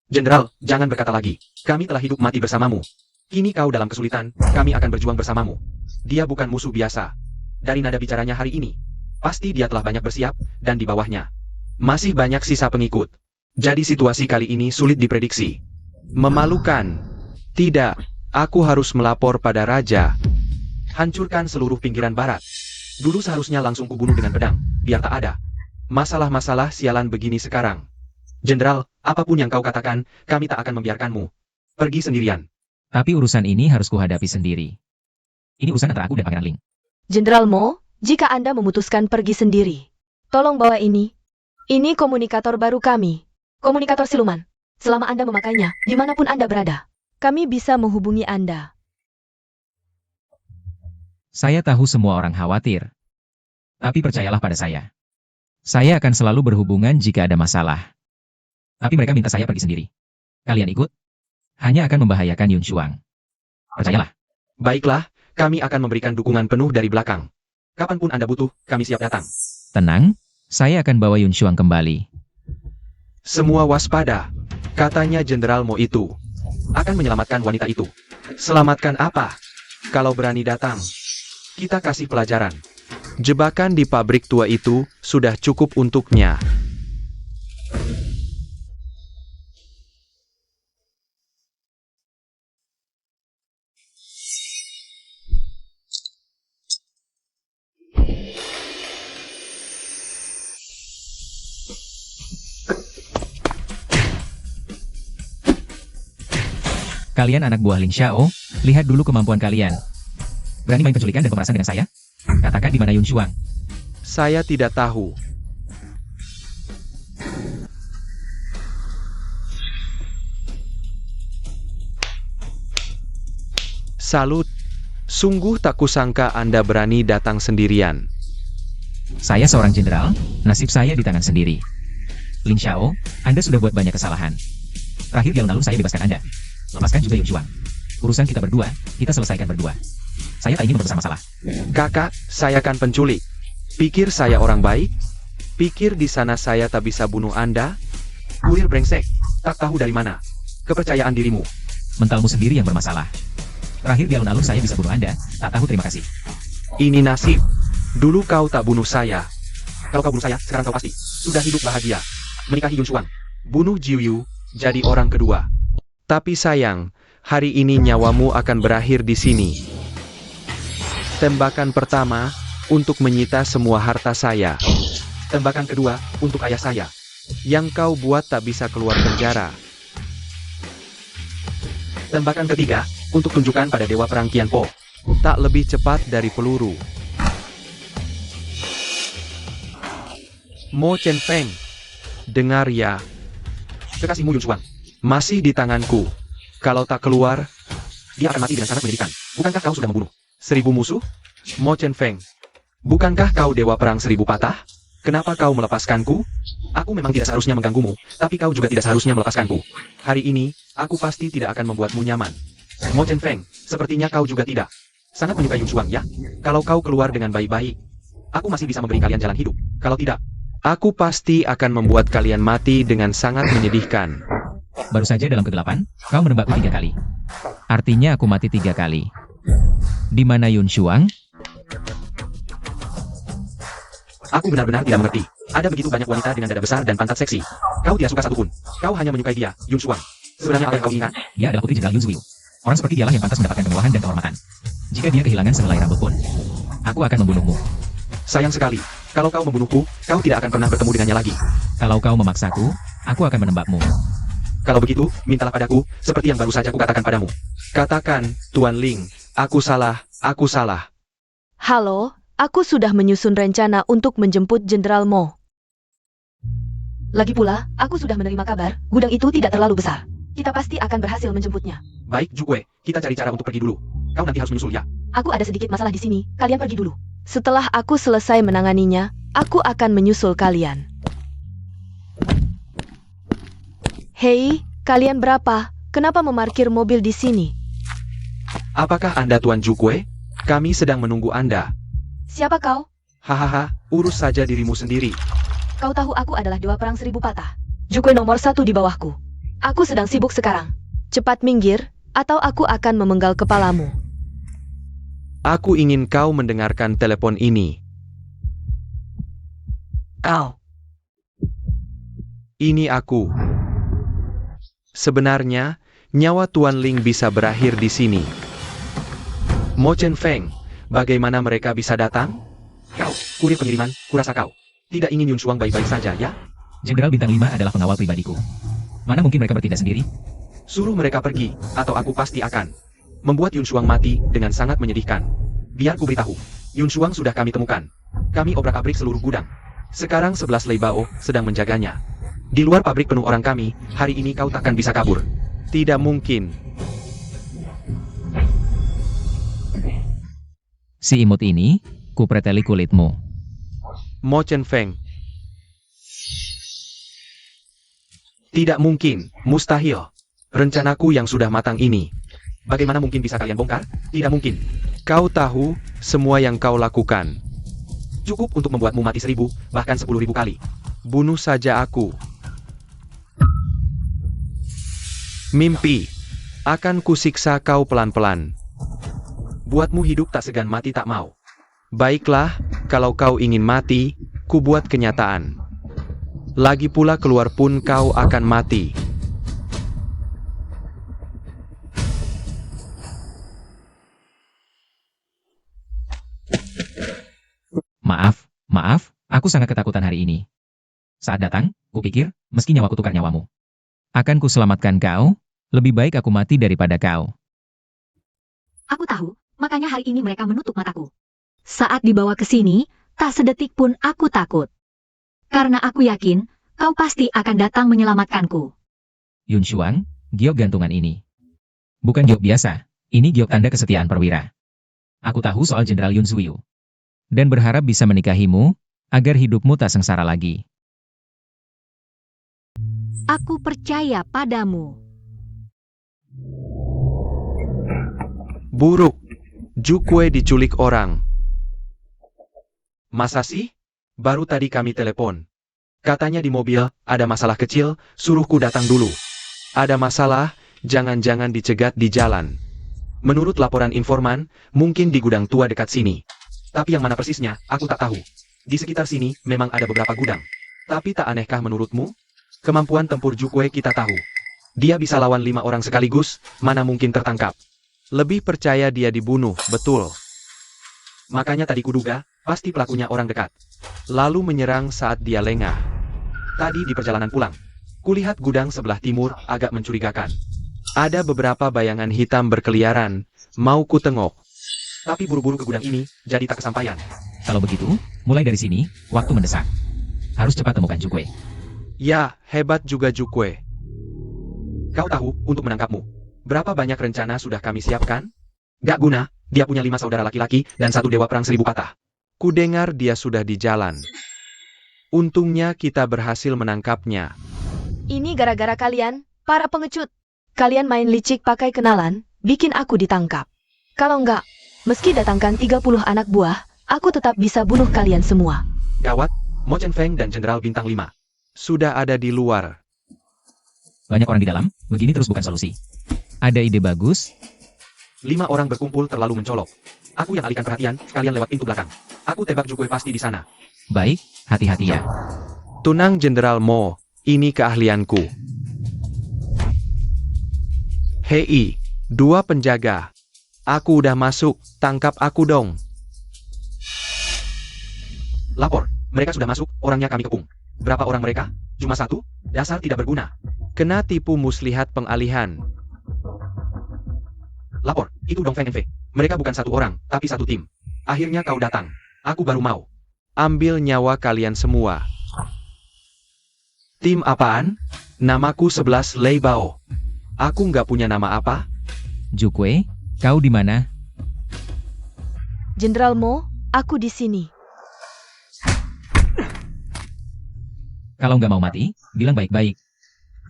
Jenderal, jangan berkata lagi. Kami telah hidup mati bersamamu. Kini kau dalam kesulitan, kami akan berjuang bersamamu. Dia bukan musuh biasa. Dari nada bicaranya hari ini, pasti dia telah banyak bersiap, dan di bawahnya masih banyak sisa pengikut. Jadi situasi kali ini sulit diprediksi. Memalukan. Tidak, aku harus melapor pada raja. Hancurkan seluruh pinggiran barat. Dulu seharusnya langsung kubunuh dengan pedang, biar tak ada masalah-masalah sialan begini sekarang. Jenderal, apapun yang kau katakan, kami tak akan membiarkanmu pergi sendirian. Tapi urusan ini harus kuhadapi sendiri. Ini urusan antara aku dan Pangeran Ling. Jenderal Mo, jika Anda memutuskan pergi sendiri, tolong bawa ini. Ini komunikator baru kami. Komunikator siluman. Selama Anda memakainya, dimanapun Anda berada, kami bisa menghubungi Anda. Saya tahu semua orang khawatir. Tapi percayalah pada saya. Saya akan selalu berhubungan jika ada masalah. Tapi mereka minta saya pergi sendiri. Kalian ikut? Hanya akan membahayakan Yun Shuang. Percayalah. Baiklah, kami akan memberikan dukungan penuh dari belakang. Kapanpun Anda butuh, kami siap datang. Tenang, saya akan bawa Yun Shuang kembali. Semua waspada. Katanya Jenderal Mo itu akan menyelamatkan wanita itu. Selamatkan apa? Kalau berani datang, kita kasih pelajaran. Jebakan di pabrik tua itu sudah cukup untuknya. Kalian anak buah Ling Xiao, lihat dulu kemampuan kalian. Berani main penculikan dan pemerasan dengan saya? Katakan di mana Yun Shuang. Saya tidak tahu. Salut. Sungguh tak kusangka Anda berani datang sendirian. Saya seorang jenderal, nasib saya di tangan sendiri. Lin Xiao, Anda sudah buat banyak kesalahan. Terakhir di alun-alun saya bebaskan Anda. Lepaskan juga Yun Shuang. Urusan kita berdua, kita selesaikan berdua. Saya tak ingin memperbesar masalah. Kakak, saya kan penculik. Pikir saya orang baik? Pikir di sana saya tak bisa bunuh Anda? Kurir brengsek, tak tahu dari mana. Kepercayaan dirimu. Mentalmu sendiri yang bermasalah. Terakhir di alun-alun saya bisa bunuh Anda, tak tahu terima kasih. Ini nasib. Dulu kau tak bunuh saya. Kalau kau bunuh saya, sekarang kau pasti sudah hidup bahagia. Menikahi Yun Shuang. Bunuh Jiu Yu, jadi orang kedua. Tapi sayang, hari ini nyawamu akan berakhir di sini. Tembakan pertama, untuk menyita semua harta saya. Tembakan kedua, untuk ayah saya. Yang kau buat tak bisa keluar penjara. Tembakan ketiga, untuk tunjukkan pada Dewa Perang Qianpo. Tak lebih cepat dari peluru. Mo Chen Feng. Dengar ya. Kekasihmu Yun Shuang masih di tanganku. Kalau tak keluar, dia akan mati dengan sangat menyedihkan. Bukankah kau sudah membunuh 1000 musuh? Mo Chen Feng. Bukankah kau Dewa Perang 1000 patah? Kenapa kau melepaskanku? Aku memang tidak seharusnya mengganggumu, tapi kau juga tidak seharusnya melepaskanku. Hari ini, aku pasti tidak akan membuatmu nyaman. Mo Chen Feng, sepertinya kau juga tidak. Sangat menyukai Yun Shuang ya? Kalau kau keluar dengan baik-baik, aku masih bisa memberi kalian jalan hidup. Kalau tidak, aku pasti akan membuat kalian mati dengan sangat menyedihkan. Baru saja dalam ke-8, kau menembakku 3 kali. Artinya aku mati 3 kali. Di mana Yun Shuang? Aku benar-benar tidak mengerti. Ada begitu banyak wanita dengan dada besar dan pantat seksi. Kau tidak suka satupun. Kau hanya menyukai dia, Yun Shuang. Sebenarnya apa yang kau inginkan? Dia adalah putri jenderal Yun Zuyu. Orang seperti dialah yang pantas mendapatkan kemewahan dan kehormatan. Jika dia kehilangan sehelai rambut pun, aku akan membunuhmu. Sayang sekali. Kalau kau membunuhku, kau tidak akan pernah bertemu dengannya lagi. Kalau kau memaksaku, aku akan menembakmu. Kalau begitu, mintalah padaku, seperti yang baru saja kukatakan padamu. Katakan, Tuan Ling, aku salah, aku salah. Halo, aku sudah menyusun rencana untuk menjemput Jenderal Mo. Lagi pula, aku sudah menerima kabar, gudang itu tidak terlalu besar. Kita pasti akan berhasil menjemputnya. Baik, Jukwe, kita cari cara untuk pergi dulu. Kau nanti harus menyusul ya. Aku ada sedikit masalah di sini, kalian pergi dulu. Setelah aku selesai menanganinya, aku akan menyusul kalian. Hei, kalian berapa? Kenapa memarkir mobil di sini? Apakah Anda Tuan Jukwe? Kami sedang menunggu Anda. Siapa kau? Hahaha, urus saja dirimu sendiri. Kau tahu aku adalah Dewa Perang 1000 patah. Jukwe nomor 1 di bawahku. Aku sedang sibuk sekarang. Cepat minggir, atau aku akan memenggal kepalamu. Aku ingin kau mendengarkan telepon ini. Kau. Ini aku. Sebenarnya, nyawa Tuan Ling bisa berakhir di sini. Mo Chen Feng, bagaimana mereka bisa datang? Kau, kurir pengiriman, kurasa kau tidak ingin Yun Shuang baik-baik saja, ya? Jenderal Bintang 5 adalah pengawal pribadiku. Mana mungkin mereka bertindak sendiri? Suruh mereka pergi, atau aku pasti akan membuat Yun Shuang mati dengan sangat menyedihkan. Biar ku beritahu, Yun Shuang sudah kami temukan. Kami obrak-abrik seluruh gudang. Sekarang 11 Lei Bao sedang menjaganya. Di luar pabrik penuh orang kami, hari ini kau takkan bisa kabur. Tidak mungkin. Si imut ini, ku preteli kulitmu. Mo Chen Feng. Tidak mungkin, mustahil. Rencanaku yang sudah matang ini. Bagaimana mungkin bisa kalian bongkar? Tidak mungkin. Kau tahu, semua yang kau lakukan cukup untuk membuatmu mati 1000, bahkan 10.000 kali. Bunuh saja aku. Mimpi. Akan kusiksa kau pelan-pelan. Buatmu hidup tak segan mati tak mau. Baiklah, kalau kau ingin mati, ku buat kenyataan. Lagi pula keluar pun kau akan mati. Maaf, aku sangat ketakutan hari ini. Saat datang, kupikir, meski nyawaku tukar nyawamu. Akan kuselamatkan kau, lebih baik aku mati daripada kau. Aku tahu, makanya hari ini mereka menutup mataku. Saat dibawa ke sini, tak sedetik pun aku takut. Karena aku yakin, kau pasti akan datang menyelamatkanku. Yun Shuang, giok gantungan ini. Bukan giok biasa, Ini giok tanda kesetiaan perwira. Aku tahu soal Jenderal Yun Zuyu. Dan berharap bisa menikahimu, agar hidupmu tak sengsara lagi. Aku percaya padamu. Buruk. Jukwe diculik orang. Masa sih? Baru tadi kami telepon. Katanya di mobil, ada masalah kecil, suruhku datang dulu. Ada masalah, jangan-jangan dicegat di jalan. Menurut laporan informan, mungkin di gudang tua dekat sini. Tapi yang mana persisnya, aku tak tahu. Di sekitar sini, memang ada beberapa gudang. Tapi tak anehkah menurutmu? Kemampuan tempur Jukwe kita tahu. Dia bisa lawan 5 orang sekaligus, mana mungkin tertangkap. Lebih percaya dia dibunuh, betul. Makanya tadi kuduga, pasti pelakunya orang dekat. Lalu menyerang saat dia lengah. Tadi di perjalanan pulang, kulihat gudang sebelah timur agak mencurigakan. Ada beberapa bayangan hitam berkeliaran, mau ku tengok. Tapi buru-buru ke gudang ini, jadi tak kesampaian. Kalau begitu, mulai dari sini, waktu mendesak. Harus cepat temukan Jukwe. Ya, hebat juga Jukwe. Kau tahu, untuk menangkapmu, berapa banyak rencana sudah kami siapkan? Gak guna, dia punya 5 saudara laki-laki dan 1 dewa perang 1000 patah. Kudengar dia sudah di jalan. Untungnya kita berhasil menangkapnya. Ini gara-gara kalian, para pengecut. Kalian main licik pakai kenalan, bikin aku ditangkap. Kalau enggak, meski datangkan 30 anak buah, aku tetap bisa bunuh kalian semua. Gawat, Mo Chen Feng dan Jenderal Bintang 5 sudah ada di luar. Banyak orang di dalam, begini terus bukan solusi. Ada ide bagus? 5 orang berkumpul terlalu mencolok. Aku yang alihkan perhatian, kalian lewat pintu belakang. Aku tebak Jukwe pasti di sana. Baik, hati-hati ya. Tunang Jenderal Mo, ini keahlianku. Hei, 2 penjaga. Aku udah masuk, tangkap aku dong. Lapor, mereka sudah masuk, orangnya kami kepung. Berapa orang mereka? Cuma 1? Dasar tidak berguna. Kena tipu muslihat pengalihan. Lapor, itu Dong Feng Enve. Mereka bukan 1 orang, tapi 1 tim. Akhirnya kau datang. Aku baru mau ambil nyawa kalian semua. Tim apaan? Namaku 11 Lei Bao. Aku nggak punya nama apa? Jukwe, kau di mana? Jenderal Mo, aku di sini. Kalau nggak mau mati, bilang baik-baik.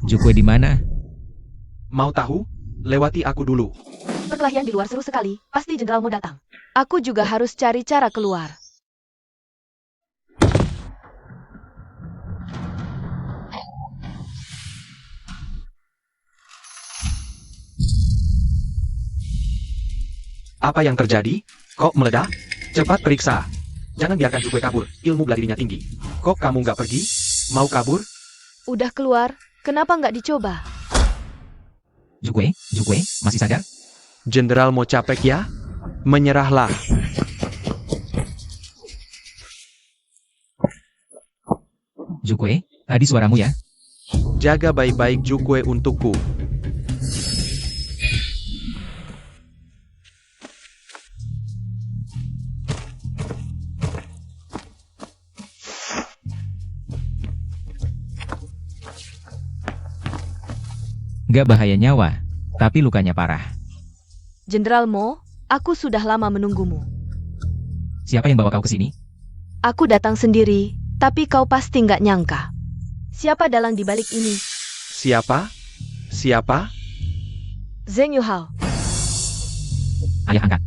Jukwe di mana? Mau tahu? Lewati aku dulu. Perkelahian di luar seru sekali, pasti Jenderal Mo datang. Aku juga harus cari cara keluar. Apa yang terjadi? Kok meledak? Cepat periksa. Jangan biarkan Jukwe kabur, ilmu bela dirinya tinggi. Kok kamu nggak pergi? Mau kabur? Udah keluar, kenapa nggak dicoba? Jukwe, masih sadar? Jenderal mau capek ya? Menyerahlah. Jukwe, tadi suaramu ya? Jaga baik-baik Jukwe untukku. Gak bahaya nyawa, tapi lukanya parah. Jenderal Mo, aku sudah lama menunggumu. Siapa yang bawa kau ke sini? Aku datang sendiri, tapi kau pasti nggak nyangka. Siapa dalang di balik ini? Siapa? Siapa? Zheng Yuhao. Ayah angkat.